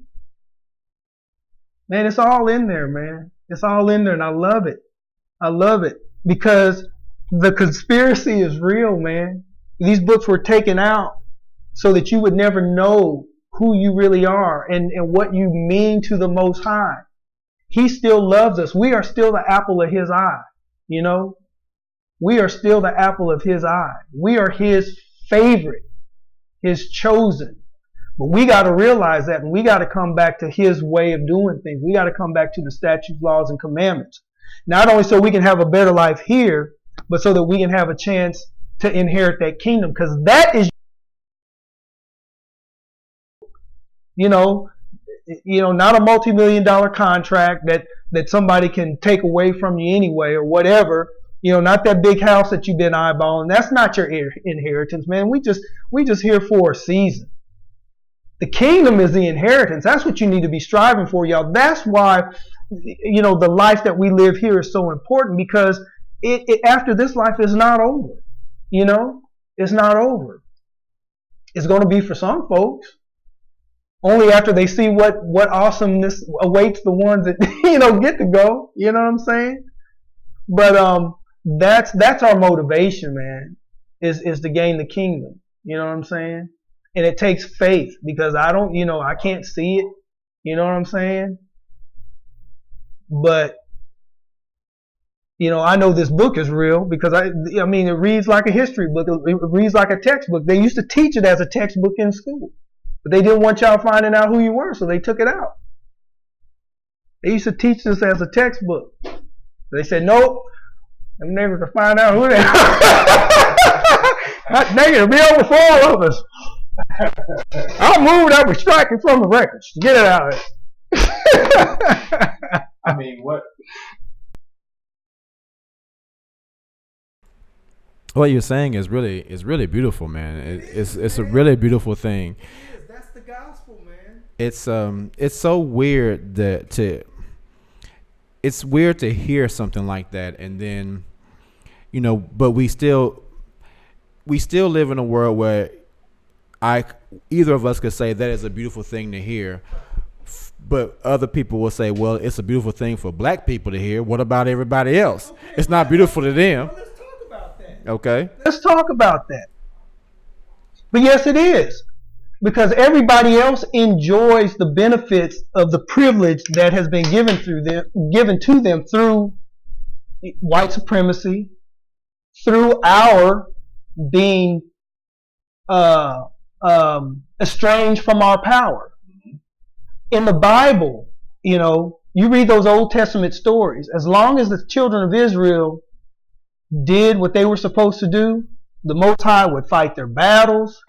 Man, it's all in there, man. It's all in there, and I love it. I love it because the conspiracy is real, man. These books were taken out so that you would never know who you really are and what you mean to the Most High. He still loves us. We are still the apple of His eye. You know, we are still the apple of His eye. We are His favorite, His chosen. But we got to realize that, and we got to come back to His way of doing things. We got to come back to the statutes, laws, and commandments. Not only so we can have a better life here, but so that we can have a chance to inherit that kingdom. Because that is, not a multi-million-dollar contract that somebody can take away from you anyway or whatever. Not that big house that you've been eyeballing. That's not your inheritance, man. We just here for a season. The kingdom is the inheritance. That's what you need to be striving for, y'all. That's why, the life that we live here is so important, because it after this life is not over. It's not over. It's going to be for some folks. Only after they see what awesomeness awaits the ones that, get to go. You know what I'm saying? But that's our motivation, man, is to gain the kingdom. You know what I'm saying? And it takes faith, because I can't see it. You know what I'm saying? But, I know this book is real because it reads like a history book. It reads like a textbook. They used to teach it as a textbook in school, but they didn't want y'all finding out who you were, so they took it out. They used to teach this as a textbook. They said, nope, I'm never to find out who they are. Dang it, it'll be over for all of us. I'll move that we're striking from the records. Get it out of there. What? What you're saying is really beautiful, man. It's a really beautiful thing. It is. That's the gospel, man. It's so weird it's weird to hear something like that, and then, but we still live in a world where either of us could say that is a beautiful thing to hear, but other people will say, well, it's a beautiful thing for black people to hear. What about everybody else? Okay, it's not beautiful to them. Well, let's talk about that. Okay. Let's talk about that. But yes, it is. Because everybody else enjoys the benefits of the privilege that has been given to them through white supremacy, through our being estranged from our power. In the Bible, you read those Old Testament stories. As long as the children of Israel did what they were supposed to do, the Most High would fight their battles.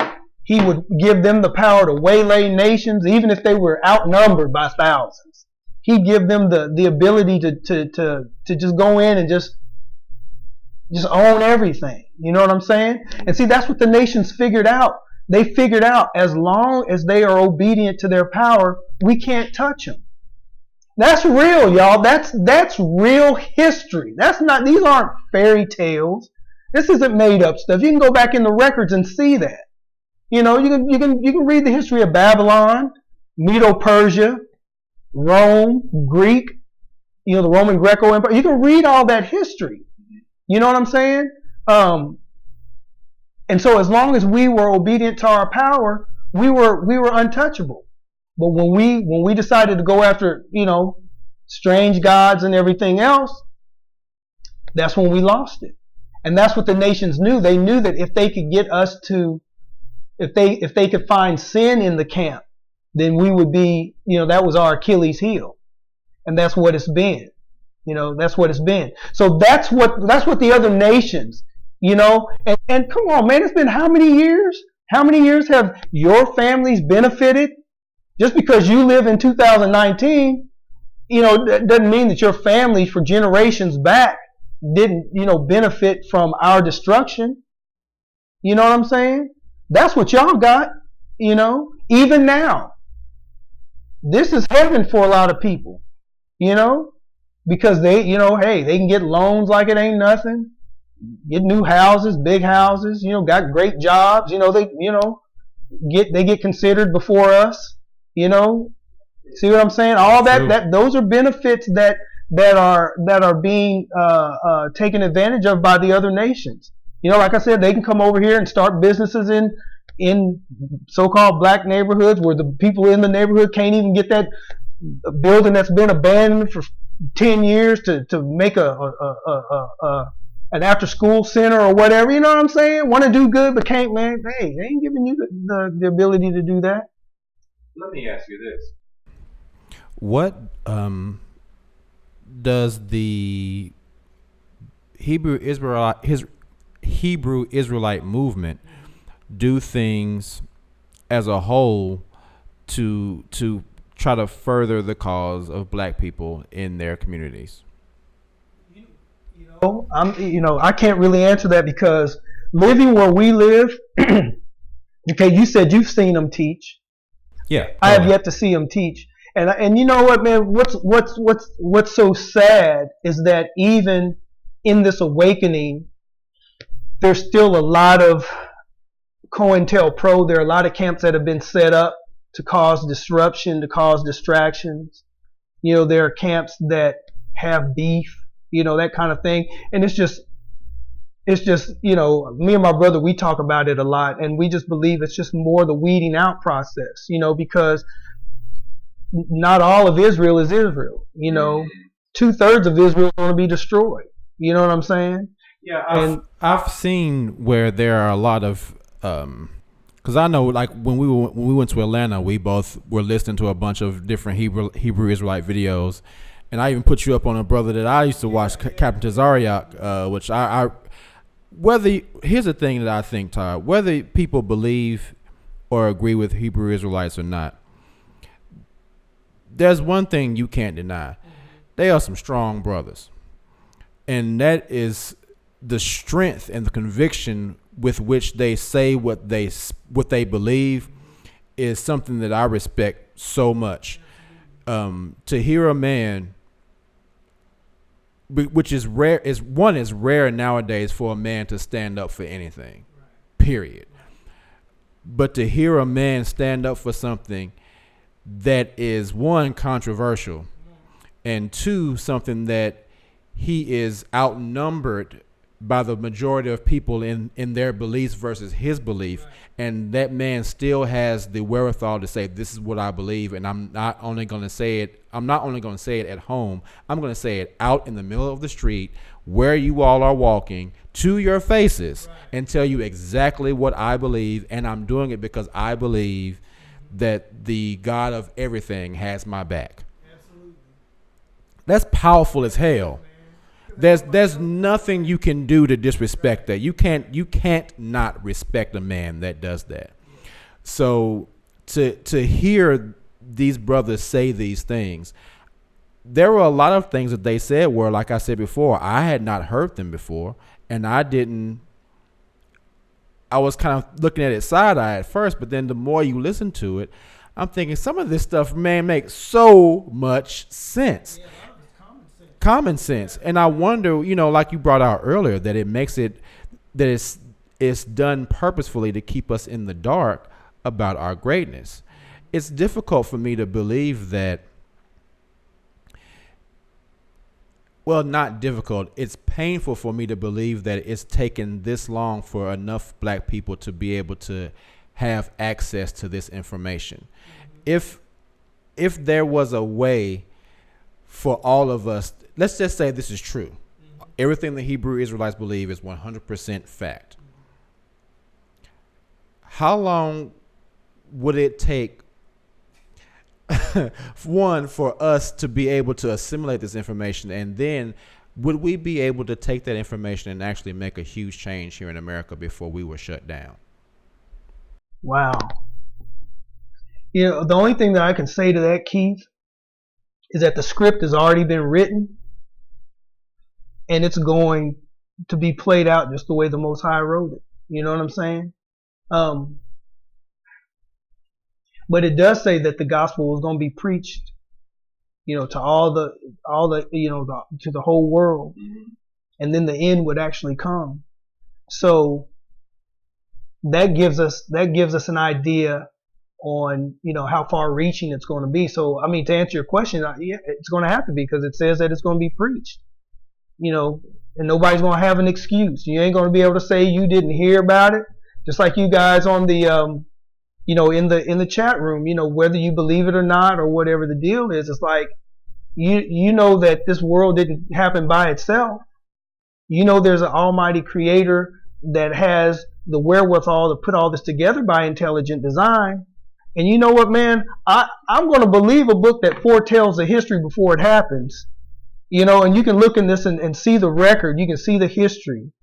He would give them the power to waylay nations, even if they were outnumbered by thousands. He'd give them the ability to just go in and just own everything. You know what I'm saying? And see, that's what the nations figured out. They figured out, as long as they are obedient to their power, we can't touch them. That's real, y'all. That's real history. That's not. These aren't fairy tales. This isn't made up stuff. You can go back in the records and see that. You know, you can read the history of Babylon, Medo-Persia, Rome, Greek. You know, the Roman Greco Empire. You can read all that history. You know what I'm saying? And so as long as we were obedient to our power, we were untouchable. But when we decided to go after, strange gods and everything else, that's when we lost it. And that's what the nations knew. They knew that if they could get us to, if they could find sin in the camp, then we would be, that was our Achilles heel. And that's what it's been. That's what it's been. So that's what the other nations, and come on, man, it's been how many years? How many years have your families benefited? Just because you live in 2019, that doesn't mean that your family for generations back didn't, benefit from our destruction. You know what I'm saying? That's what y'all got, even now. This is heaven for a lot of people, because they, hey, they can get loans like it ain't nothing, get new houses, big houses, got great jobs, they get considered before us. See what I'm saying? All that those are benefits that are being taken advantage of by the other nations. Like I said, they can come over here and start businesses in so-called black neighborhoods where the people in the neighborhood can't even get that building that's been abandoned for 10 years to make an after-school center or whatever. You know what I'm saying? Want to do good but can't, man. Hey, they ain't giving you the ability to do that. Let me ask you this. What does the Hebrew Israelite movement do things as a whole to try to further the cause of black people in their communities? I can't really answer that because living where we live, okay, you said you've seen them teach. Yeah, I have yet to see them teach. And you know what, man? What's so sad is that even in this awakening, there's still a lot of COINTELPRO. There are a lot of camps that have been set up to cause disruption, to cause distractions. There are camps that have beef, that kind of thing. And it's just, me and my brother, we talk about it a lot, and we just believe it's just more the weeding out process, because not all of Israel is Israel. 2/3 of Israel is going to be destroyed. You know what I'm saying? Yeah, I've seen where there are a lot of, because I know, like when we went to Atlanta, we both were listening to a bunch of different Hebrew Israelite videos, and I even put you up on a brother that I used to watch, Captain Tazariak, which here's the thing that I think, Todd, whether people believe or agree with Hebrew Israelites or not, there's one thing you can't deny. They are some strong brothers. And that is the strength and the conviction with which they say what they believe is something that I respect so much. To hear a man, which is rare, is rare nowadays for a man to stand up for anything, period. But to hear a man stand up for something that is, one, controversial, and two, something that he is outnumbered by the majority of people in their beliefs versus his belief, and that man still has the wherewithal to say, this is what I believe, and I'm not only going to say it at home, I'm going to say it out in the middle of the street where you all are walking, to your faces, and tell you exactly what I believe, and I'm doing it because I believe that the God of everything has my back. Absolutely. That's powerful as hell. There's nothing you can do to disrespect that. You can't not respect a man that does that. So to hear these brothers say these things, there were a lot of things that they said where, like I said before, I had not heard them before, and I was kind of looking at it side eye at first, but then the more you listen to it, I'm thinking some of this stuff, man, makes so much sense. Yeah, a lot of it's common sense. Common sense. And I wonder, like you brought out earlier, that it makes it that it's done purposefully to keep us in the dark about our greatness. It's difficult for me to believe that. Well, not difficult. It's painful for me to believe that it's taken this long for enough black people to be able to have access to this information. If there was a way for all of us, let's just say this is true. Everything the Hebrew Israelites believe is 100% fact. How long would it take, one, for us to be able to assimilate this information, and then would we be able to take that information and actually make a huge change here in America before we were shut down? Wow. The only thing that I can say to that, Keith, is that the script has already been written, and it's going to be played out just the way the Most High wrote it. You know what I'm saying? But it does say that the gospel was going to be preached, to all the, to the whole world, and then the end would actually come. So that gives us an idea on, how far reaching it's going to be. So, I mean, to answer your question, yeah, it's going to have to be, because it says that it's going to be preached, and nobody's going to have an excuse. You ain't going to be able to say you didn't hear about it. Just like you guys on the, in the chat room, whether you believe it or not, or whatever the deal is, it's like, you know that this world didn't happen by itself. There's an almighty creator that has the wherewithal to put all this together by intelligent design. And you know what, man? I'm going to believe a book that foretells the history before it happens. And you can look in this and see the record. You can see the history.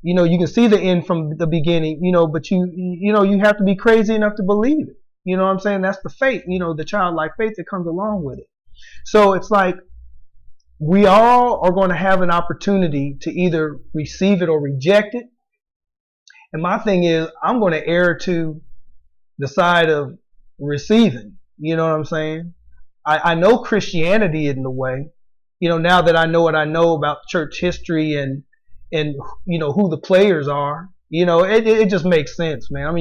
You can see the end from the beginning, but you have to be crazy enough to believe it. You know what I'm saying? That's the faith, the childlike faith that comes along with it. So it's like we all are going to have an opportunity to either receive it or reject it. And my thing is, I'm going to err to the side of receiving. You know what I'm saying? I know Christianity in the way, now that I know what I know about church history and who the players are, it just makes sense, man. I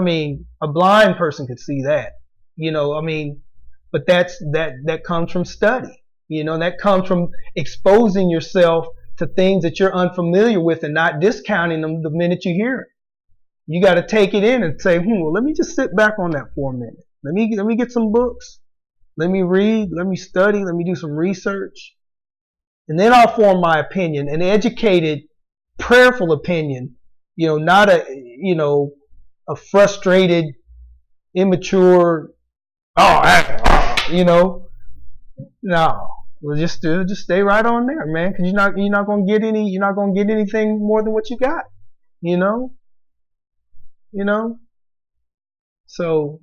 mean, a blind person could see that, but that comes from study, that comes from exposing yourself to things that you're unfamiliar with and not discounting them the minute you hear it. You got to take it in and say, well, let me just sit back on that for a minute. Let me get some books. Let me read. Let me study. Let me do some research. And then I'll form my opinion, an educated, prayerful opinion, not a frustrated, immature, no. Well, just stay right on there, man, because you're not gonna get anything more than what you got, So,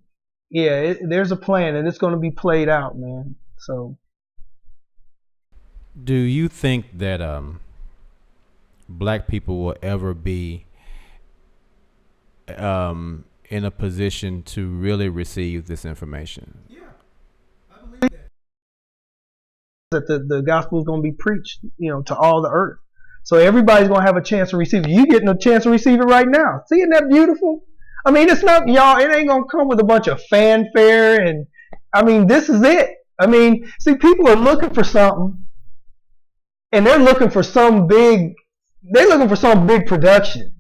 yeah, there's a plan, and it's gonna be played out, man. So. Do you think that black people will ever be in a position to really receive this information? Yeah, I believe that. That the gospel is going to be preached, to all the earth. So everybody's going to have a chance to receive it. You getting a chance to receive it right now. See, isn't that beautiful? I mean, it's not, y'all, it ain't going to come with a bunch of fanfare. And I mean, this is it. I mean, see, people are looking for something, and they're looking for some big production.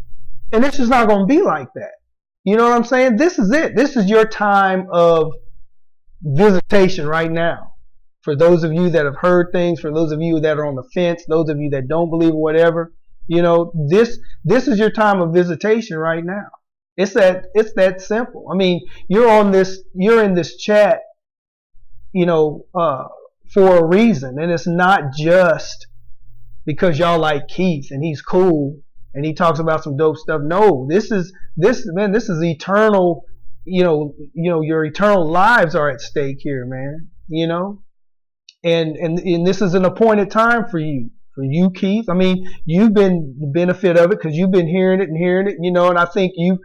And it's just not going to be like that. You know what I'm saying? This is it. This is your time of visitation right now. For those of you that have heard things, for those of you that are on the fence, those of you that don't believe or whatever, this is your time of visitation right now. It's that simple. I mean, you're in this chat, for a reason. And it's not just because y'all like Keith and he's cool and he talks about some dope stuff. No, this is eternal. Your eternal lives are at stake here, man. And this is an appointed time for you, Keith. I mean, you've been the benefit of it because you've been hearing it, and I think you've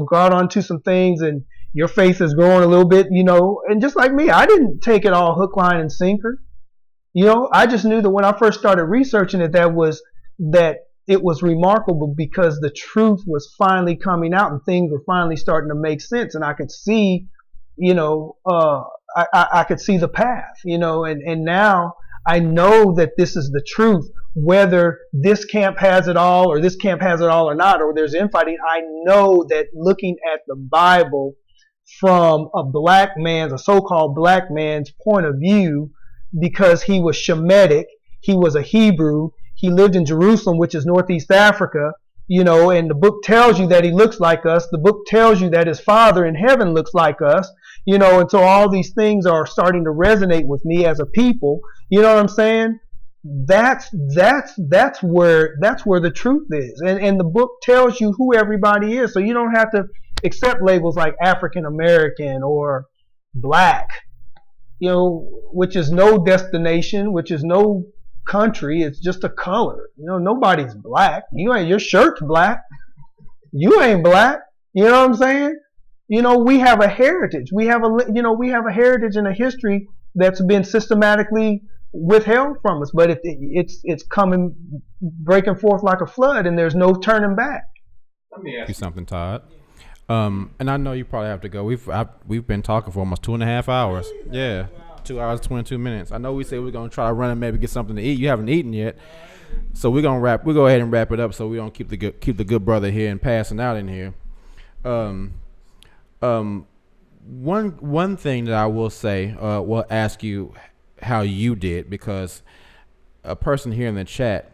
got onto some things, and your faith is growing a little bit, and just like me, I didn't take it all hook, line, and sinker. I just knew that when I first started researching it, that it was remarkable because the truth was finally coming out and things were finally starting to make sense, and I could see, I could see the path, and now I know that this is the truth. Whether this camp has it all or this camp has it all or not, or there's infighting, I know that looking at the Bible from a so-called black man's point of view, because he was Shemitic, he was a Hebrew, he lived in Jerusalem, which is Northeast Africa, and the book tells you that he looks like us. The book tells you that his father in heaven looks like us, and so all these things are starting to resonate with me as a people. You know what I'm saying? That's where the truth is, and the book tells you who everybody is, so you don't have to accept labels like African American or black, which is no destination, which is no country. It's just a color. Nobody's black. Your shirt's black. You ain't black. You know what I'm saying? We have a heritage. We have a heritage and a history that's been systematically withheld from us, but it's coming, breaking forth like a flood, and there's no turning back. Let me ask you something, Todd. And I know you probably have to go. We've been talking for almost 2.5 hours. Yeah, 2 hours 22 minutes. I know we said we're gonna try to run and maybe get something to eat. You haven't eaten yet, so we're gonna wrap. We'll go ahead and wrap it up so we don't keep the good brother here and passing out in here. One thing that I will say, will ask you how you did, because a person here in the chat,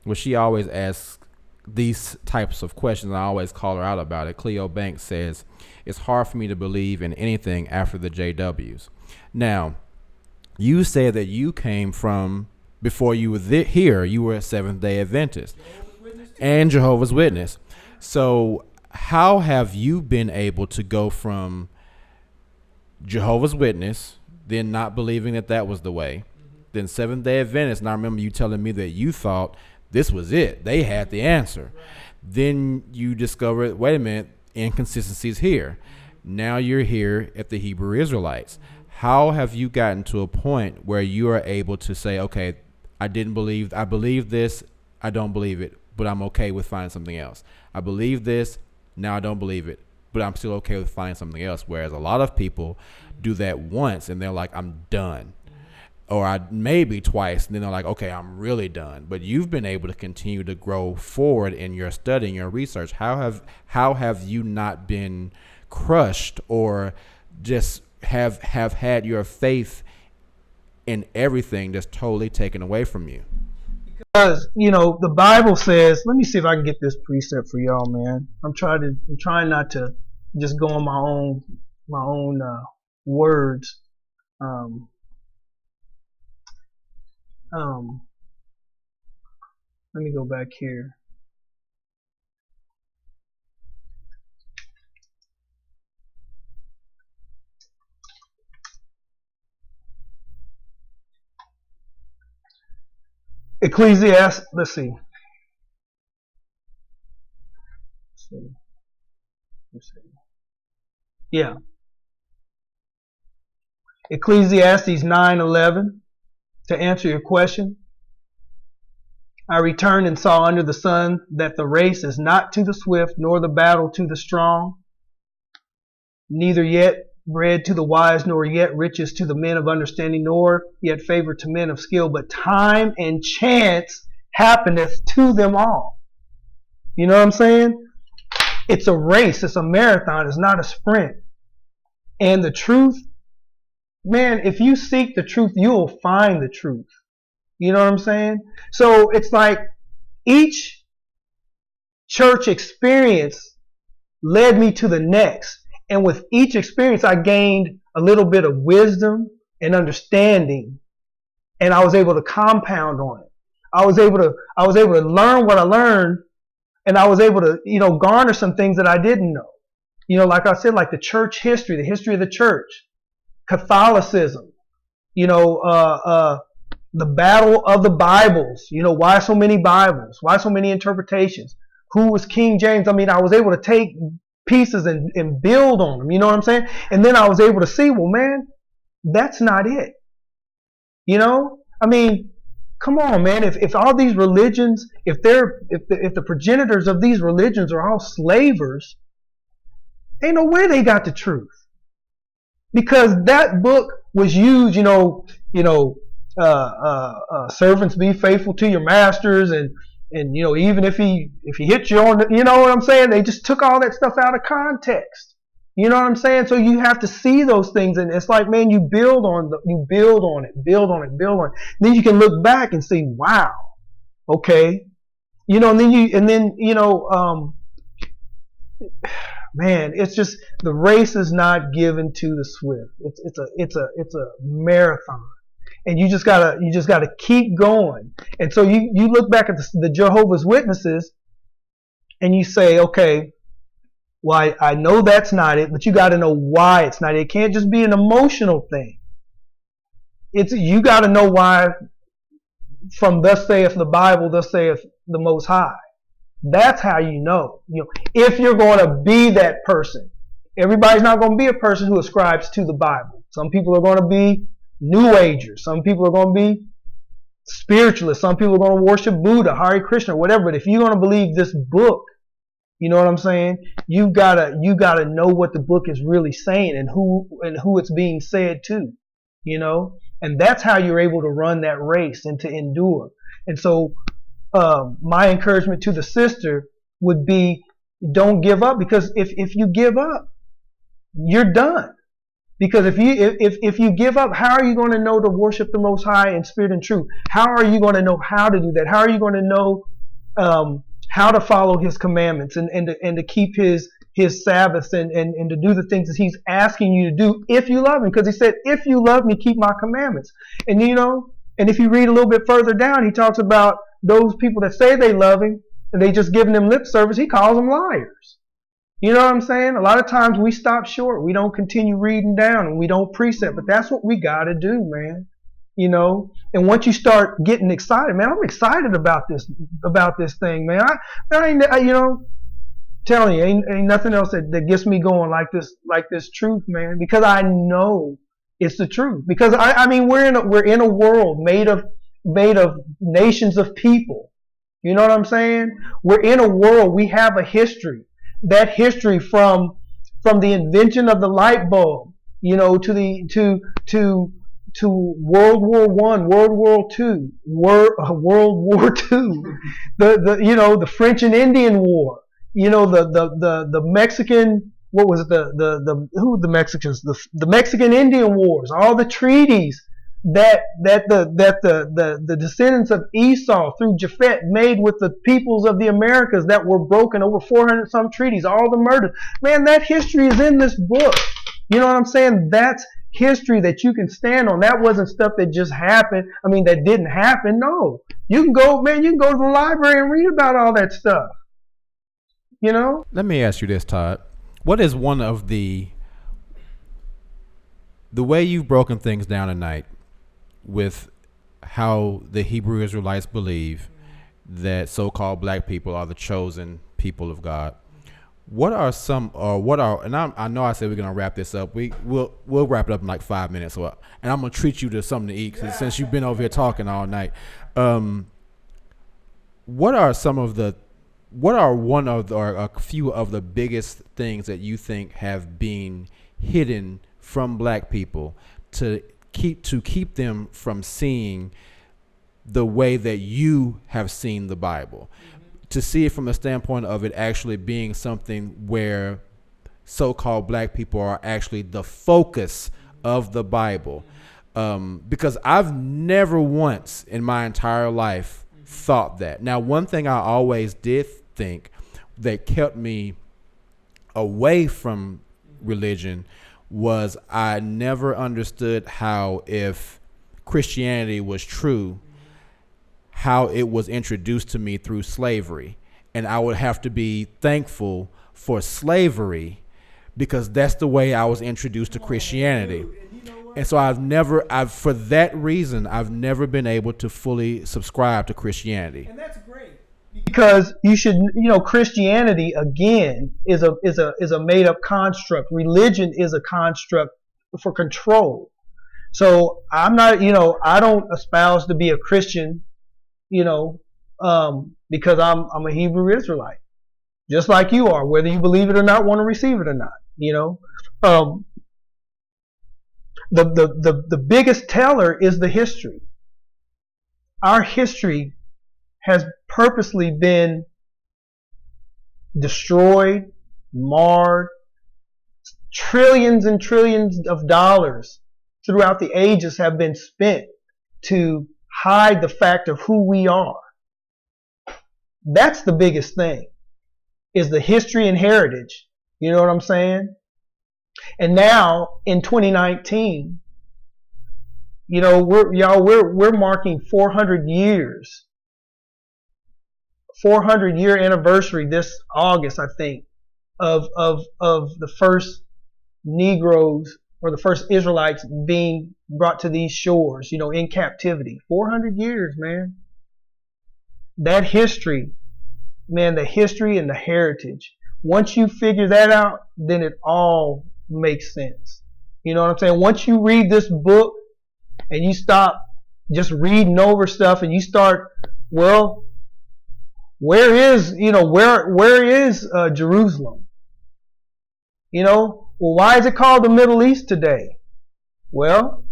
well, she always asks these types of questions, and I always call her out about it. Cleo Banks says, it's hard for me to believe in anything after the JWs. Now, you said that you came from, before you were here, you were a Seventh-day Adventist and Jehovah's Witness. So how have you been able to go from Jehovah's Witness, then not believing that was the way, then Seventh-day Adventist, and I remember you telling me that you thought this was it, they had the answer. Then you discover, wait a minute, inconsistencies here. Now you're here at the Hebrew Israelites. How have you gotten to a point where you are able to say, okay, I believe this, I don't believe it, but I'm okay with finding something else. I believe this, now I don't believe it, but I'm still okay with finding something else. Whereas a lot of people do that once and they're like, I'm done. Or I maybe twice, and then they're like, okay, I'm really done. But you've been able to continue to grow forward in your study, in your research. How have you not been crushed or just have had your faith in everything just totally taken away from you? Because the Bible says, let me see if I can get this precept for y'all, man. I'm trying not to just go on my own words. Let me go back here. Ecclesiastes, let's see. Yeah. Ecclesiastes 9:11. To answer your question, I returned and saw under the sun that the race is not to the swift, nor the battle to the strong, neither yet bread to the wise, nor yet riches to the men of understanding, nor yet favor to men of skill, but time and chance happeneth to them all. You know what I'm saying? It's a race, it's a marathon, it's not a sprint. And the truth, man, if you seek the truth, you'll find the truth. You know what I'm saying? So it's like each church experience led me to the next. And with each experience, I gained a little bit of wisdom and understanding. And I was able to compound on it. I was able to learn what I learned, and I was able to, garner some things that I didn't know. Like I said, like the church history, the history of the church, Catholicism, the battle of the Bibles, why so many Bibles? Why so many interpretations? Who was King James? I mean, I was able to take pieces and build on them. You know what I'm saying? And then I was able to see, well, man, that's not it. You know, I mean, come on, man. If all these religions, if the progenitors of these religions are all slavers, ain't no way they got the truth, because that book was used. Servants, be faithful to your masters, and even if he hits you on the, you know what I'm saying? They just took all that stuff out of context. You know what I'm saying? So you have to see those things, and it's like, man, you build on it. Then you can look back and see, wow, okay, and then man, it's just, the race is not given to the swift. It's a marathon, and you just gotta keep going. And so you look back at the Jehovah's Witnesses, and you say, okay, well, I know that's not it, but you got to know why it's not it. It can't just be an emotional thing. You got to know why. From thus saith the Bible, thus saith the Most High. That's how you know. If you're going to be that person. Everybody's not going to be a person who ascribes to the Bible. Some people are going to be New Agers. Some people are going to be spiritualists. Some people are going to worship Buddha, Hare Krishna, whatever. But if you're going to believe this book, you know what I'm saying? You gotta know what the book is really saying, and who it's being said to, and that's how you're able to run that race and to endure. And so, my encouragement to the sister would be, don't give up, because if you give up, you're done. Because if you give up, how are you going to know to worship the Most High in spirit and truth? How are you going to know how to do that? How are you going to know how to follow His commandments and to keep His Sabbaths and to do the things that He's asking you to do if you love Him? Because He said, if you love me, keep my commandments. And and if you read a little bit further down, He talks about those people that say they love Him and they just giving Him lip service. He calls them liars. You know what I'm saying? A lot of times we stop short. We don't continue reading down, and we don't precept. But that's what we got to do, man. And once you start getting excited, man, I'm excited about this thing, man. Telling you, ain't nothing else that gets me going like this truth, man, because I know it's the truth. Because I mean, we're in a world made of nations of people. You know what I'm saying? We're in a world, we have a history. That history from the invention of the light bulb, to World War I, World War II, World War II, the French and Indian War, the Mexican, what was it, who the Mexicans, the Mexican Indian Wars, all the treaties that the descendants of Esau through Japhet made with the peoples of the Americas that were broken, over 400 some treaties, all the murders. Man, that history is in this book. You know what I'm saying? That's history that you can stand on. That wasn't stuff that just happened. I mean, that didn't happen. No. You can go to the library and read about all that stuff. Let me ask you this, Todd. What is one of the way you've broken things down tonight with how the Hebrew Israelites believe that so-called black people are the chosen people of God? And I know I said we're gonna wrap this up. We'll wrap it up in like 5 minutes, and I'm gonna treat you to something to eat since you've been over here talking all night. What are one of or a few of the biggest things that you think have been hidden from black people to keep them from seeing the way that you have seen the Bible? To see it from the standpoint of it actually being something where so-called black people are actually the focus of the Bible. Because I've never once in my entire life thought that. Now, one thing I always did think that kept me away from religion was I never understood how, if Christianity was true, how it was introduced to me through slavery. And I would have to be thankful for slavery because that's the way I was introduced to Christianity. And so for that reason, I've never been able to fully subscribe to Christianity. And that's great. because you should, Christianity again is a made up construct. Religion is a construct for control. So I'm not, I don't espouse to be a Christian, because I'm a Hebrew Israelite, just like you are, whether you believe it or not, want to receive it or not. The biggest teller is the history. Our history has purposely been destroyed, marred. Trillions and trillions of dollars throughout the ages have been spent to hide the fact of who we are. That's the biggest thing, is the history and heritage. You know what I'm saying? And now in 2019, we're marking 400 years. 400-year anniversary this August, I think, of the first Negroes or the first Israelites being brought to these shores, in captivity. 400 years, man. That history, man, the history and the heritage. Once you figure that out, then it all makes sense. You know what I'm saying? Once you read this book and you stop just reading over stuff and you start, well, where is Jerusalem? Well, why is it called the Middle East today? Well,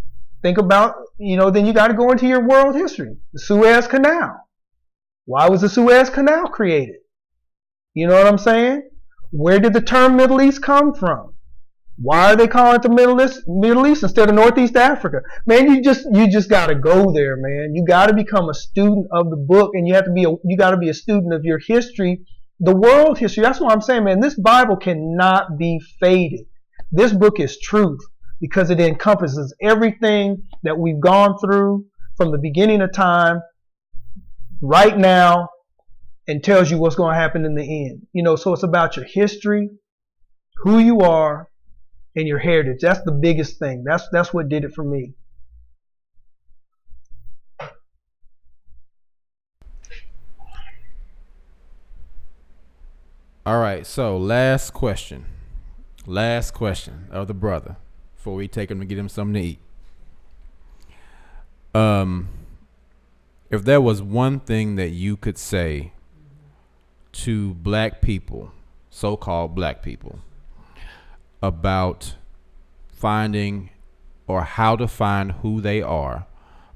think about, then you got to go into your world history. The Suez Canal. Why was the Suez Canal created? You know what I'm saying? Where did the term Middle East come from? Why are they calling it the Middle East instead of Northeast Africa? Man, you just got to go there, man. You got to become a student of the book, and you got to be a student of your history, the world history. That's what I'm saying, man. This Bible cannot be faded. This book is truth because it encompasses everything that we've gone through from the beginning of time, right now, and tells you what's going to happen in the end. So it's about your history, who you are, and your heritage. That's the biggest thing. That's what did it for me. All right, so last question of the brother before we take him to get him something to eat. If there was one thing that you could say to black people, so-called black people, about finding or how to find who they are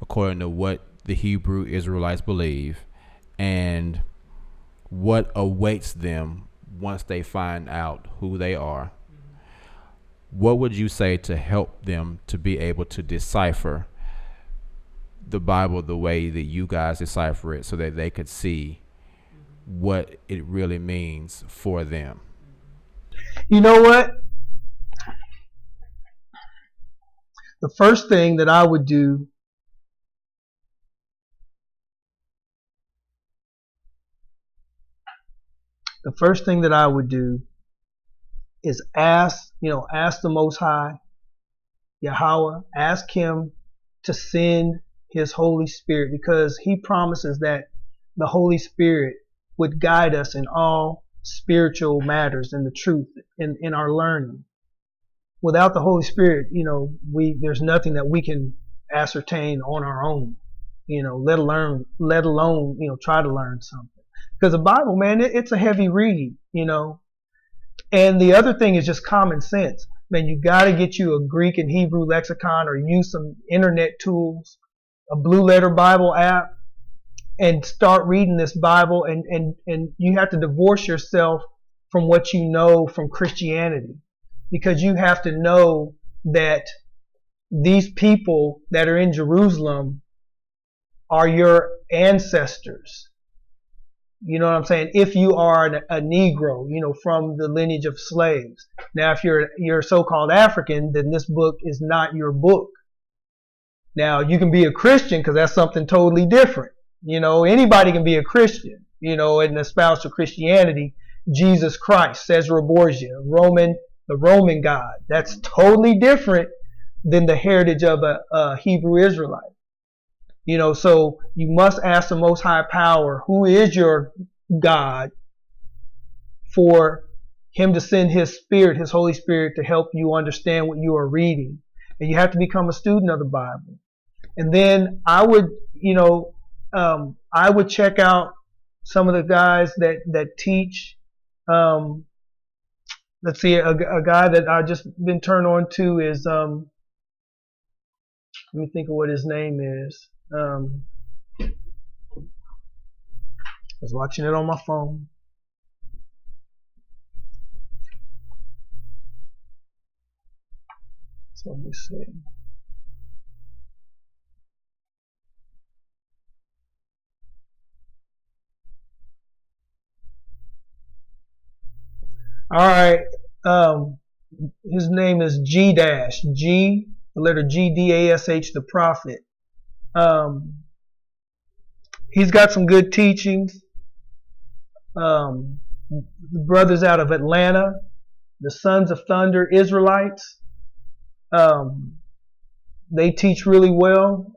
according to what the Hebrew Israelites believe and what awaits them once they find out who they are, what would you say to help them to be able to decipher the Bible the way that you guys decipher it so that they could see what it really means for them? You know what? The first thing that I would do is ask the Most High, Yahweh, ask Him to send His Holy Spirit, because He promises that the Holy Spirit would guide us in all spiritual matters and the truth in our learning. Without the Holy Spirit, there's nothing that we can ascertain on our own, let alone, try to learn something. Because the Bible, man, it's a heavy read, And the other thing is just common sense. Man, you got to get you a Greek and Hebrew lexicon or use some internet tools, a Blue Letter Bible app, and start reading this Bible. And you have to divorce yourself from what you know from Christianity, because you have to know that these people that are in Jerusalem are your ancestors. You know what I'm saying? If you are a Negro, from the lineage of slaves. Now, if you're so-called African, then this book is not your book. Now, you can be a Christian because that's something totally different. Anybody can be a Christian, and espouse to Christianity. Jesus Christ, Cesar Borgia, the Roman God. That's totally different than the heritage of a Hebrew Israelite. So you must ask the Most High Power, who is your God for him to send his spirit, his Holy Spirit, to help you understand what you are reading. And you have to become a student of the Bible. And then I would, I would check out some of the guys that teach. Let's see, a guy that I just been turned on to is, let me think of what his name is. I was watching it on my phone. So let me see. All right. His name is the letter G, D-A-S-H, the prophet. He's got some good teachings. The brothers out of Atlanta, the Sons of Thunder Israelites. They teach really well.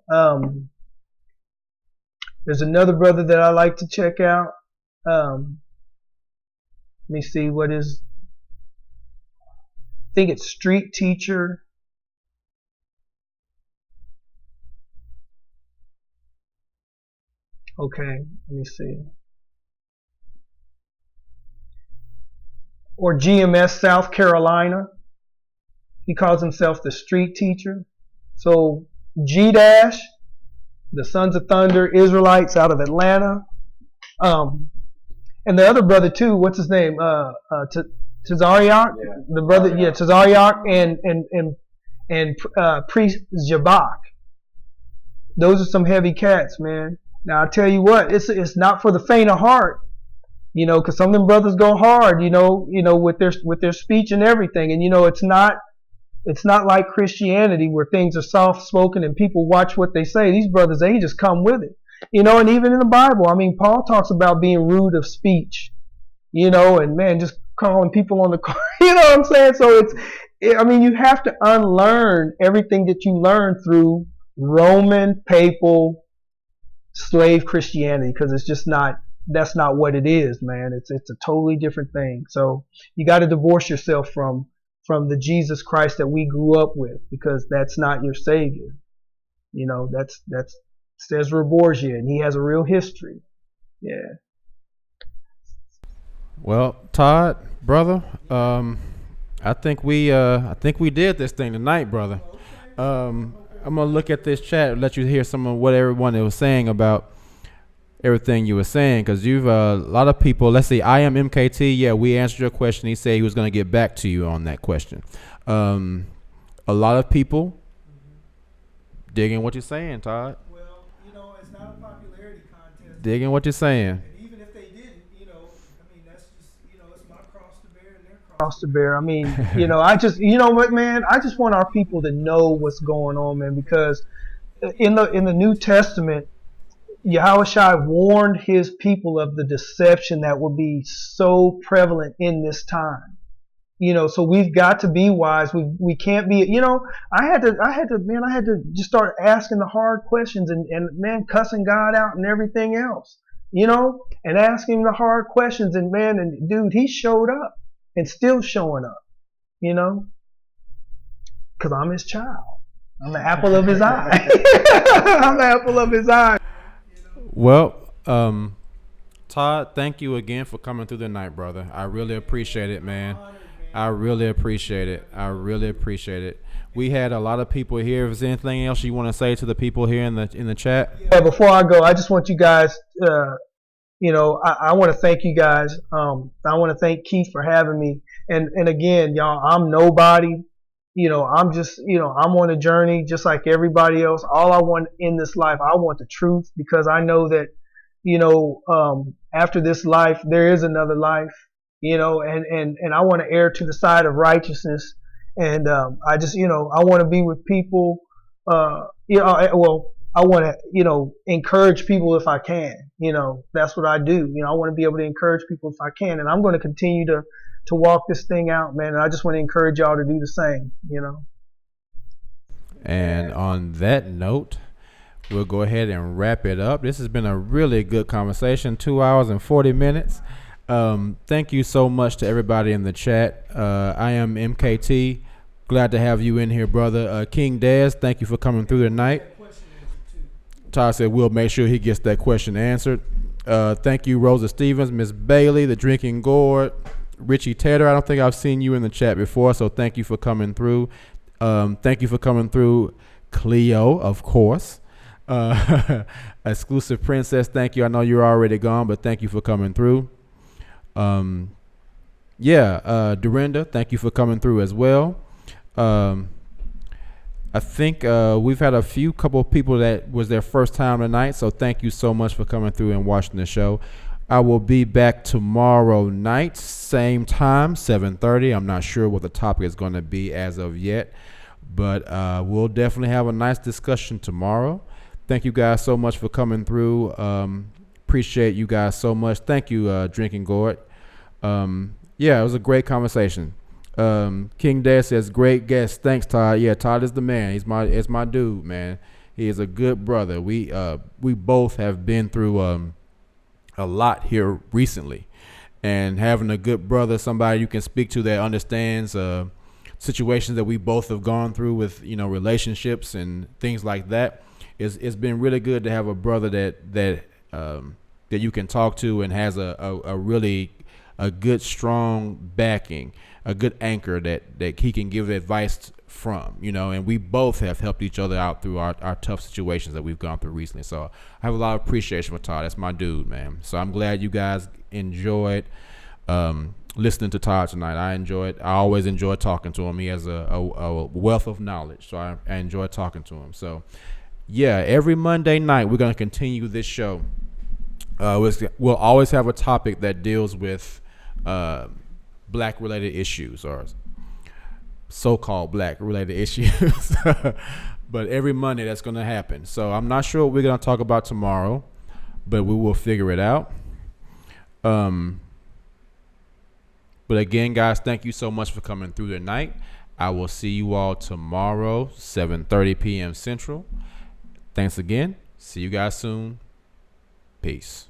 There's another brother that I like to check out. Let me see what is. I think it's Street Teacher. Okay, let me see. Or GMS South Carolina. He calls himself the Street Teacher. So G Dash, the Sons of Thunder Israelites out of Atlanta. And the other brother too, what's his name? Tazariak, the brother, Tazariak and Priest Jabak. Those are some heavy cats, man. Now I tell you what, it's not for the faint of heart, because some of them brothers go hard, with their speech and everything, and it's not like Christianity where things are soft spoken and people watch what they say. These brothers, they just come with it, and even in the Bible, I mean, Paul talks about being rude of speech, and man, just calling people on the car, you know what I'm saying? So you have to unlearn everything that you learned through Roman, papal, slave Christianity, because that's not what it is, man. It's a totally different thing. So you got to divorce yourself from the Jesus Christ that we grew up with, because that's not your Savior. That's Cesar Borgia, and he has a real history. Yeah. Well, Todd, brother, I think we did this thing tonight, brother. I'm gonna look at this chat and let you hear some of what everyone was saying about everything you were saying, because you've a lot of people. Let's see, I am MKT. Yeah, we answered your question. He said he was gonna get back to you on that question. A lot of people digging what you're saying, Todd. Well, it's not a popularity contest. Digging what you're saying. And even if they didn't, that's just, it's my cross to bear and their Cross to bear. I mean, I just, what, man, I just want our people to know what's going on, man, because in the New Testament, Yahushua warned his people of the deception that will be so prevalent in this time. So we've got to be wise. We can't be, I had to just start asking the hard questions and man, cussing God out and everything else, and asking the hard questions, and man, and dude, he showed up and still showing up, because I'm his child. I'm the apple of his eye. I'm the apple of his eye. Well, Todd, thank you again for coming through the night, brother. I really appreciate it, man. I really appreciate it. We had a lot of people here. If there's anything else you want to say to the people here in the chat? Yeah, before I go, I just want you guys, I want to thank you guys. I want to thank Keith for having me. And again, y'all, I'm nobody. I'm just, I'm on a journey just like everybody else. All I want in this life, I want the truth, because I know that, after this life, there is another life, and I want to err to the side of righteousness. And, I just, I want to be with people, I want to, encourage people if I can, that's what I do. I want to be able to encourage people if I can, and I'm going to continue to walk this thing out, man. And I just want to encourage y'all to do the same, And on that note, we'll go ahead and wrap it up. This has been a really good conversation, 2 hours and 40 minutes. Thank you so much to everybody in the chat. I am MKT. Glad to have you in here, brother. King Dez, thank you for coming through tonight. Todd said we'll make sure he gets that question answered. Thank you, Rosa Stevens, Miss Bailey, the Drinking Gourd, Richie Tater. I don't think I've seen you in the chat before, so thank you for coming through. Thank you for coming through, Cleo, of course. Exclusive Princess, thank you. I know you're already gone, but thank you for coming through. Dorinda, thank you for coming through as well. I think we've had a couple of people that was their first time tonight, so thank you so much for coming through and watching the show. I will be back tomorrow night, same time, 7:30. I'm not sure what the topic is going to be as of yet, but we'll definitely have a nice discussion tomorrow. Thank you guys so much for coming through. Appreciate you guys so much. Thank you, Drinking Gourd. It was a great conversation. King Dad says, great guest. Thanks, Todd. Yeah, Todd is the man. He's my dude, man. He is a good brother. We both have been through a lot here recently, and having a good brother, somebody you can speak to that understands situations that we both have gone through with, relationships and things like that. It's been really good to have a brother that you can talk to and has a really good strong backing, a good anchor that he can give advice from, and we both have helped each other out through our tough situations that we've gone through recently. So I have a lot of appreciation for Todd. That's my dude, man. So I'm glad you guys enjoyed listening to Todd tonight. I always enjoy talking to him. He has a wealth of knowledge, so I enjoy talking to him. So yeah, every Monday night we're going to continue this show. We'll always have a topic that deals with black related issues or so-called black related issues. But every Monday that's going to happen. So I'm not sure what we're going to talk about tomorrow, but we will figure it out. But again, guys, thank you so much for coming through tonight. I will see you all tomorrow, 7:30 p.m. Central. Thanks again. See you guys soon. Peace.